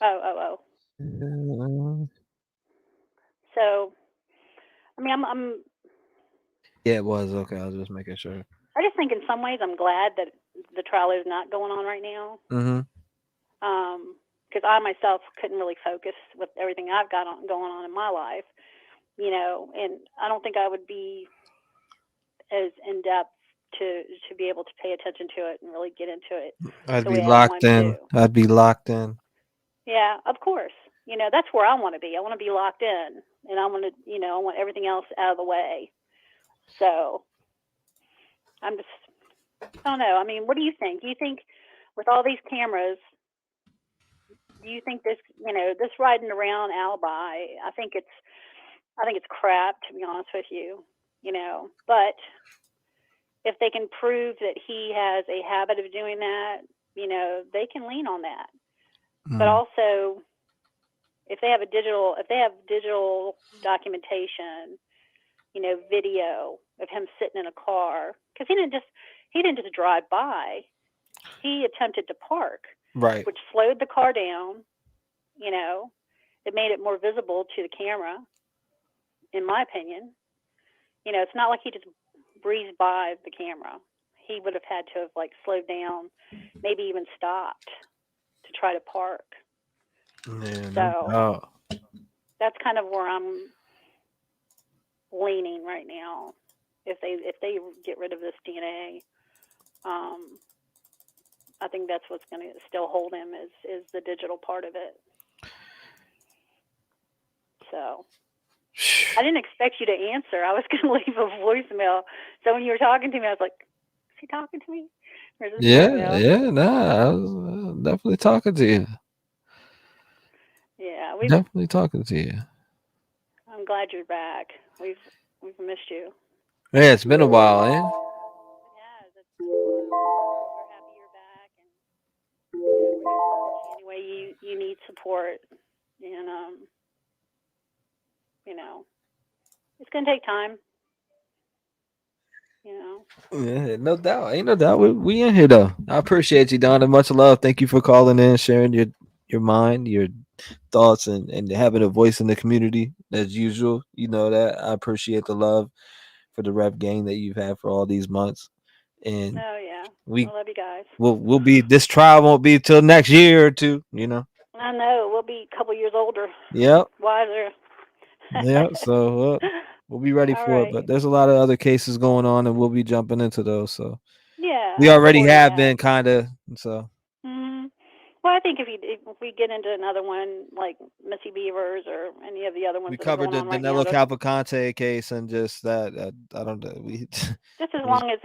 Oh. So, I mean, I'm. Yeah, it was okay. I was just making sure. I just think in some ways I'm glad that the trial is not going on right now. Because I myself couldn't really focus with everything I've got going on in my life, you know, and I don't think I would be as in depth to be able to pay attention to it and really get into it. I'd be locked in. I'd be locked in. Yeah, of course. You know, that's where I want to be. I want to be locked in, and I want to, you know, I want everything else out of the way. So I'm just, I don't know. I mean, what do you think? Do you think with all these cameras, do you think this, you know, this riding around alibi, I think it's crap, to be honest with you, you know, but if they can prove that he has a habit of doing that, you know, they can lean on that. But also, if they have digital documentation, you know, video of him sitting in a car, because he didn't just drive by. He attempted to park, right, which slowed the car down. You know, it made it more visible to the camera, in my opinion. You know, it's not like he just breezed by the camera. He would have had to have like slowed down, maybe even stopped to try to park. Yeah, so that's kind of where I'm leaning right now. If they get rid of this DNA, I think that's what's going to still hold him is the digital part of it. So I didn't expect you to answer. I was going to leave a voicemail. So when you were talking to me, I was like, is he talking to me? Or is this voicemail? Yeah, nah, I was definitely talking to you. Yeah, Definitely talking to you. I'm glad you're back. We've missed you. Yeah, it's been a while, eh? We're happy you're back, and we're here to support you any way you need support. And it's gonna take time. Yeah, no doubt. Ain't no doubt. We in here though. I appreciate you, Donna. Much love. Thank you for calling in, sharing your mind, your thoughts, and having a voice in the community as usual. You know that. I appreciate the love for the Rev gang that you've had for all these months. And Oh yeah, we I love you guys. we'll be, this trial won't be till next year or two, you know. I know we'll be a couple years older. Yep. Wiser. Yeah, so we'll be ready All for it. right. But there's a lot of other cases going on, and we'll be jumping into those. So Yeah. we I'm already supporting have that. been kind of. So Mm-hmm. Well, I think if we get into another one like Missy Beavers or any of the other ones we that are covered going the on right now, Danilo Cavalcante case and just that. I don't know. We just as long as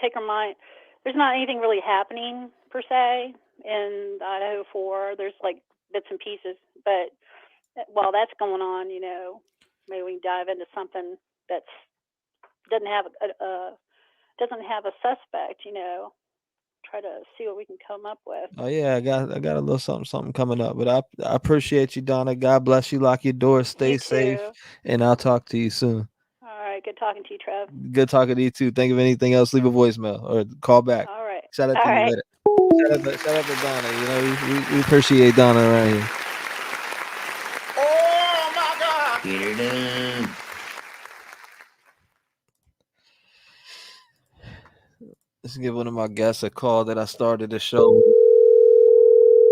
take our mind. There's not anything really happening per se in Idaho 4. There's like bits and pieces, but while that's going on, maybe we can dive into something that's doesn't have a suspect. Try to see what we can come up with. Oh yeah, I got a little something coming up. But I appreciate you, Donna. God bless you. Lock your doors. Stay You safe, too. and I'll talk to you soon. All right. Good talking to you, Trev. Good talking to you too. Think of anything else, leave a voicemail or call back. All right. Shout out All to you right. later. Shout out to Donna. You know, we appreciate Donna around here. Oh my God! Get her done. Let's give one of my guests a call that I started the show.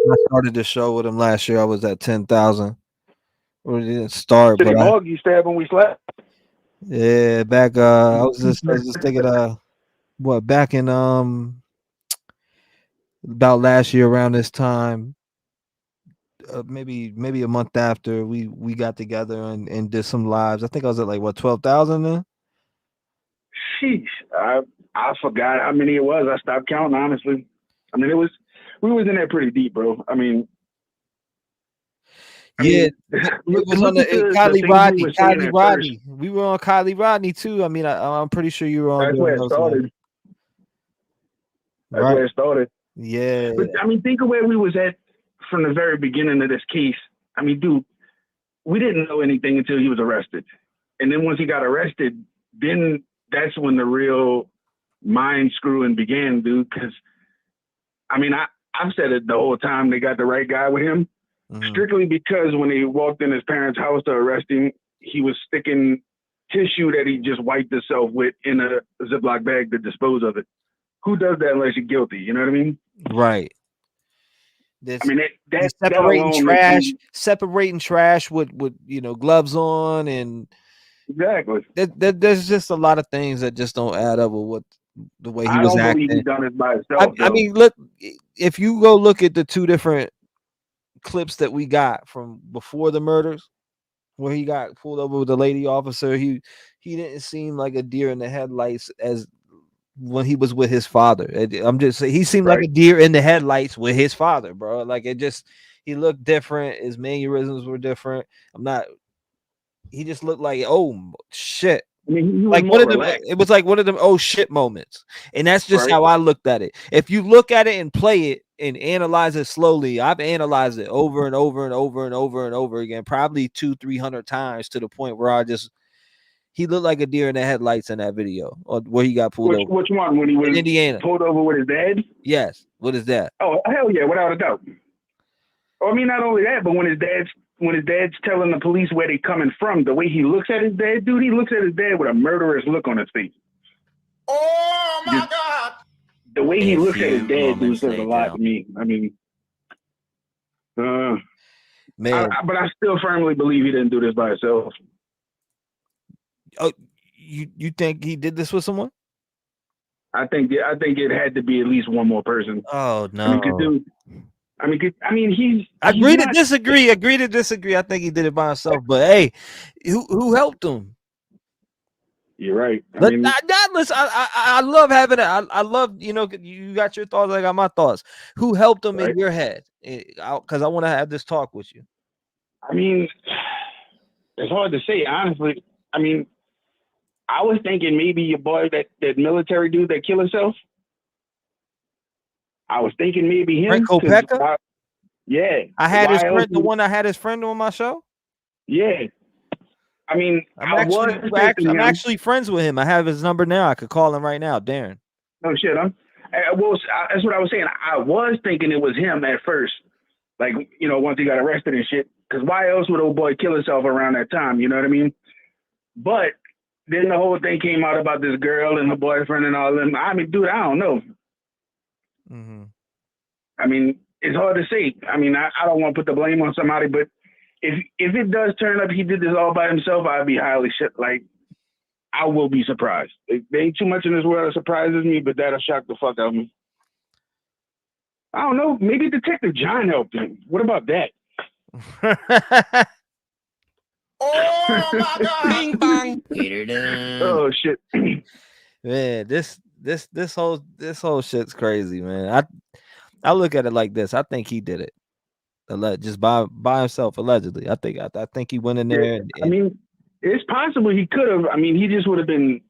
I started the show with him last year. I was at 10,000. We didn't start, City but Morgue used to have when we slept. yeah, back. I was just thinking. What, back in about last year around this time, maybe a month after we got together and did some lives. I think I was at like what 12,000 then. Sheesh, I forgot how many it was. I stopped counting, honestly. I mean, we was in there pretty deep, bro. I mean, It was on the Kylie Rodney. We were on Kylie Rodney too. I mean, I'm pretty sure you were on. That's where it started. That's where it started. Yeah. But I mean, think of where we was at from the very beginning of this case. I mean, dude, we didn't know anything until he was arrested. And then once he got arrested, then that's when the real mind screwing began, dude. Because, I mean, I've said it the whole time they got the right guy with him. Strictly because when he walked in his parents' house to arrest him, he was sticking tissue that he just wiped himself with in a Ziploc bag to dispose of it. Who does that unless you're guilty? You know what I mean? Right. I mean, that separating trash with gloves on, and exactly. There's just a lot of things that just don't add up with the way he was acting. I don't believe he done it by himself. I mean, look, if you go look at the two different clips that we got from before the murders, where he got pulled over with the lady officer, he didn't seem like a deer in the headlights as when he was with his father. I'm just saying, he seemed like a deer in the headlights with his father, bro. Like he looked different. His mannerisms were different. He just looked like, oh shit. I mean, like one of them, it was like one of them oh shit moments, and that's just how I looked at it. If you look at it and play it and analyze it slowly, I've analyzed it over and over and over and over and over again, probably 200-300 times, to the point where he looked like a deer in the headlights in that video, or where he got pulled over. Which one? When he was in Indiana, pulled over with his dad? Yes, with his dad. Oh hell yeah, without a doubt. I mean, not only that, but when his dad's telling the police where they coming from, the way he looks at his dad, dude, he looks at his dad with a murderous look on his face. Oh my God! The way he looks at his dad, dude, says a lot to me. I mean, man, but I still firmly believe he didn't do this by himself. Oh, you think he did this with someone? I think it had to be at least one more person. Oh no. I mean, he's Agree to not, disagree. Agree to disagree. I think he did it by himself. But hey, who helped him? You're right. Listen, I love having it. I love, you got your thoughts. I got my thoughts. Who helped him in your head? Because I want to have this talk with you. I mean, it's hard to say, honestly. I mean, I was thinking maybe your boy, that military dude that killed himself. I was thinking maybe him. Bryankohberger? Yeah. I had his friend, the one I had his friend on my show. Yeah. I mean, I'm actually friends with him. I have his number now. I could call him right now, Darren. Oh shit! That's what I was saying. I was thinking it was him at first, like once he got arrested and shit. Because why else would old boy kill himself around that time? You know what I mean? But then the whole thing came out about this girl and her boyfriend and all them. I mean, dude, I don't know. Mm-hmm. I mean, it's hard to say. I mean, I don't want to put the blame on somebody, but if it does turn up he did this all by himself, I'd be highly like, I will be surprised. There ain't too much in this world that surprises me, but that'll shock the fuck out of me. I don't know. Maybe Detective John helped him. What about that? Oh my God! Bing bang! Get her done. Oh shit! Man, this whole shit's crazy, man. I look at it like this. I think he did it, just by himself, allegedly. I think he went in there. Yeah, I mean, it's possible he could have. I mean, he just would have been.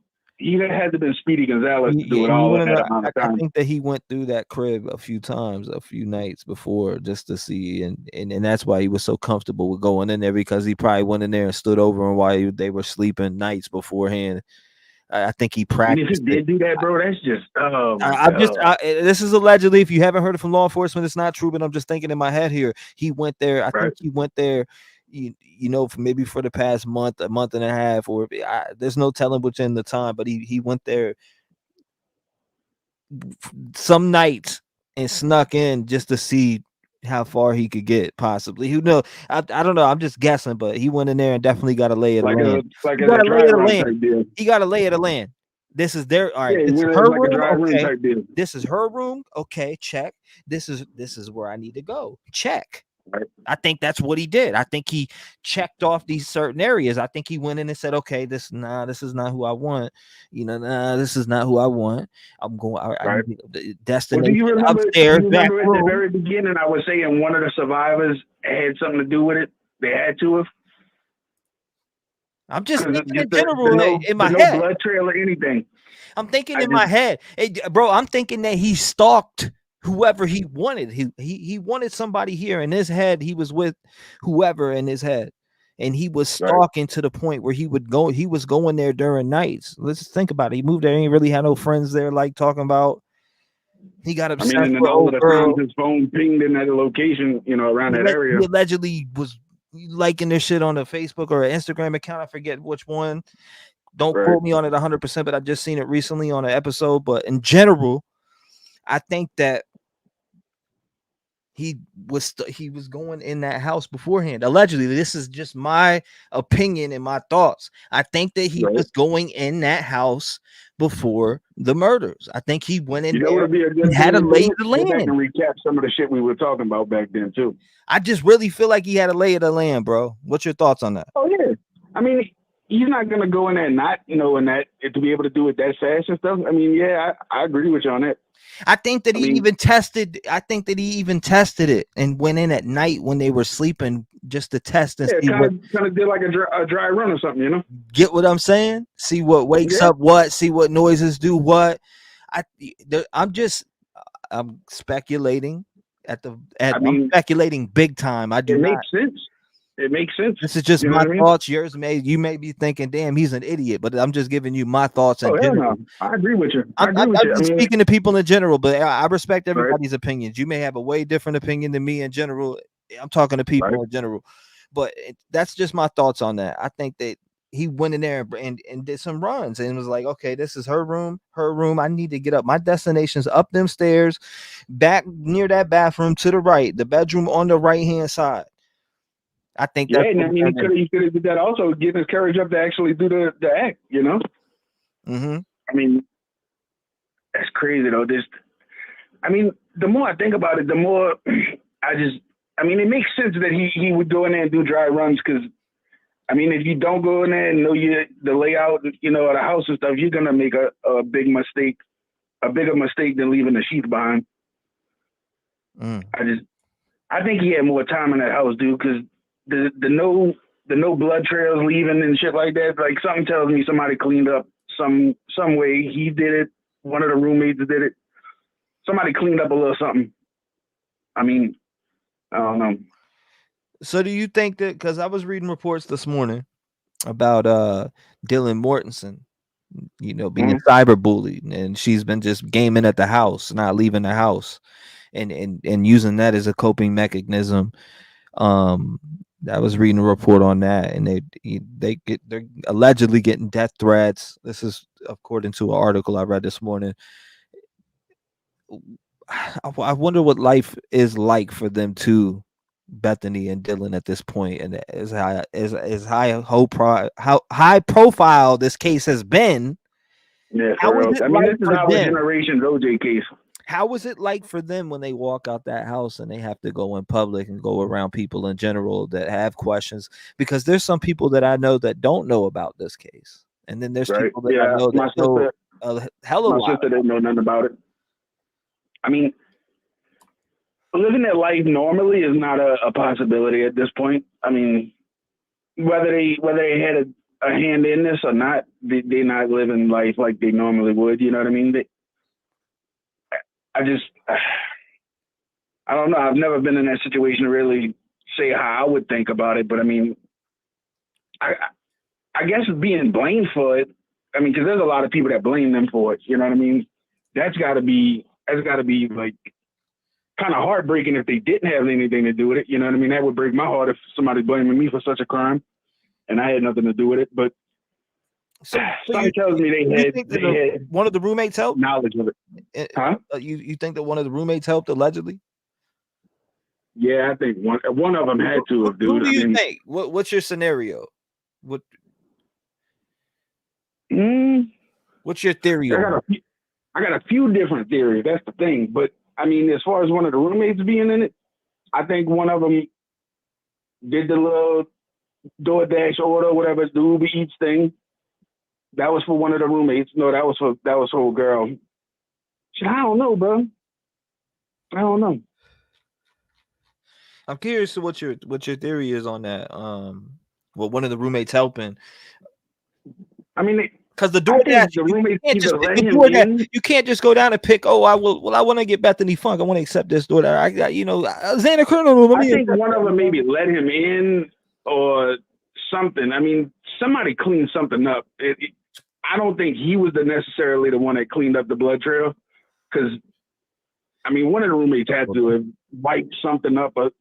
He had to have been Speedy Gonzalez to do it all at that amount of time. I think that he went through that crib a few nights before, just to see, and that's why he was so comfortable with going in there, because he probably went in there and stood over him while they were sleeping nights beforehand. I think he practiced. If he did do that, bro, that's just. This is allegedly. If you haven't heard it from law enforcement, it's not true. But I'm just thinking in my head here. He went there. I think he went there. For the past a month and a half, or there's no telling within the time. But he went there some nights and snuck in just to see how far he could get, possibly. Who knows? I don't know. I'm just guessing, but he went in there and definitely got a lay of the land. He got a lay of the land. This is their all right. Yeah, this is her room. Okay. This is her room. Okay, check. This is where I need to go. Check. Right. I think that's what he did. I think he checked off these certain areas. I think he went in and said, "Okay, this is not who I want. This is not who I want. I'm going. I destination do you remember, upstairs." at the very beginning, I was saying one of the survivors had something to do with it. They had to have. I'm just thinking in general in my head. No blood trail or anything. I'm thinking in my head, hey, bro. I'm thinking that he stalked whoever he wanted. He wanted somebody here in his head. He was with whoever in his head, and he was stalking to the point where he was going there during nights. Let's just think about it. He moved there. He ain't really had no friends there, like talking about. He got upset. I mean, and all of the times his phone pinged in that location, around that area. He allegedly was liking this shit on a Facebook or an Instagram account. I forget which one. Don't quote me on it 100%, but I just seen it recently on an episode. But in general, I think that he was going in that house beforehand. Allegedly, this is just my opinion and my thoughts. I think that he was going in that house before the murders. I think he went in there. He had a lay of the land. And recap some of the shit we were talking about back then too. I just really feel like he had a lay of the land, bro. What's your thoughts on that? Oh yeah, I mean, he's not gonna go in there and not, and that to be able to do it that fast and stuff. I mean, yeah, I agree with you on that. I think that he even tested it and went in at night when they were sleeping just to test and see kind of did like a dry run or something, Get what I'm saying? See what wakes up what, see what noises do what. I'm speculating I'm speculating big time. Makes sense. It makes sense. This is just my thoughts. Yours you may be thinking, damn, he's an idiot, but I'm just giving you my thoughts in general. No. I agree with you. I'm speaking to people in general, but I respect everybody's opinions. You may have a way different opinion than me in general. I'm talking to people in general, but that's just my thoughts on that. I think that he went in there and did some runs and was like, okay, this is her room. I need to get up. My destination's up them stairs, back near that bathroom to the right, the bedroom on the right-hand side. I think Yeah, that's and I mean, he could have did that also, getting his courage up to actually do the act, you know? Mm-hmm. I mean, that's crazy, though. I mean, the more I think about it, the more I mean, it makes sense that he would go in there and do dry runs because, I mean, if you don't go in there and know the layout, you know, of the house and stuff, you're going to make a big mistake, a bigger mistake than leaving the sheath behind. I think he had more time in that house, dude, because the no blood trails leaving and shit like that. Like, something tells me somebody cleaned up some way. He did it. One of the roommates did it. Somebody cleaned up a little something. I mean, I don't know. So do you think that, because I was reading reports this morning about Dylan Mortensen, you know, being cyberbullied, and she's been just gaming at the house, not leaving the house, and using that as a coping mechanism. I was reading a report on that, and they're allegedly getting death threats. This is according to an article I read this morning. I wonder what life is like for them too, Bethany and Dylan, at this point, and as high profile this case has been. Yeah, for real. I mean, this is our generation's OJ case. How was it like for them when they walk out that house and they have to go in public and go around people in general that have questions? Because there's some people that I know that don't know about this case, and then there's people that I know that know a hell of a lot. My sister didn't know nothing about it. I mean, living their life normally is not a possibility at this point. I mean, whether they had a hand in this or not, they're not living life like they normally would. You know what I mean? I don't know. I've never been in that situation to really say how I would think about it. But I mean, I guess being blamed for it. I mean, because there's a lot of people that blame them for it. You know what I mean? That's got to be like kind of heartbreaking if they didn't have anything to do with it. You know what I mean? That would break my heart if somebody's blaming me for such a crime and I had nothing to do with it. But something tells me they had one of the roommates helped knowledge of it. Huh? You think that one of the roommates helped allegedly? Yeah, I think one of them had to have. Dude, who do you think? What's your scenario? What's your theory? I got a few different theories. That's the thing. But I mean, as far as one of the roommates being in it, I think one of them did the little DoorDash order, whatever, the Uber Eats thing. That was for one of the roommates. No, that was for a girl. Shit, I don't know, bro. I don't know. I'm curious to what your theory is on that. Well, one of the roommates helping. I mean, because the DoorDash, you can't just go down and pick. Oh, I want to get Bethany Funk. I want to accept this DoorDash. I got, Xander Colonel. I think one of them maybe let him in or something. I mean, somebody cleaned something up. I don't think he was necessarily the one that cleaned up the blood trail, because I mean, one of the roommates had to have wiped something up or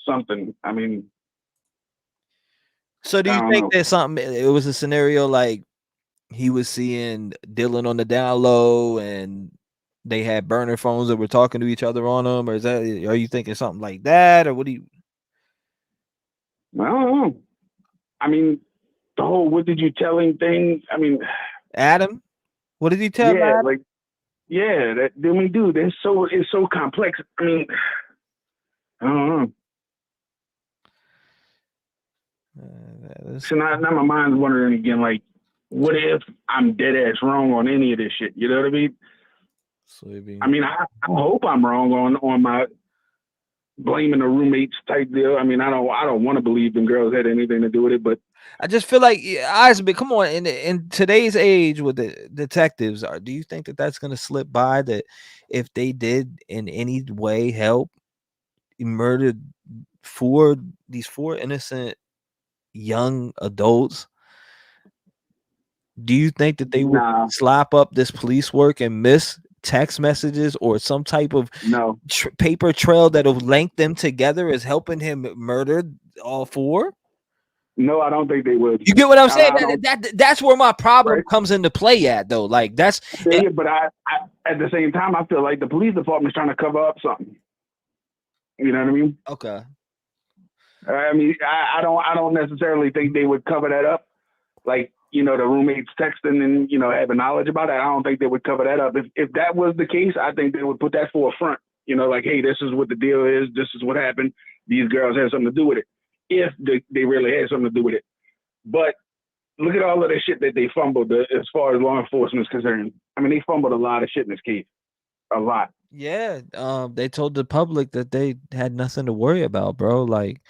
something. I mean, so do you think there's something? It was a scenario like he was seeing Dylan on the down low, and they had burner phones that were talking to each other on them, or are you thinking something like that, or what do you? I don't know. I mean, the whole "what did you tell him" thing. I mean, Adam, what did he tell? Yeah, Adam? like, yeah. Dude, it's so complex. I mean, I don't know. So now my mind's wondering again, like, what if I'm dead ass wrong on any of this shit? You know what I mean? I mean, I hope I'm wrong on my blaming the roommates type deal. I mean, I don't want to believe them girls had anything to do with it, but I just feel like come on, in today's age with the detectives, do you think that that's going to slip by, that if they did in any way help murdered these four innocent young adults, do you think that they would slap up this police work and miss text messages or some type of paper trail that'll link them together as helping him murder all four? No, I don't think they would. You get what I'm saying? That's where my problem comes into play at, though. Like, that's but I at the same time, I feel like the police department's trying to cover up something. You know what I mean? Okay. I mean, I don't necessarily think they would cover that up. Like, the roommates texting and, having knowledge about it. I don't think they would cover that up. If that was the case, I think they would put that forefront. Like, hey, this is what the deal is. This is what happened. These girls had something to do with it. If they really had something to do with it. But look at all of the shit that they fumbled as far as law enforcement is concerned. I mean, they fumbled a lot of shit in this case. A lot. Yeah. They told the public that they had nothing to worry about, bro. Like,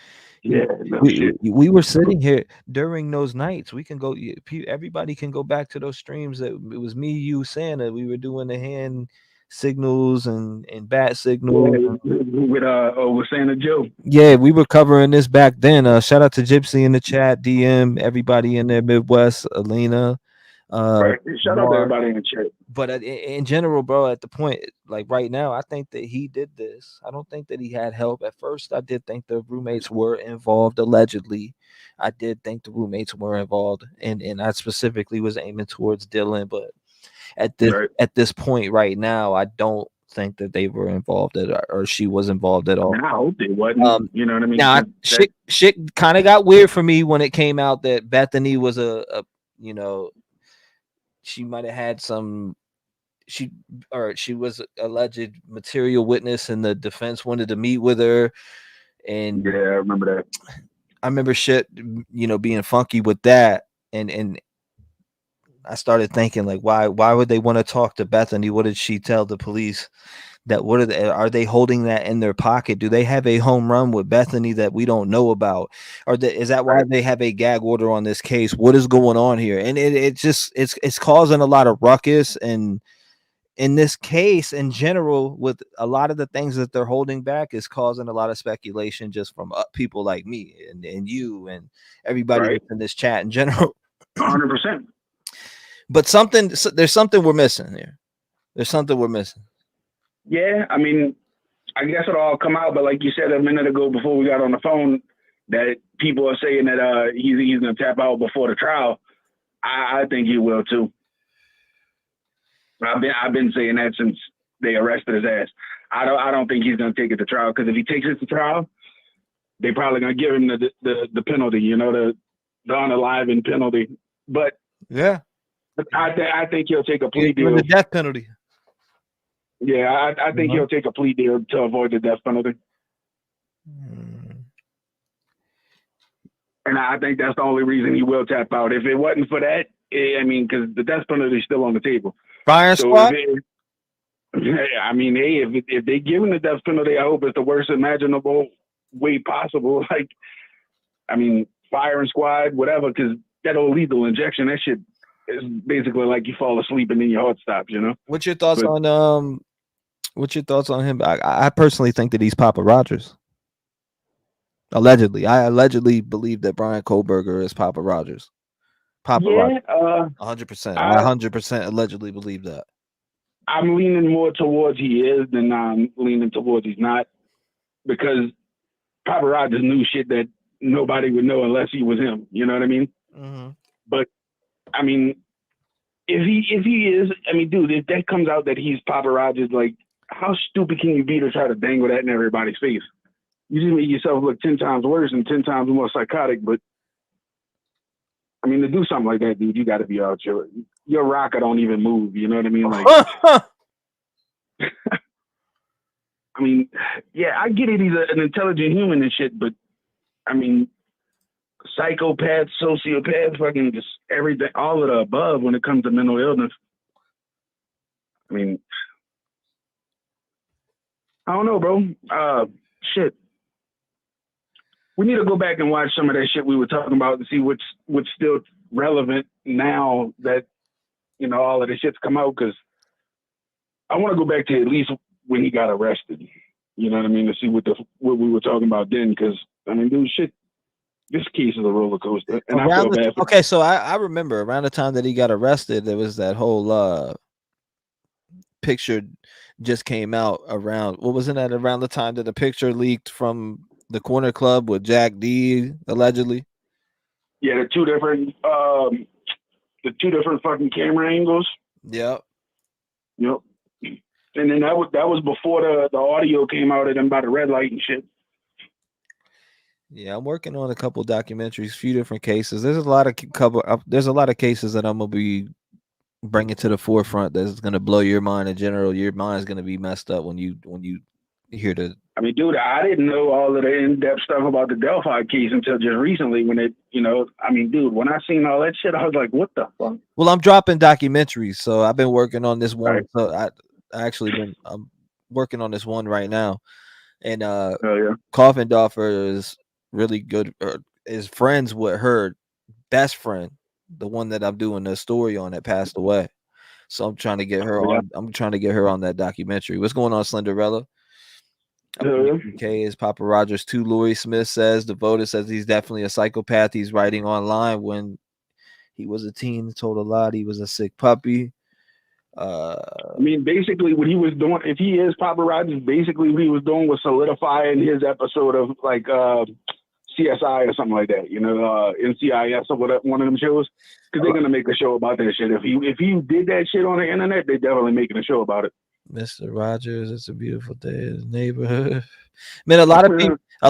yeah, no we were sitting here during those nights. We can go, everybody can go back to those streams that it was me, you, Santa. We were doing the hand signals and bat signals. With Santa Joe. Yeah, we were covering this back then. Shout out to Gypsy in the chat, DM, everybody in there, Midwest, Alina. Right. Shout out to everybody in the chat. But in general, bro, at the point, like right now, I think that he did this. I don't think that he had help. At first, I did think the roommates were involved, allegedly. I did think the roommates were involved, and I specifically was aiming towards Dylan. But at this point right now, I don't think that they were involved or she was involved at all. I hope they wasn't. You know what I mean? Now, shit kind of got weird for me when it came out that Bethany was she might have had she was alleged material witness and the defense wanted to meet with her. And yeah, I remember that. I remember shit, being funky with that. And I started thinking, like, why would they want to talk to Bethany? What did she tell the police? That are they holding that in their pocket? Do they have a home run with Bethany that we don't know about? Or is that why they have a gag order on this case? What is going on here? And it's causing a lot of ruckus. And in this case, in general, with a lot of the things that they're holding back, is causing a lot of speculation just from people like me and you and everybody that's in this chat in general. 100%. But there's something we're missing here. There's something we're missing. Yeah, I mean, I guess it'll all come out. But like you said a minute ago before we got on the phone, that people are saying that he's going to tap out before the trial. I think he will too. I've been saying that since they arrested his ass. I don't think he's going to take it to trial, because if he takes it to trial, they probably going to give him the penalty, the unaliving penalty. But yeah, I think he'll take a plea deal. The death penalty. Yeah, I think he'll take a plea deal to avoid the death penalty. And I think that's the only reason he will tap out. If it wasn't for that, because the death penalty is still on the table. Fire squad? If they give him the death penalty, I hope it's the worst imaginable way possible. Like, firing squad, whatever, because that old lethal injection, that shit is basically like you fall asleep and then your heart stops, What's your thoughts on him? I personally think that he's Papa Rogers. Allegedly. I allegedly believe that Bryankohberger is Papa Rogers. Rogers. 100%. I 100% allegedly believe that. I'm leaning more towards he is than I'm leaning towards he's not, because Papa Rogers knew shit that nobody would know unless he was him. You know what I mean? Mm-hmm. But if he is, dude, if that comes out that he's Papa Rogers, like, how stupid can you be to try to dangle that in everybody's face? You just make yourself look 10 times worse and 10 times more psychotic. But to do something like that, dude, you got to be out. Your rocket don't even move. You know what I mean? Like, yeah, I get it. He's an intelligent human and shit, but psychopath, sociopath, fucking just everything, all of the above when it comes to mental illness. I don't know, bro. Shit. We need to go back and watch some of that shit we were talking about and see what's still relevant now that, all of this shit's come out, because I want to go back to at least when he got arrested. You know what I mean? To see what we were talking about then, because, dude, shit, this case is a roller coaster. And I feel bad for okay, so I remember around the time that he got arrested, there was that whole picture just came out around, what wasn't that around the time that the picture leaked from the corner club with Jack D allegedly? Yeah, the two different fucking camera angles. Yep. And then that was before the audio came out of them by the red light and shit. Yeah, I'm working on a couple documentaries, few different cases. There's a lot of there's a lot of cases that I'm gonna be bringing to the forefront that's gonna blow your mind. In general, your mind's gonna be messed up when you hear the. I mean, dude, I didn't know all of the in-depth stuff about the Delphi case until just recently when it, I mean, dude, when I seen all that shit, I was like, what the fuck? Well, I'm dropping documentaries, so I've been working on this one. Right. So I'm working on this one right now, and Oh, yeah. Coffindorfer is really good. Is friends with her best friend, the one that I'm doing the story on that passed away. So I'm trying to get her on. I'm trying to get her on that documentary. What's going on, Slenderella? Okay, is Papa Rogers 2. Lori Smith says the voter says he's definitely a psychopath. He's writing online when he was a teen, told a lot. He was a sick puppy. I mean, basically, what he was doing, if he is Papa Rogers, basically what he was doing was solidifying his episode of like CSI or something like that, NCIS or whatever, one of them shows, because they're gonna make a show about that shit. If he did that shit on the internet, they're definitely making a show about it. Mr. Rogers, it's a beautiful day in the neighborhood. Man, a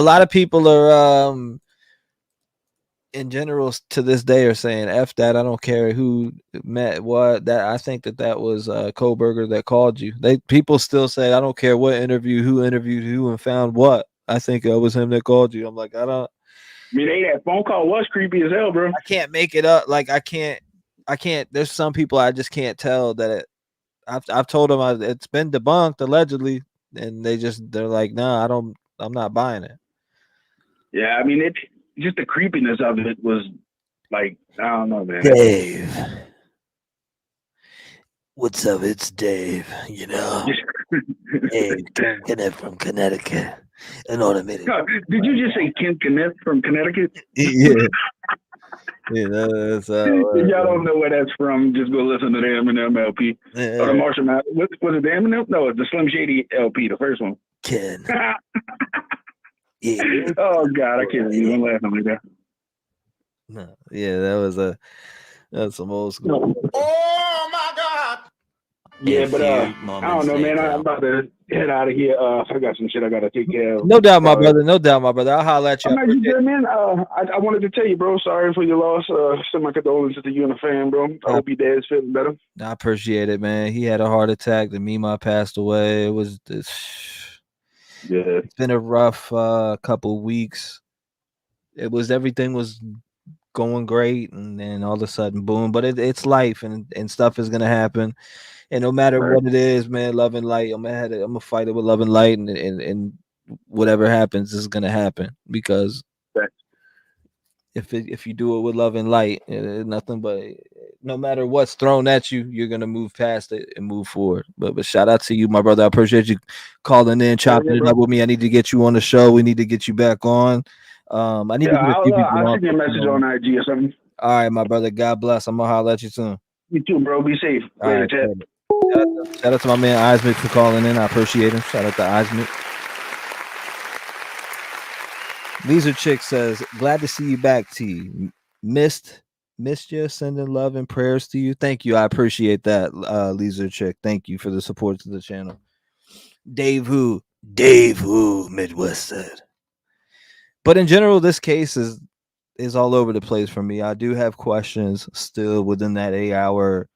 lot of people are in general to this day are saying F that. I don't care who met what. That I think that was Kohberger that called you. People still say I don't care what interview, who interviewed who and found what. I think it was him that called you. I'm like, I don't. I mean, that phone call was creepy as hell, bro. I can't make it up. Like I can't. There's some people I just can't tell that I've told them it's been debunked allegedly, and they're like, nah, I'm not buying it. Yeah, I mean, it just the creepiness of it was like, I don't know, man. Dave, what's up? It's Dave. Dave Kenneth from Connecticut, an automated. Did you just say Ken Kenneth from Connecticut? Yeah. That's if y'all don't know where that's from, just go listen to the Eminem LP. Or the Marshall Mathers. Was it the Eminem? No, it's the Slim Shady LP, the first one. Ken. Yeah. Oh God, I can't even laugh like that. No, yeah, that's some old school. Oh my God. Yeah, but I don't know, man. I'm about to head out of here. I got some shit I gotta take care of. No doubt, my brother. No doubt, my brother. I'll holler at you. You good, man? I wanted to tell you, bro. Sorry for your loss. Send my condolences to you and the fam, bro. I hope your dad's feeling better. I appreciate it, man. He had a heart attack. The Mima passed away. It was this. Yeah, it's been a rough couple weeks. Everything was going great, and then all of a sudden, boom. But it's life, and stuff is gonna happen. And no matter what it is, man, love and light. I'm gonna fight it with love and light, and whatever happens is gonna happen, because if you do it with love and light, nothing but no matter what's thrown at you, you're gonna move past it and move forward. But shout out to you, my brother. I appreciate you calling in, chopping it up with me. I need to get you on the show. We need to get you back on. I need to get a few people on. I'll send you a message on IG or something. All right, my brother. God bless. I'm gonna holler at you soon. You too, bro. Be safe. All right, shout out to my man Eismick for calling in. I appreciate him. Shout out to Eismick. Lisa Chick says, glad to see you back, T. Missed you. Sending love and prayers to you. Thank you. I appreciate that, Lisa Chick. Thank you for the support to the channel. Dave Who, Midwest said. But in general, this case is all over the place for me. I do have questions still within that 8 hour.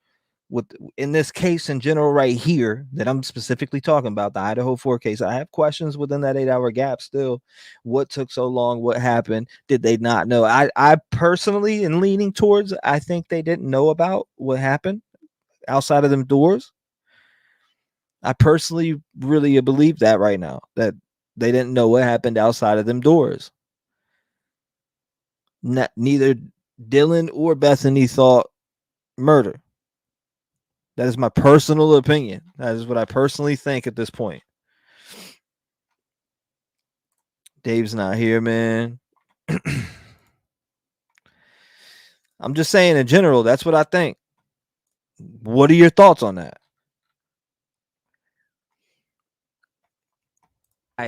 In this case in general right here that I'm specifically talking about, the Idaho 4 case, I have questions within that 8 hour gap still. What took so long? What happened? Did they not know? I personally am leaning towards, I think they didn't know about what happened outside of them doors. I personally really believe that right now, that they didn't know what happened outside of them doors. Neither Dylan or Bethany thought murder. That is my personal opinion. That is what I personally think at this point. Dave's not here, man. I'm just saying in general, that's what I think. What are your thoughts on that?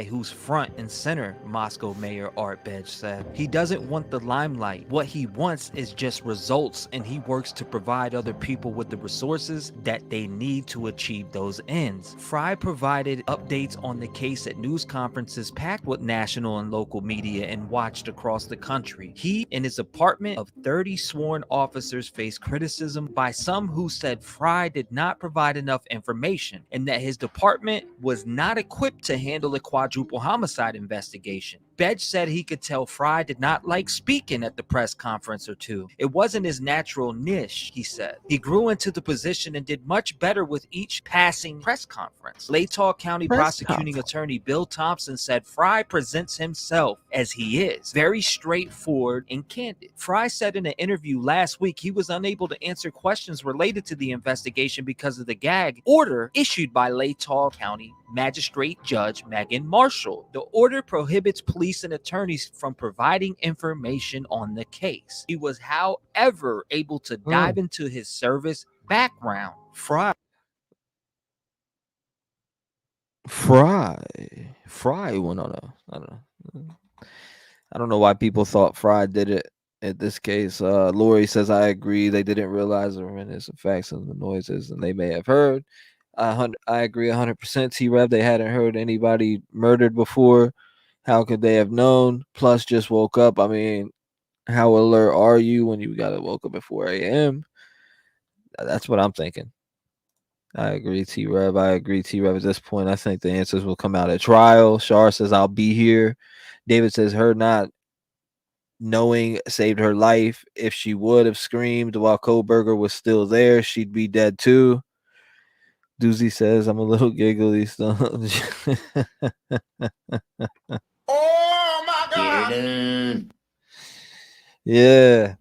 who's front and center, Moscow Mayor Art Bedge said. He doesn't want the limelight. What he wants is just results, and he works to provide other people with the resources that they need to achieve those ends. Fry provided updates on the case at news conferences packed with national and local media and watched across the country. He and his apartment of 30 sworn officers faced criticism by some who said Fry did not provide enough information and that his department was not equipped to handle a quadruple homicide investigation. Bedge said he could tell Fry did not like speaking at the press conference or two. It wasn't his natural niche, he said. He grew into the position and did much better with each passing press conference. Latah County prosecuting attorney Bill Thompson said Fry presents himself as he is, very straightforward and candid. Fry said in an interview last week he was unable to answer questions related to the investigation because of the gag order issued by Latah County Magistrate Judge Megan Marshall. The order prohibits police and attorneys from providing information on the case. He was, however, able to dive into his service background. Fry went on I don't know why people thought Fry did it in this case. Lori says, I agree. They didn't realize the horrendous effects of the noises and they may have heard. I agree 100%. T-REV, they hadn't heard anybody murdered before. How could they have known? Plus, just woke up. I mean, how alert are you when you got woke up at 4 a.m.? That's what I'm thinking. I agree, T-REV. At this point, I think the answers will come out at trial. Shar says, I'll be here. David says, her not knowing saved her life. If she would have screamed while Kohberger was still there, she'd be dead too. Doozy says, I'm a little giggly. Oh my God! Yeah.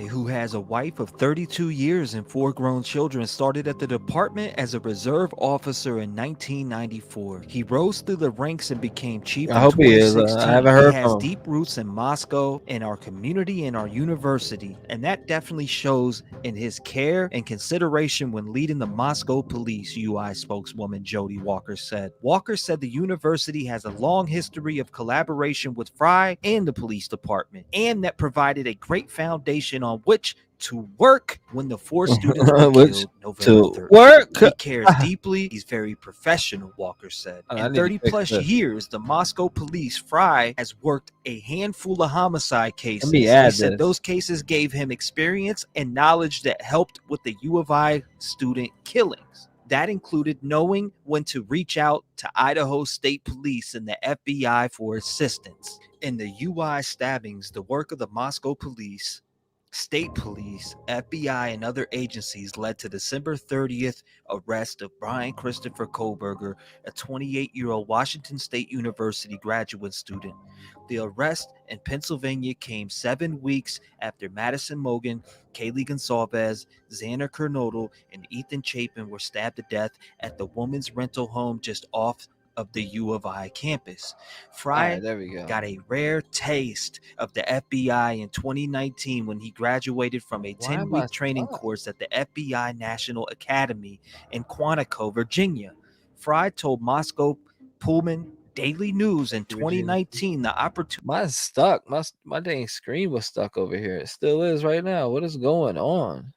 Who has a wife of 32 years and 4 grown children, started at the department as a reserve officer in 1994. He rose through the ranks and became chief in 2016. I haven't heard he has from him. deep roots in Moscow, in our community, and our university, and that definitely shows in his care and consideration when leading the Moscow police, UI spokeswoman Jody Walker said. Walker said the university has a long history of collaboration with Fry and the police department, and that provided a great foundation on which to work when the 4 students were killed November 3rd. He cares deeply. He's very professional, Walker said. In 30 plus years, the Moscow police, Fry has worked a handful of homicide cases. He said those cases gave him experience and knowledge that helped with the U of I student killings. That included knowing when to reach out to Idaho State Police and the FBI for assistance. In the UI stabbings, the work of the Moscow police, State Police, FBI, and other agencies led to December 30th arrest of Brian Christopher Kohberger, a 28-year-old Washington State University graduate student. The arrest in Pennsylvania came 7 weeks after Madison Mogen, Kaylee Gonsalves, Xander Kernodle, and Ethan Chapin were stabbed to death at the woman's rental home just off of the U of I campus. Fry got a rare taste of the FBI in 2019 when he graduated from a 10-week training course at the FBI National Academy in Quantico, Virginia. Fry told Moscow Pullman Daily News in 2019 the opportunity. Mine's stuck. My dang screen was stuck over here. It still is right now. What is going on?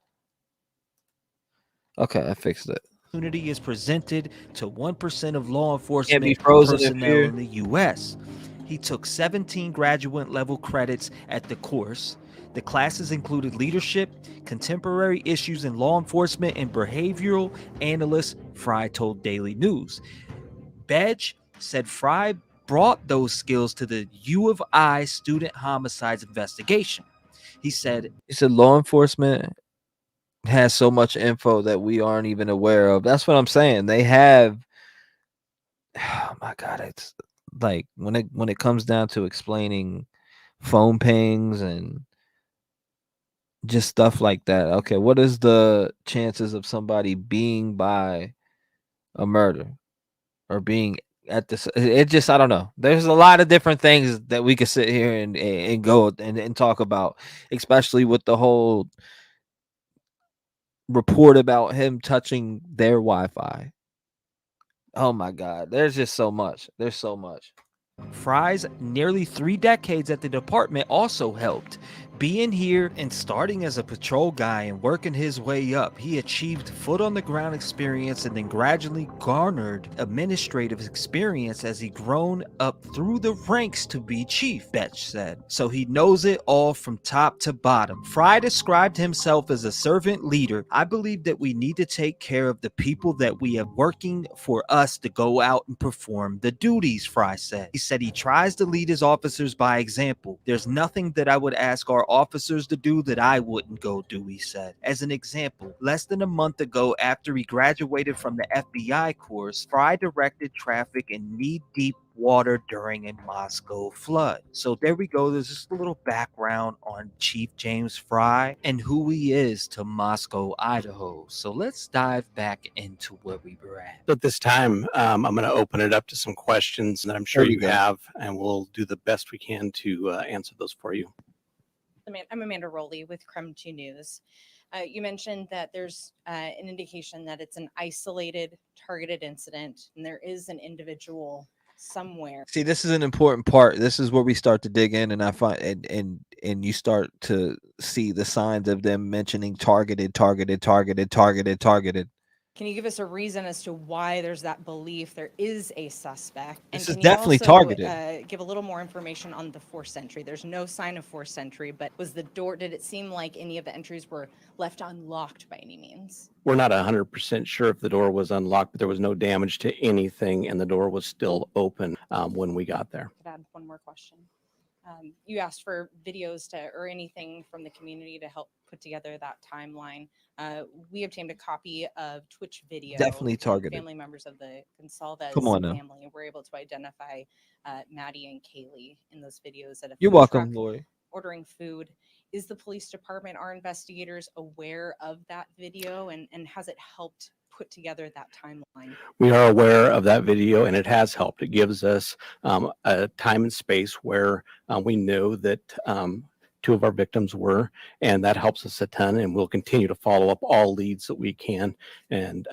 Okay, I fixed it. Is presented to 1% of law enforcement personnel in the U.S. He took 17 graduate level credits at the course. The classes included leadership, contemporary issues in law enforcement, and behavioral analyst, Fry told Daily News. Bedge said Fry brought those skills to the U of I student homicides investigation. He said law enforcement has so much info that we aren't even aware of. That's what I'm saying. They have, oh my God, it's like when it comes down to explaining phone pings and just stuff like that. Okay, what is the chances of somebody being by a murder or being at this? It just, I don't know. There's a lot of different things that we could sit here and go and talk about, especially with the whole report about him touching their Wi-Fi. Oh my God. There's just so much. There's so much. Fry's nearly 3 decades at the department also helped. Being here and starting as a patrol guy and working his way up, he achieved foot on the ground experience and then gradually garnered administrative experience as he grown up through the ranks to be chief, Betch said. So he knows it all from top to bottom. Fry described himself as a servant leader. I believe that we need to take care of the people that we have working for us to go out and perform the duties, Fry said. He said he tries to lead his officers by example. There's nothing that I would ask our officers to do that I wouldn't go do, he said. As an example, less than a month ago after he graduated from the FBI course, Fry directed traffic in knee-deep water during a Moscow flood. So there we go. There's just a little background on Chief James Fry and who he is to Moscow, Idaho. So let's dive back into where we were at. So at this time, I'm going to open it up to some questions that I'm sure you have, and we'll do the best we can to answer those for you. I'm Amanda Rowley with Creme 2 News. You mentioned that there's an indication that it's an isolated, targeted incident, and there is an individual somewhere. See, this is an important part. This is where we start to dig in, and I find and you start to see the signs of them mentioning targeted. Can you give us a reason as to why there's that belief there is a suspect? And This is can you definitely also, targeted. give a little more information on the forced entry. There's no sign of forced entry, but was the door, did it seem like any of the entries were left unlocked by any means? We're not 100% sure if the door was unlocked, but there was no damage to anything, and the door was still open when we got there. Could add one more question. You asked for videos or anything from the community to help put together that timeline. We obtained a copy of Twitch video. Definitely targeted. Family members of the Gonsalves Come on now. family were able to identify Maddie and Kaylee in those videos at a You're food welcome, truck Lori. ordering food. Is the police department, our investigators, aware of that video, and has it helped put together that timeline? We are aware of that video, and it has helped. It gives us a time and space where we know that 2 of our victims were, and that helps us a ton, and we'll continue to follow up all leads that we can and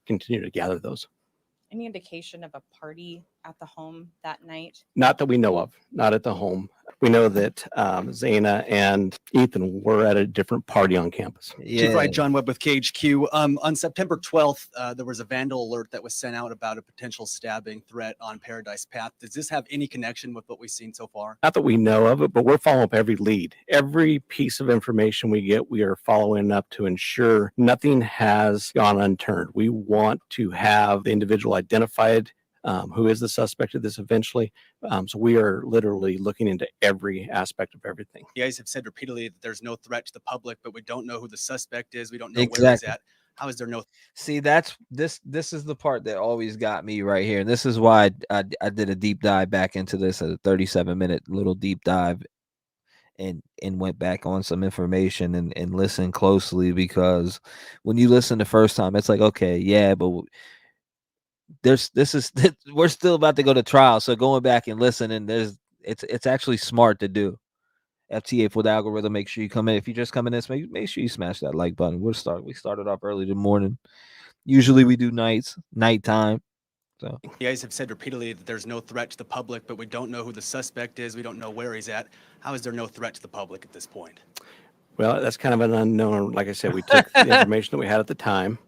continue to gather those. Any indication of a party at the home that night? Not that we know of, not at the home. We know that Zaina and Ethan were at a different party on campus. Chief Wright, John Webb with KHQ. On September 12th, there was a vandal alert that was sent out about a potential stabbing threat on Paradise Path. Does this have any connection with what we've seen so far? Not that we know of it, but we're following up every lead. Every piece of information we get, we are following up to ensure nothing has gone unturned. We want to have the individual identified, who is the suspect of this eventually. So we are literally looking into every aspect of everything. You guys have said repeatedly that there's no threat to the public, but we don't know who the suspect is. We don't know where he's Exactly. at. How is there no? See, that's this is the part that always got me right here, and this is why I did a deep dive back into this, a 37-minute little deep dive, and went back on some information and listened closely, because when you listen the first time, it's like, okay, yeah, but we're still about to go to trial, so going back and listen, and it's actually smart to do. FTA for the algorithm. Make sure you come in. If you just come in this, make sure you smash that like button. We started off early in the morning. Usually we do nighttime. So You guys have said repeatedly that there's no threat to the public, but we don't know who the suspect is. We don't know where he's at. How is there no threat to the public at this point? Well, that's kind of an unknown. Like I said, we took the information that we had at the time,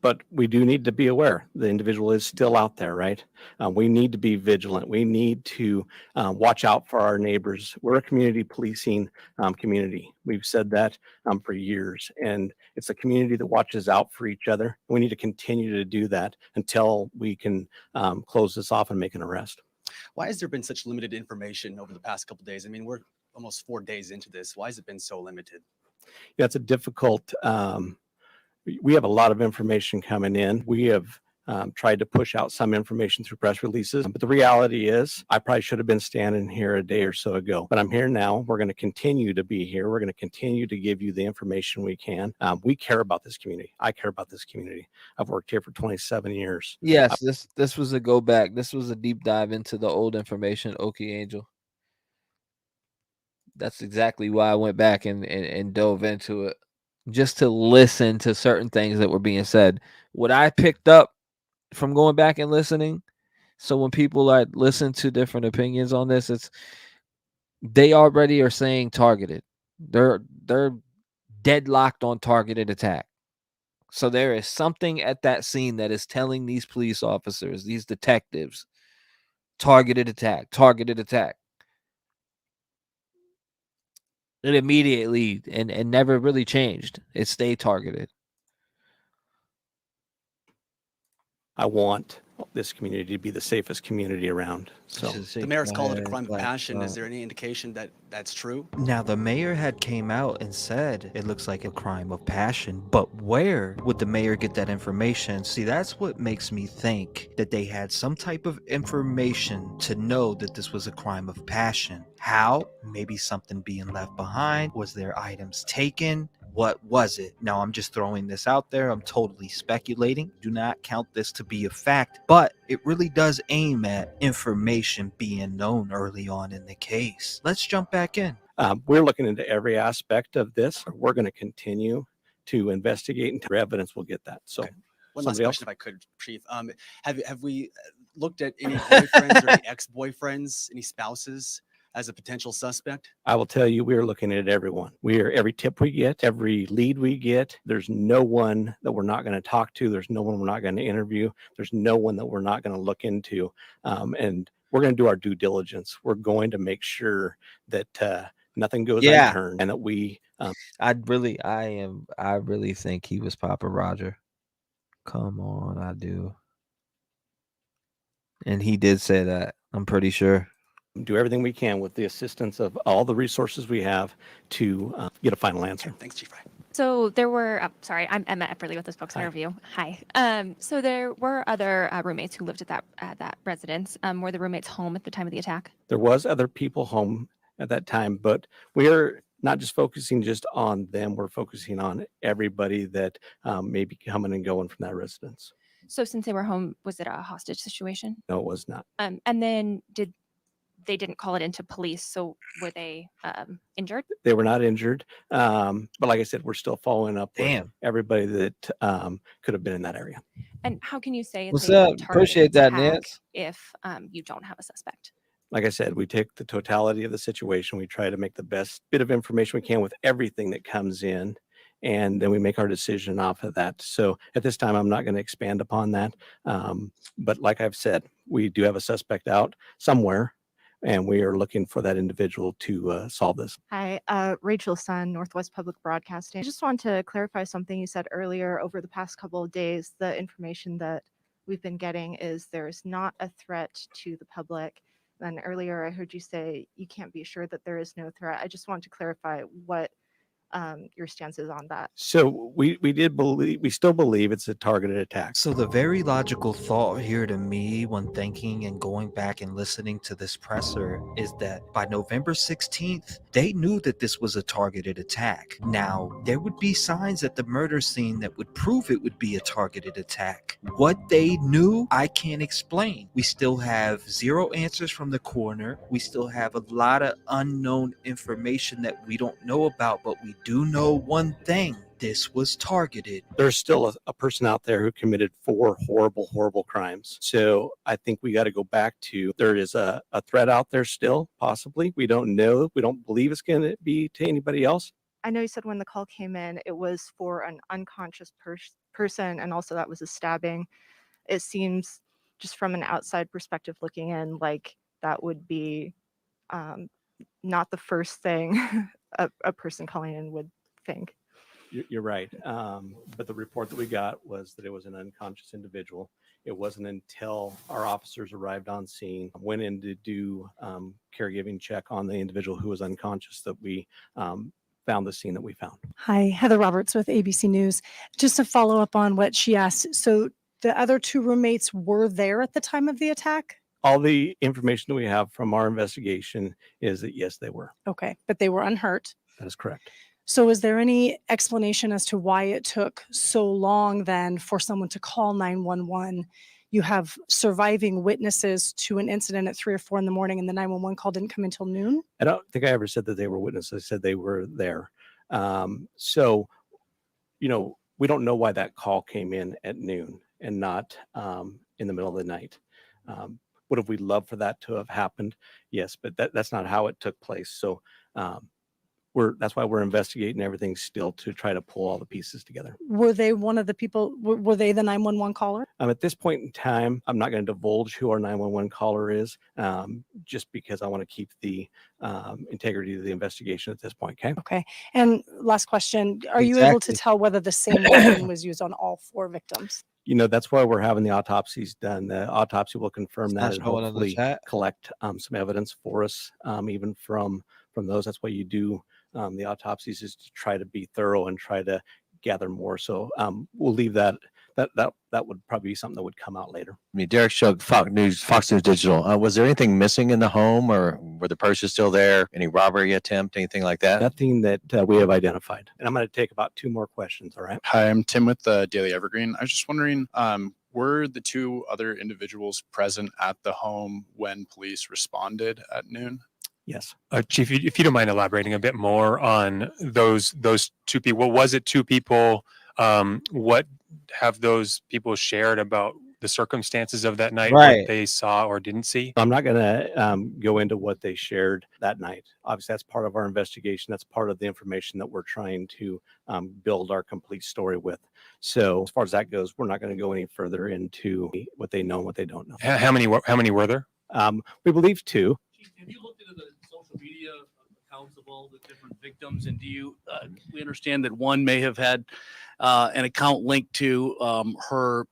but we do need to be aware the individual is still out there, right? We need to be vigilant. We need to watch out for our neighbors. We're a community policing community. We've said that for years, and it's a community that watches out for each other. We need to continue to do that until we can close this off and make an arrest. Why has there been such limited information over the past couple of days? I mean, we're almost 4 days into this. Why has it been so limited? Yeah, it's a difficult. We have a lot of information coming in. We have tried to push out some information through press releases, but the reality is I probably should have been standing here a day or so ago, but I'm here now. We're going to continue to be here. We're going to continue to give you the information we can. We care about this community. I care about this community. I've worked here for 27 years. yes, this was a go back. This was a deep dive into the old information. Okie Angel. That's exactly why I went back and dove into it, just to listen to certain things that were being said. What I picked up from going back and listening. So when people listen to different opinions on this, they already are saying targeted. They're deadlocked on targeted attack. So there is something at that scene that is telling these police officers, these detectives, targeted attack, targeted attack. It immediately and never really changed. It stayed targeted. I want this community to be the safest community around. So The mayor's called it a crime of passion. Is there any indication that that's true? Now, the mayor had came out and said it looks like a crime of passion, but where would the mayor get that information? See, that's what makes me think that they had some type of information to know that this was a crime of passion. How? Maybe something being left behind. Was there items taken? What was it? Now, I'm just throwing this out there. I'm totally speculating. Do not count this to be a fact, but it really does aim at information being known early on in the case. Let's jump back in. We're looking into every aspect of this. We're going to continue to investigate until evidence will get that. So, One last somebody else? question, if I could, Chief. Have we looked at any boyfriends or any ex-boyfriends, any spouses as a potential suspect? I will tell you, we are looking at everyone. Every tip we get, every lead we get, there's no one that we're not going to talk to. There's no one we're not going to interview. There's no one that we're not going to look into. And we're going to do our due diligence. We're going to make sure that nothing goes unturned and that we. I really think he was Papa Roger. Come on, I do. And he did say that. I'm pretty sure. Do everything we can with the assistance of all the resources we have to get a final answer. Thanks, Chief Ryan. So there were, sorry, I'm Emma Epperly with the Spokes Interview. Hi. So there were other roommates who lived at that residence. Were the roommates home at the time of the attack? There was other people home at that time, but we're not just focusing just on them. We're focusing on everybody that may be coming and going from that residence. So since they were home, was it a hostage situation? No, it was not. And then they didn't call it into police, so were they injured? They were not injured. But like I said, we're still following up with everybody that could have been in that area. And how can you say it's What's a up? targeted Appreciate that, attack Nance. if you don't have a suspect? Like I said, we take the totality of the situation. We try to make the best bit of information we can with everything that comes in, and then we make our decision off of that. So at this time, I'm not going to expand upon that. But like I've said, we do have a suspect out somewhere, and we are looking for that individual to solve this. Hi, Rachel Sun, Northwest Public Broadcasting. I just want to clarify something you said earlier. Over the past couple of days, the information that we've been getting is there's not a threat to the public. And earlier I heard you say you can't be sure that there is no threat. I just want to clarify what your stance is on that. So we still believe it's a targeted attack. So the very logical thought here to me when thinking and going back and listening to this presser is that by November 16th, they knew that this was a targeted attack. Now, there would be signs at the murder scene that would prove it would be a targeted attack. What they knew, I can't explain. We still have zero answers from the coroner. We still have a lot of unknown information that we don't know about, but we do know one thing. This was targeted. There's still a person out there who committed 4 horrible crimes. So I think we got to go back to there is a threat out there still, possibly. We don't know. We don't believe it's going to be to anybody else. I know you said when the call came in, it was for an unconscious person, and also that was a stabbing. It seems just from an outside perspective looking in, like that would be not the first thing a person calling in would think. You're right. But the report that we got was that it was an unconscious individual. It wasn't until our officers arrived on scene, went in to do caregiving check on the individual who was unconscious, that we found the scene that we found. Hi, Heather Roberts with ABC News. Just to follow up on what she asked. So the other 2 roommates were there at the time of the attack? All the information that we have from our investigation is that, yes, they were. Okay, but they were unhurt. That is correct. So is there any explanation as to why it took so long then for someone to call 911? You have surviving witnesses to an incident at 3 or 4 in the morning, and the 911 call didn't come until noon? I don't think I ever said that they were witnesses. I said they were there. So, we don't know why that call came in at noon. and not in the middle of the night. Would have we loved for that to have happened? Yes, but that's not how it took place. So that's why we're investigating everything still to try to pull all the pieces together. Were they one of the people? Were they the 911 caller? At this point in time, I'm not going to divulge who our 911 caller is, just because I want to keep the integrity of the investigation at this point. Okay. Okay. And last question: are you able to tell whether the same weapon was used on all 4 victims? That's why we're having the autopsies done. The autopsy will confirm that and showing in the hopefully chat. collect some evidence for us, even from those. That's why you do the autopsies, is to try to be thorough and try to gather more. So we'll leave that would probably be something that would come out later. I mean, Derek Shug, Fox News Digital. Was there anything missing in the home, or were the purses still there? Any robbery attempt, anything like that? Nothing that we have identified. And I'm going to take about 2 more questions. All right. Hi, I'm Tim with the Daily Evergreen. I was just wondering, were the 2 other individuals present at the home when police responded at noon? Yes. Chief, if you don't mind elaborating a bit more on those 2 people. Was it 2 people? What have those people shared about the circumstances of that night, Right. what they saw or didn't see? I'm not going to go into what they shared that night. Obviously, that's part of our investigation. That's part of the information that we're trying to build our complete story with. So as far as that goes, we're not going to go any further into what they know and what they don't know. How many were there? We believe 2. Have you looked into the social media accounts of all the different victims? And do you, we understand that one may have had an account linked to her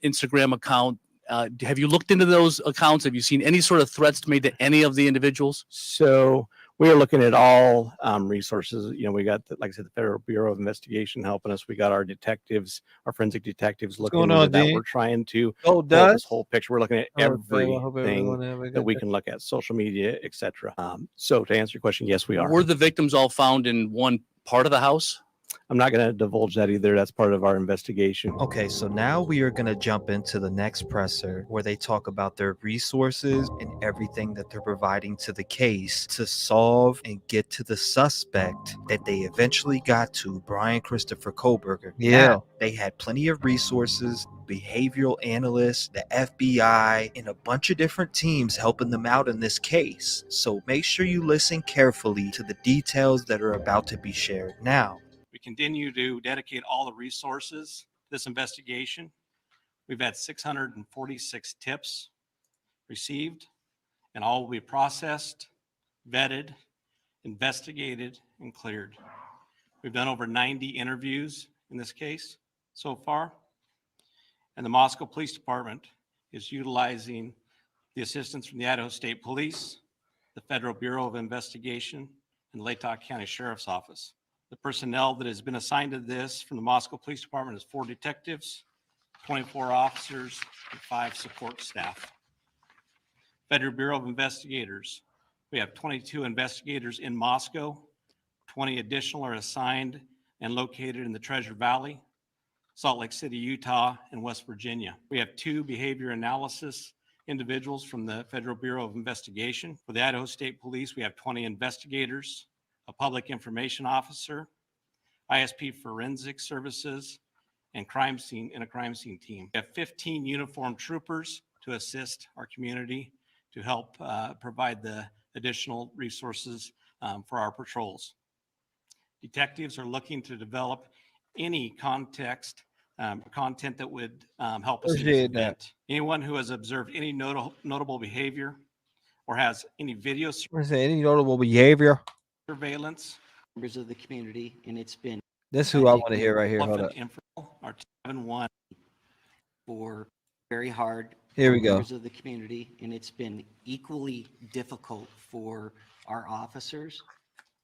Instagram account. Have you looked into those accounts? Have you seen any sort of threats made to any of the individuals? So we are looking at all resources. We got, like I said, the Federal Bureau of Investigation helping us. We got our detectives, our forensic detectives looking into that. We're trying to build this whole picture. We're looking at everything that we can look at, social media, etc. So to answer your question, yes, we are. Were the victims all found in one part of the house? I'm not going to divulge that either. That's part of our investigation. Okay, so now we are going to jump into the next presser where they talk about their resources and everything that they're providing to the case to solve and get to the suspect that they eventually got to, Bryan Christopher Kohberger. Yeah. Now, they had plenty of resources, behavioral analysts, the FBI, and a bunch of different teams helping them out in this case. So make sure you listen carefully to the details that are about to be shared now. We continue to dedicate all the resources to this investigation. We've had 646 tips received, and all will be processed, vetted, investigated, and cleared. We've done over 90 interviews in this case so far, and the Moscow Police Department is utilizing the assistance from the Idaho State Police, the Federal Bureau of Investigation, and the Latah County Sheriff's Office. The personnel that has been assigned to this from the Moscow Police Department is 4 detectives, 24 officers, and 5 support staff. Federal Bureau of Investigators, we have 22 investigators in Moscow. 20 additional are assigned and located in the Treasure Valley, Salt Lake City, Utah, and West Virginia. We have 2 behavior analysis individuals from the Federal Bureau of Investigation. For the Idaho State Police, we have 20 investigators, a public information officer, ISP forensic services, and a crime scene team. We have 15 uniformed troopers to assist our community to help provide the additional resources for our patrols. Detectives are looking to develop any content that would help us in this event. Anyone who has observed any notable behavior or has any video Any notable behavior? surveillance. Members of the community, and it's been That's who I want to hear right here. Hold up. Our 7-1 for very hard. Here we go. Members of the community, and it's been equally difficult for our officers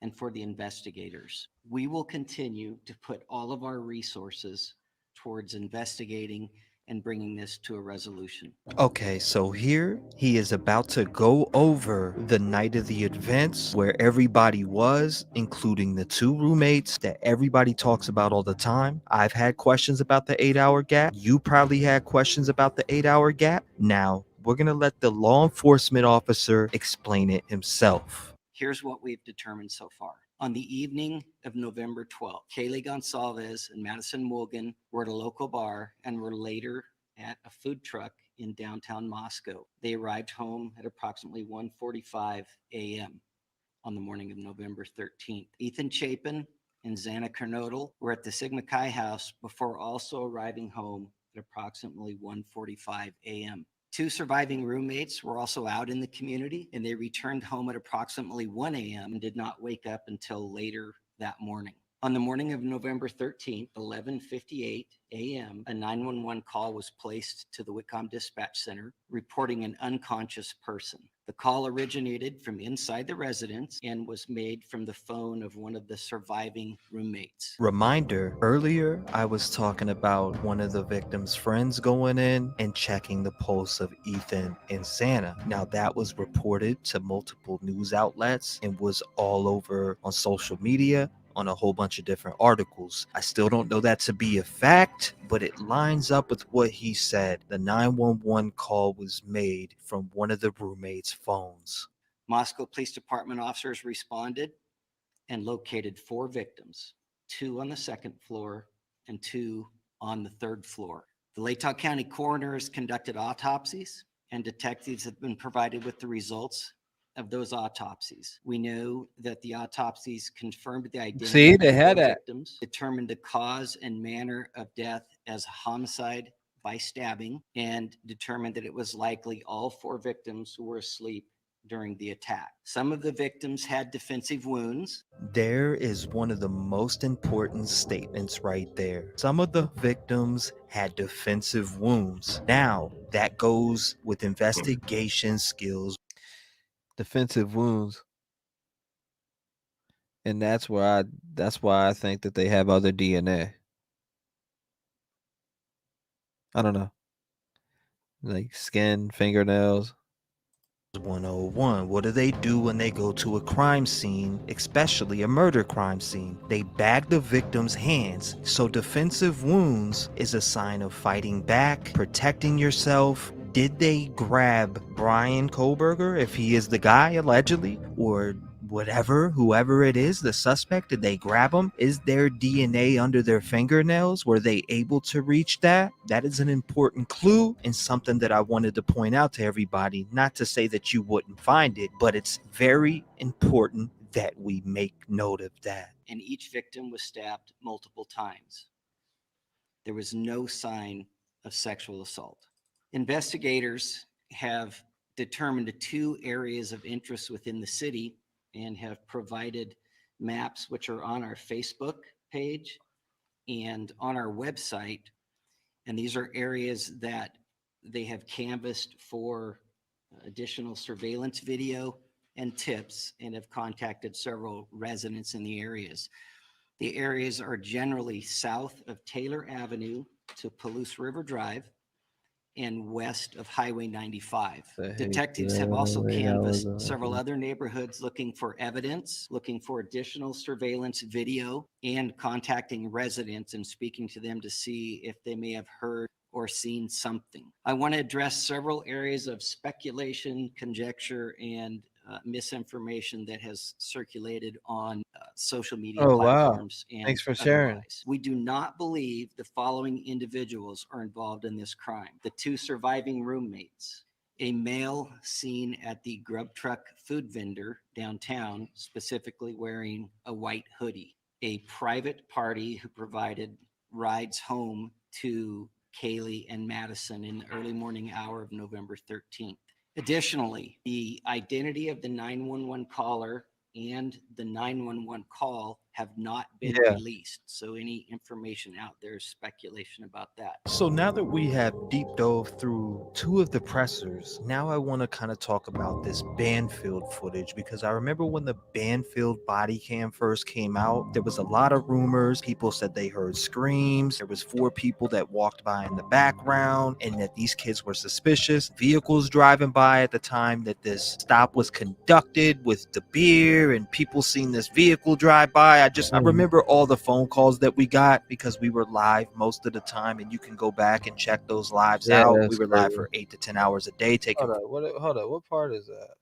and for the investigators. We will continue to put all of our resources towards investigating and bringing this to a resolution. Okay, so here he is about to go over the night of the events where everybody was, including the 2 roommates that everybody talks about all the time. I've had questions about the 8-hour gap. You probably had questions about the 8-hour gap. Now, we're going to let the law enforcement officer explain it himself. Here's what we've determined so far. On the evening of November 12th, Kaylee Gonsalves and Madison Morgan were at a local bar and were later at a food truck in downtown Moscow. They arrived home at approximately 1:45 a.m. on the morning of November 13th. Ethan Chapin and Xana Kernodle were at the Sigma Chi house before also arriving home at approximately 1:45 a.m. Two surviving roommates were also out in the community, and they returned home at approximately 1 a.m. and did not wake up until later that morning. On the morning of November 13th, 11:58 a.m., a 911 call was placed to the Whitcomb Dispatch Center reporting an unconscious person. The call originated from inside the residence and was made from the phone of one of the surviving roommates. Reminder, earlier I was talking about one of the victim's friends going in and checking the pulse of Ethan and Xana. Now that was reported to multiple news outlets and was all over on social media, on a whole bunch of different articles. I still don't know that to be a fact, but it lines up with what he said. The 911 call was made from one of the roommates' phones. Moscow Police Department officers responded and located 4 victims, 2 on the second floor and 2 on the third floor. The Latah County coroners conducted autopsies, and detectives have been provided with the results of those autopsies. We know that the autopsies confirmed the identity See, of they the had 4 that. victims, determined the cause and manner of death as homicide by stabbing, and determined that it was likely all 4 victims who were asleep during the attack. Some of the victims had defensive wounds. There is one of the most important statements right there. Some of the victims had defensive wounds. Now, that goes with investigation skills. Defensive wounds. And that's why I think that they have other DNA. I don't know. Like skin, fingernails. 101. What do they do when they go to a crime scene, especially a murder crime scene? They bag the victim's hands. So defensive wounds is a sign of fighting back, protecting yourself. Did they grab bryankohberger, if he is the guy allegedly, or whoever it is, the suspect? Did they grab him? Is there DNA under their fingernails? Were they able to reach that? That is an important clue and something that I wanted to point out to everybody. Not to say that you wouldn't find it, but it's very important that we make note of that. And each victim was stabbed multiple times. There was no sign of sexual assault. Investigators have determined 2 areas of interest within the city and have provided maps which are on our Facebook page and on our website. And these are areas that they have canvassed for additional surveillance video and tips, and have contacted several residents in the areas. The areas are generally south of Taylor Avenue to Palouse River Drive and west of Highway 95. Detectives have also canvassed several other neighborhoods looking for evidence, looking for additional surveillance video, and contacting residents and speaking to them to see if they may have heard or seen something. I want to address several areas of speculation, conjecture, and misinformation that has circulated on social media Oh, wow. platforms. And Thanks for sharing. otherwise. We do not believe the following individuals are involved in this crime. The 2 surviving roommates, a male seen at the grub truck food vendor downtown, specifically wearing a white hoodie, a private party who provided rides home to Kaylee and Madison in the early morning hour of November 13th. Additionally, the identity of the 911 caller and the 911 call have not been released. So any information out there is speculation about that. So now that we have deep dove through 2 of the pressers, now I want to kind of talk about this Banfield footage, because I remember when the Banfield body cam first came out, there was a lot of rumors. People said they heard screams. There was 4 people that walked by in the background and that these kids were suspicious. Vehicles driving by at the time that this stop was conducted with the beer, and people seen this vehicle drive by. I remember all the phone calls that we got, because we were live most of the time, and you can go back and check those lives out. We were live for 8 to 10 hours a day taking. Hold on. What part is that?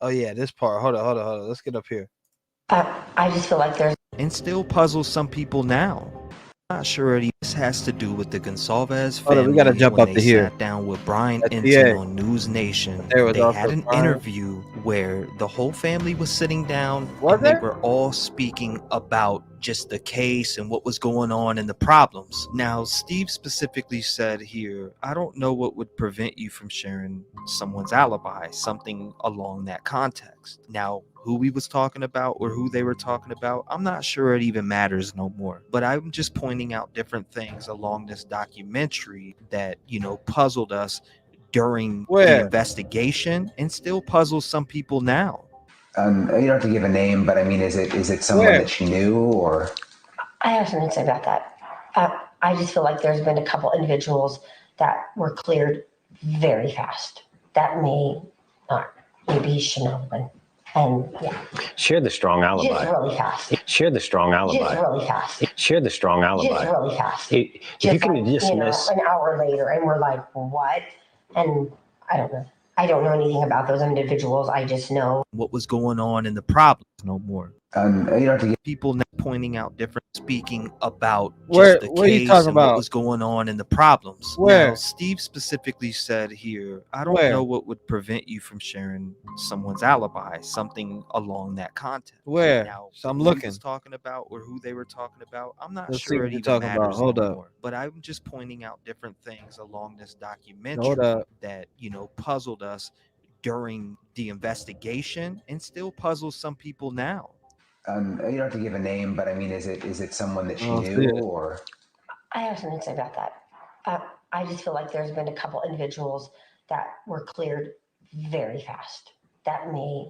Oh yeah, this part. Hold on. Let's get up here. I just feel like there's and still puzzles some people now. Not sure this has to do with the Gonsalves Hold on, family. we gotta jump When up they to here. sat down with Brian That's Ensign PA. on News Nation, There was they also had an Brian. interview where the whole family was sitting down Was and they there? were all speaking about just the case and what was going on and the problems. Now, Steve specifically said here, I don't know what would prevent you from sharing someone's alibi, something along that context. Now, who we was talking about or who they were talking about, I'm not sure it even matters no more. But I'm just pointing out different things along this documentary that, puzzled us during the Where? investigation and still puzzles some people now. You don't have to give a name, but I mean, is it someone Where? that she knew or? I have something to say about that. I just feel like there's been a couple individuals that were cleared very fast. That may not, maybe shouldn't have been. And yeah, Share the strong alibi. just really fast. Share the strong alibi. Just really fast. Share the strong alibi. Just really fast. If you Just can like, dismiss. an hour later, and we're like, what? And I don't know. I don't know anything about those individuals. I just know what was going on in the problems no more. You don't have to give people now pointing out different, speaking about Where- just the what are you case talking and what about? was going on in the problems. Where? Now, Steve specifically said here, I don't Where? know what would prevent you from sharing someone's alibi, something along that context. Where? Now, So I'm who he looking. was talking about or who they were talking about, I'm not Let's see sure what it you're even talking about. matters Hold no up. more. But I'm just pointing out different things along this documentary Hold up. that, puzzled us during the investigation and still puzzles some people now. you don't have to give a name, but I mean, is it someone that she I don't see knew it. or? I have something to say about that. I just feel like there's been a couple individuals that were cleared very fast. That may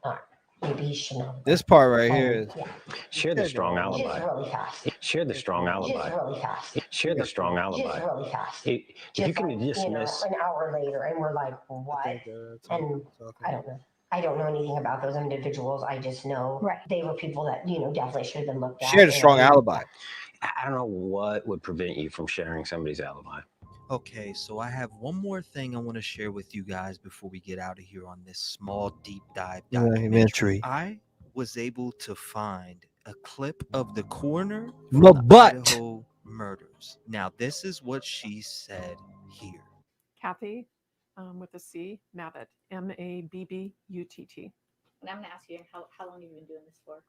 not, maybe shouldn't have. This part right here is. Yeah, Share the strong just alibi. really fast. Share the strong Just alibi. really fast. Share the strong alibi. Just really fast. If you Just can like, dismiss. an hour later, and we're like, what? And I don't know. I don't know anything about those individuals. I just know they were people that, definitely should have been looked at. Share the strong and- alibi. I don't know what would prevent you from sharing somebody's alibi. Okay, so I have one more thing I want to share with you guys before we get out of here on this small deep dive documentary. Documentary. I was able to find a clip of the coroner No from the butt. Idaho murders. Now, this is what she said here. Kathy, with a C, Mabbutt, Mabbutt. And I'm going to ask you, how long have you been doing this for?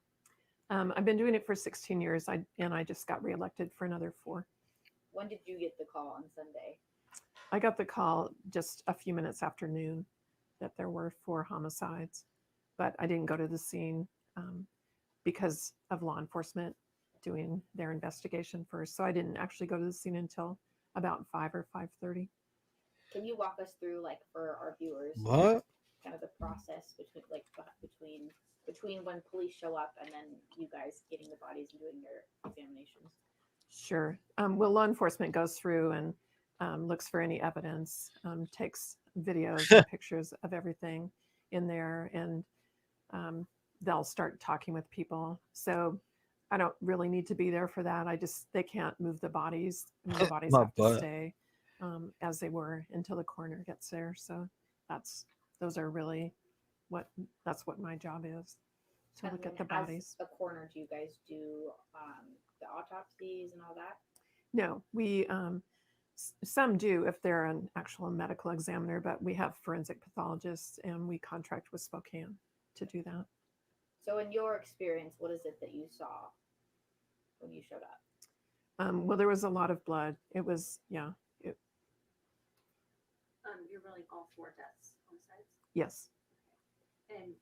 I've been doing it for 16 years, and I just got reelected for another 4. When did you get the call on Sunday? I got the call just a few minutes after noon that there were 4 homicides, but I didn't go to the scene because of law enforcement doing their investigation first. So I didn't actually go to the scene until about 5 or 5:30. Can you walk us through, like, for our viewers, What? kind of the process between when police show up and then you guys getting the bodies and doing your examinations? Sure. Well, law enforcement goes through and looks for any evidence, takes videos and pictures of everything in there, and they'll start talking with people. So I don't really need to be there for that. They can't move the bodies. The bodies My have to butt. stay as they were until the coroner gets there. So those are really that's what my job is, to look at the bodies. As a coroner, do you guys do the autopsies and all that? No, we some do if they're an actual medical examiner, but we have forensic pathologists and we contract with Spokane to do that. So in your experience, what is it that you saw when you showed up? Well, there was a lot of blood. It was, yeah. You're running all 4 deaths, homicides? Yes. And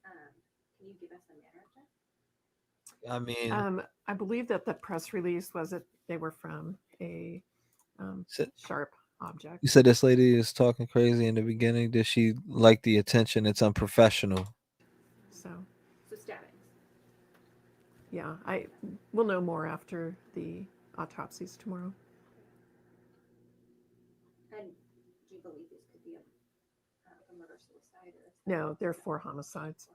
can you give us a manner of death? I mean, I believe that the press release was that they were from a sharp object. you said this lady is talking crazy in the beginning. Did she like the attention? It's unprofessional. So stabbings. yeah, we'll know more after the autopsies tomorrow. And do you believe this could be a murder-suicide? No, there are 4 homicides.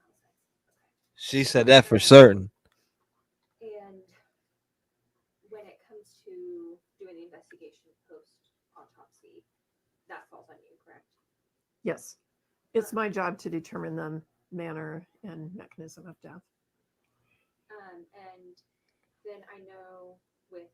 She said that for certain. And when it comes to doing the investigation post-autopsy, that falls on you, correct? Yes. It's my job to determine the manner and mechanism of death. And then I know with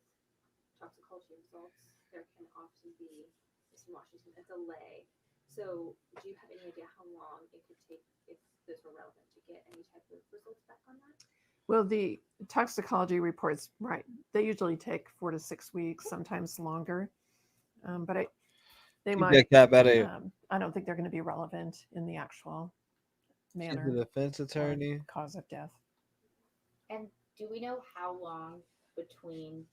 toxicology results, there can often be, just in Washington, a delay. So do you have any idea how long it could take if those were relevant to get any type of results back on that? Well, the toxicology reports, right, they usually take 4 to 6 weeks, sometimes longer. But they Keep might, that cap out of here. I don't think they're going to be relevant in the actual She's manner the defense or attorney. cause of death. And do we know how long between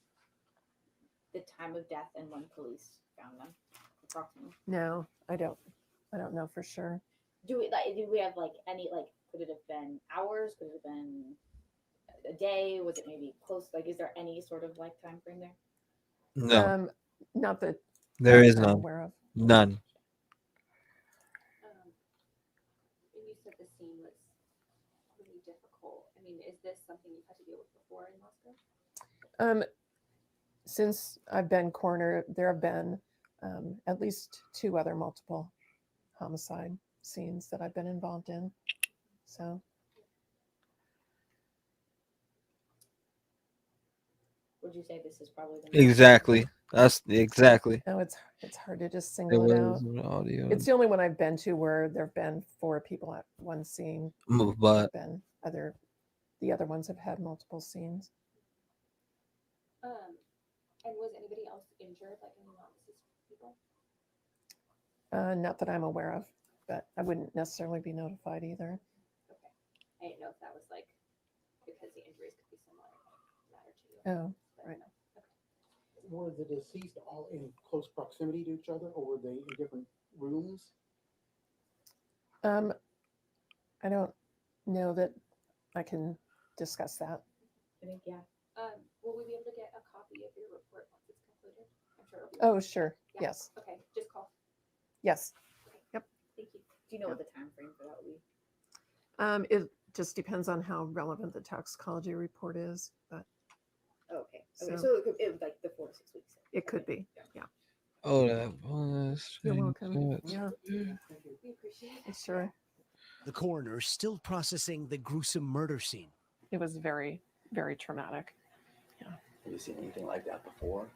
the time of death and when police found them, approximately? No, I don't know for sure. Do we have like any, like, could it have been hours? Could it have been a day? Was it maybe close? Like, is there any sort of like time frame there? No, Not that there is I'm none. aware of. None. And you said the scene was really difficult. I mean, is this something you've had to deal with before in Moscow? Since I've been coroner, there have been at least 2 other multiple homicide scenes that I've been involved in. So Would you say this is probably the most Exactly. That's exactly. no, it's hard to just There single it out. was an audio. It's the only one I've been to where there have been 4 people at one scene. But There have been the other ones have had multiple scenes. And was anybody else injured, like any non-deceased people? Not that I'm aware of, but I wouldn't necessarily be notified either. Okay. I didn't know if that was like because the injuries could be similar matter to you. Oh, right. Were the deceased all in close proximity to each other, or were they in different rooms? I don't know that I can discuss that. I think, yeah. Will we be able to get a copy of your report once it's concluded? I'm sure it'll be. Oh, sure. Yeah. Yes. Okay, just call. Yes. Yep. Thank you. Do you know what the time frame for that will be? It just depends on how relevant the toxicology report is, but Okay. Okay. So- So it was like the 4 to 6 weeks. it could be. Yeah. oh, that was. You're welcome. Yeah. We appreciate it. Sure. The coroner still processing the gruesome murder scene. It was very, very traumatic. Have you seen anything like that before?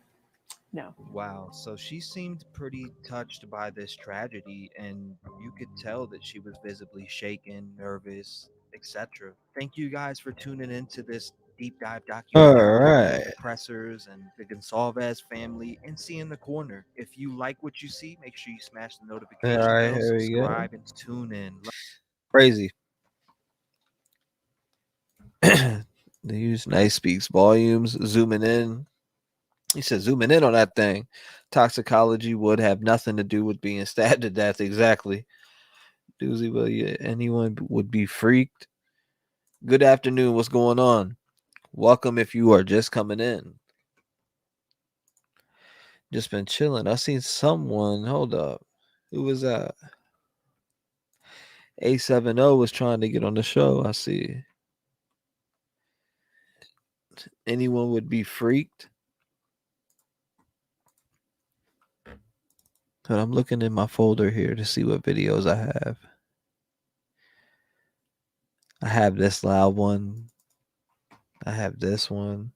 No. Wow. So she seemed pretty touched by this tragedy, and you could tell that she was visibly shaken, nervous, etc. Thank you guys for tuning into this deep dive documentary All right. the oppressors and the Gonsalves family and seeing the corner. If you like what you see, make sure you smash the notification All right, bell, here we go. subscribe, and tune in. Crazy. They use nice speaks volumes, zooming in. He said zooming in on that thing. Toxicology would have nothing to do with being stabbed to death. Exactly. Doozy, will you? Anyone would be freaked. Good afternoon. What's going on? Welcome if you are just coming in. Just been chilling. I seen someone. Hold up. Who was that? A70 was trying to get on the show. I see. Anyone would be freaked. But I'm looking in my folder here to see what videos I have. I have this loud one. I have this one.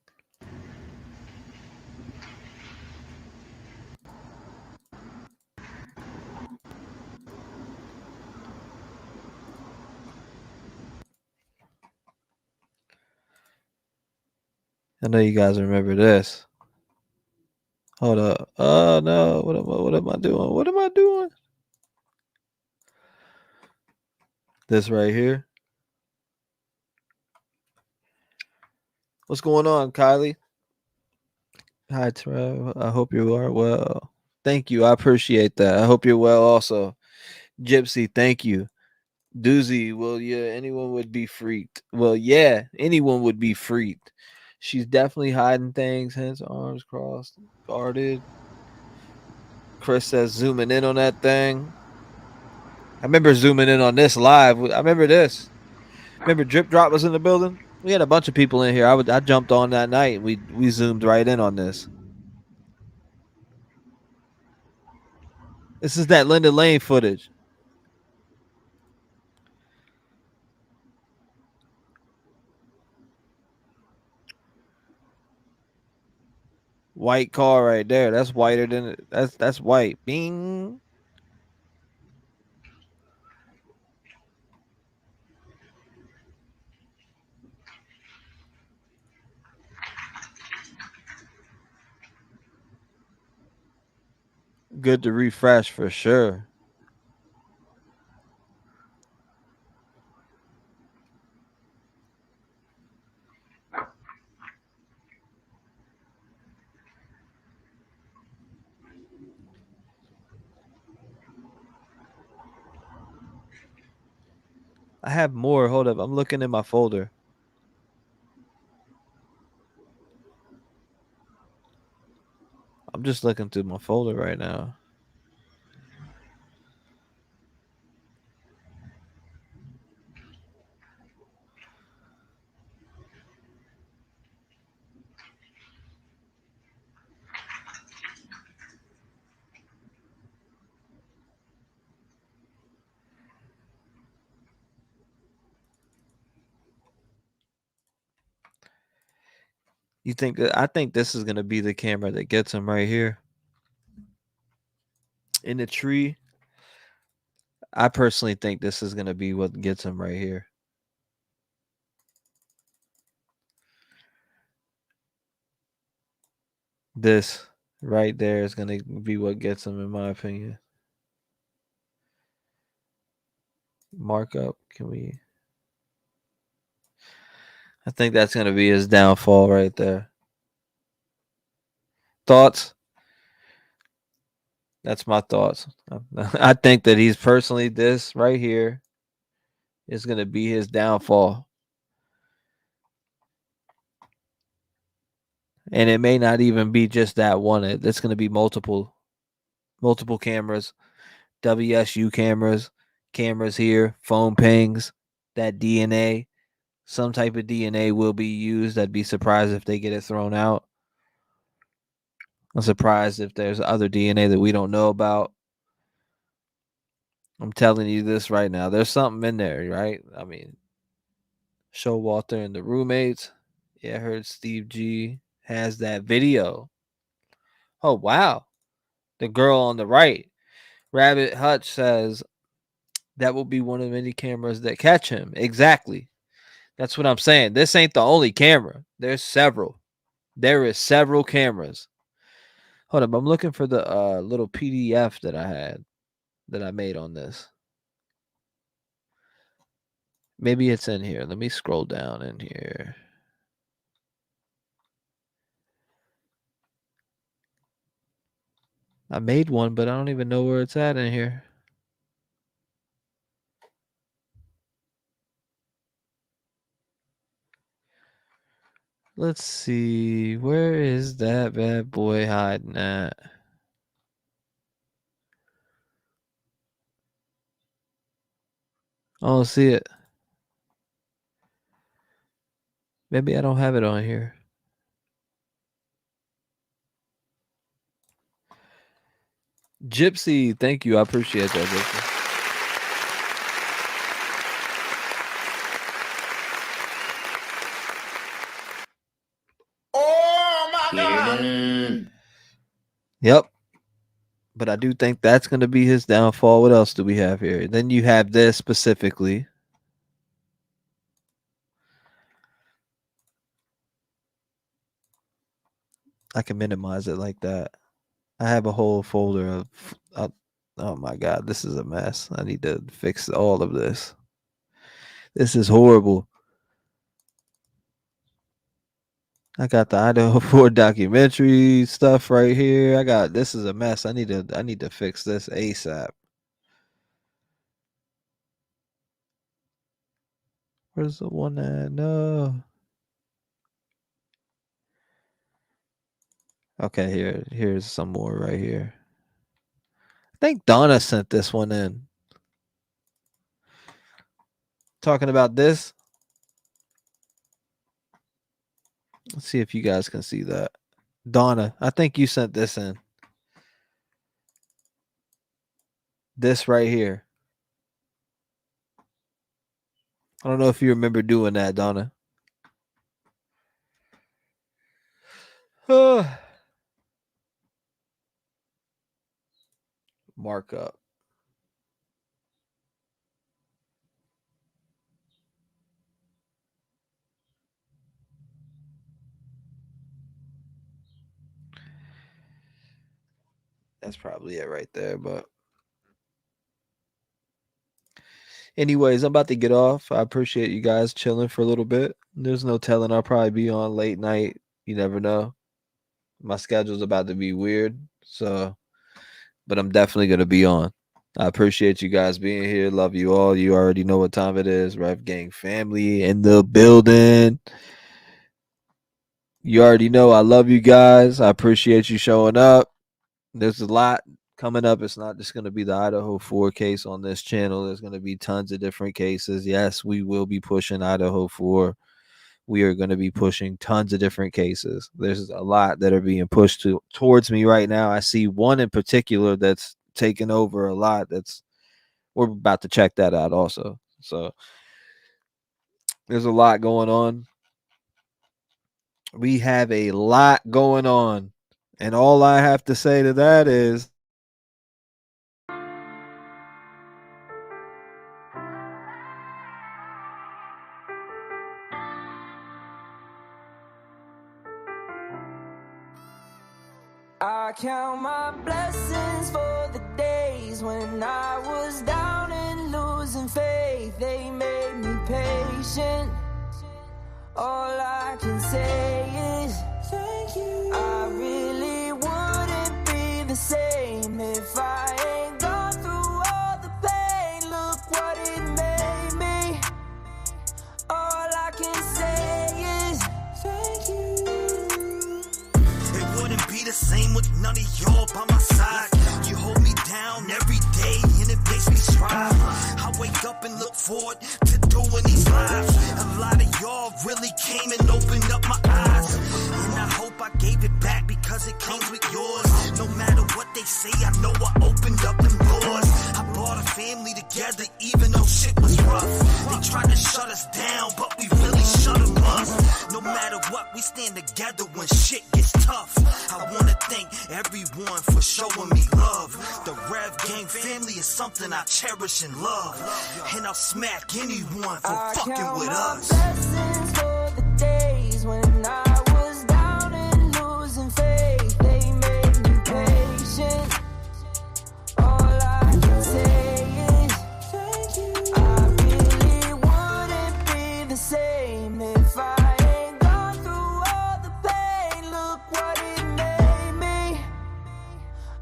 I know you guys remember this. Hold up. Oh no. What am I doing? What am I doing? This right here. What's going on, Kylie? Hi, Trev. I hope you are well. Thank you. I appreciate that. I hope you're well also. Gypsy, thank you. Doozy, well, yeah, anyone would be freaked. Well, yeah, anyone would be freaked. She's definitely hiding things, hence arms crossed, guarded. Chris says zooming in on that thing. I remember zooming in on this live. I remember this. Remember Drip Drop was in the building? We had a bunch of people in here. I jumped on that night. We zoomed right in on this. This is that Linda Lane footage. White car right there. That's whiter than it. That's white. Bing. Good to refresh for sure. I have more. Hold up. I'm looking in my folder. I'm just looking through my folder right now. You think that I think this is gonna be the camera that gets him right here. In the tree. I personally think this is gonna be what gets him right here. This right there is gonna be what gets him, in my opinion. Markup. Can we? I think that's gonna be his downfall right there. Thoughts? That's my thoughts. I think that he's personally this right here is gonna be his downfall. And it may not even be just that one. It's going to be multiple cameras, WSU cameras here, phone pings, that DNA. Some type of DNA will be used. I'd be surprised if they get it thrown out. I'm surprised if there's other DNA that we don't know about. I'm telling you this right now. There's something in there, right? I mean, Showalter and the roommates. Yeah, I heard Steve G has that video. Oh, wow. The girl on the right. Rabbit Hutch says that will be one of many cameras that catch him. Exactly. That's what I'm saying. This ain't the only camera. There's several. There is several cameras. Hold up. I'm looking for the little PDF that I made on this. Maybe it's in here. Let me scroll down in here. I made one, but I don't even know where it's at in here. Let's see. Where is that bad boy hiding at? I don't see it. Maybe I don't have it on here. Gypsy, thank you. I appreciate that, Gypsy. Yep. But I do think that's going to be his downfall. What else do we have here? Then you have this specifically. I can minimize it like that. I have a whole folder of, oh my God, this is a mess. I need to fix all of this. This is horrible. I got the Idaho 4 documentary stuff right here. This is a mess. I need to fix this ASAP. Where's the one that no? Okay, here's some more right here. I think Donna sent this one in. Talking about this. Let's see if you guys can see that. Donna, I think you sent this in. This right here. I don't know if you remember doing that, Donna. markup. That's probably it right there, but anyways, I'm about to get off. I appreciate you guys chilling for a little bit. There's no telling, I'll probably be on late night. You never know. My schedule's about to be weird, so but I'm definitely gonna be on. I appreciate you guys being here. Love you all. You already know what time it is. Rev Gang family in the building. You already know I love you guys. I appreciate you showing up. There's a lot coming up. It's not just going to be the Idaho 4 case on this channel. There's going to be tons of different cases. Yes, we will be pushing Idaho 4. We are going to be pushing tons of different cases. There's a lot that are being pushed towards me right now. I see one in particular that's taken over a lot. We're about to check that out also. So there's a lot going on. We have a lot going on. And all I have to say to that is I count my blessings for the days when I was down and losing faith. They made me patient. All I can say is thank you. I really wouldn't be the same if I ain't gone through all the pain. Look what it made me. All I can say is thank you. It wouldn't be the same with none of y'all by my side. You hold me down every day and it makes me strive. I wake up and look forward to doing these lives. A lot of y'all really came and opened up my eyes, and I hope I gave it back because it comes with yours. No matter what they say, I know I opened up them doors. I brought a family together even though shit was rough. They tried to shut us down, but we really shut them up. No matter what, we stand together when shit gets tough. I wanna thank everyone for showing me love. The Rev Gang family is something I cherish and love, and I'll smack anyone for fucking with us. Blessings for the days when I was down and losing faith. They made me patient. All I can say is thank you. I really wouldn't be the same if I ain't gone through all the pain. Look what it made me.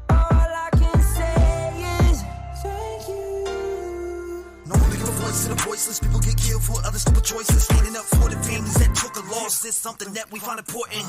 All I can say is thank you. No one making a voice to the voiceless. People get killed for other stupid choices. Standing up for the families that took a loss is something that we find important.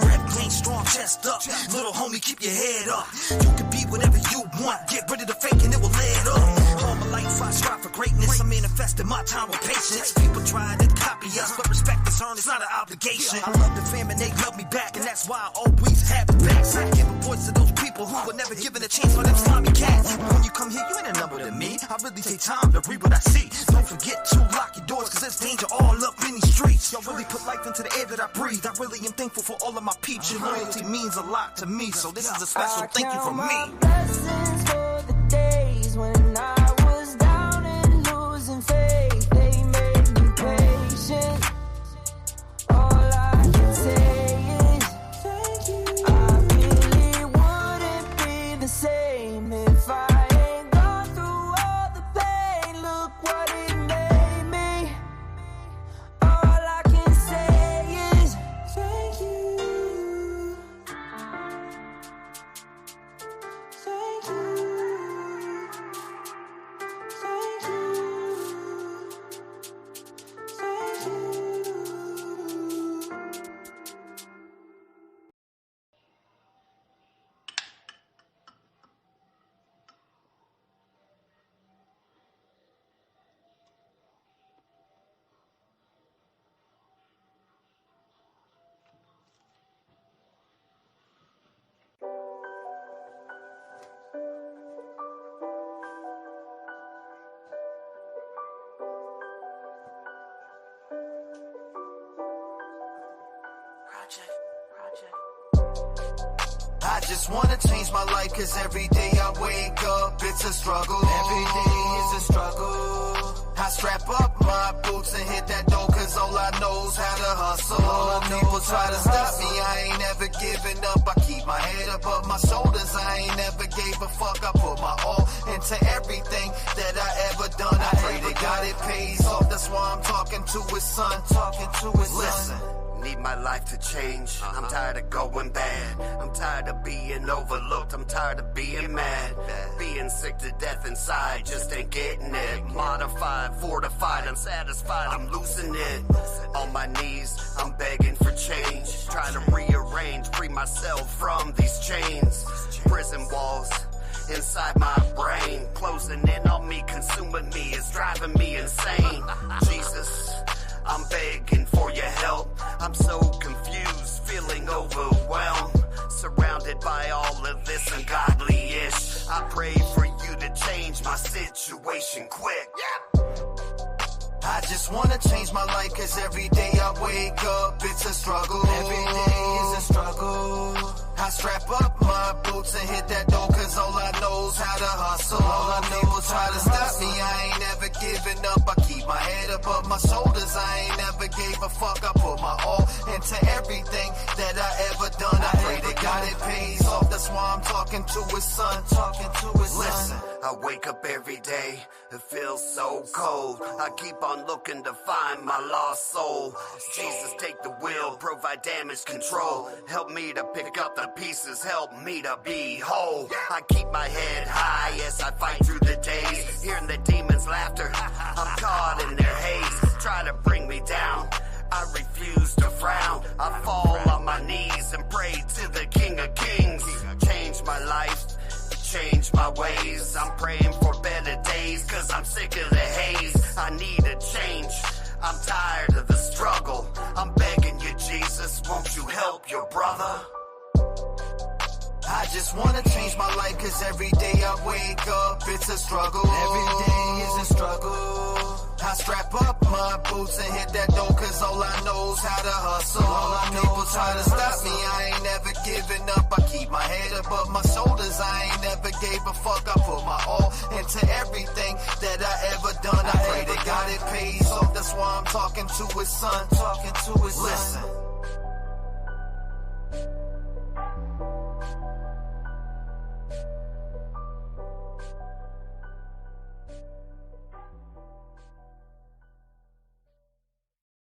Rap game strong, chest up. Little homie, keep your head up. You can be whatever you want. Get rid of the fake and it will lead up. All my life I strive for greatness. I manifested my time with patience. People try to copy us, but respect is earned. It's not an obligation. I love the fam and they love me back, and that's why I always have the backs. I give a voice to those people who were never given a chance for them slimy cats. When you come here, you ain't a number to me. I really take time to read what I see. Don't forget to lock your doors, cause there's danger all up in these streets. Y'all really put life into the air that I breathe. I really am thankful for all of my peeps. Your loyalty means a lot to me, so this is a special thank you from me. Blessings for the days when I was down and losing faith. They made me patient. All I can say is thank you. I really wouldn't be the same if I ain't gone through all the pain. Look what it made me. All I can say is thank you. Thank you. I just wanna change my life, cause every day I wake up, it's a struggle. Every day is a struggle. I strap up my boots and hit that dough, cause all I know's how to hustle. All the people try to stop me, I ain't never giving up. I keep my head above my shoulders, I ain't never gave a fuck. I put my all into everything that I ever done. I pray to God it pays off, that's why I'm talking to his son. Listen. Need my life to change. I'm tired of going bad. I'm tired of being overlooked. I'm tired of being mad. Being sick to death inside, just ain't getting it. Modified, fortified, unsatisfied, I'm losing it. On my knees, I'm begging for change. Trying to rearrange, free myself from these chains. Prison walls inside my brain, closing in on me, consuming me, it's driving me insane. Jesus, I'm begging for your help. I'm so confused, feeling overwhelmed, surrounded by all of this ungodly-ish. I pray for you to change my situation quick. I just wanna change my life, cause every day I wake up, it's a struggle. Every day is a struggle. I strap up my boots and hit that dough, cause all I know's how to hustle. All the people try to stop me, I ain't never giving up. I keep my head above my shoulders, I ain't never gave a fuck. I put my all into everything that I ever done. I pray to God it pays off, that's why I'm talking to his son. Listen, I wake up every day, it feels so cold. I keep on looking to find my lost soul. Jesus, take the wheel, provide damage control. Help me to pick up the pieces, help me to be whole. I keep my head high as I fight through the days, hearing the demons' laughter, I'm caught in their haze. Try to bring me down, I refuse to frown. I fall on my knees and pray to the King of Kings. Change my life, change my ways. I'm praying for better days, cause I'm sick of the haze. I need a change, I'm tired of the struggle. I'm begging you, Jesus, won't you help your brother? I just wanna change my life, cause every day I wake up, it's a struggle. Every day is a struggle. I strap up my boots and hit that dough, cause all I know's how to hustle. All the people try to stop me, I ain't never giving up. I keep my head above my shoulders, I ain't never gave a fuck. I put my all into everything that I ever done. I pray to God it pays off, that's why I'm talking to his son. Listen.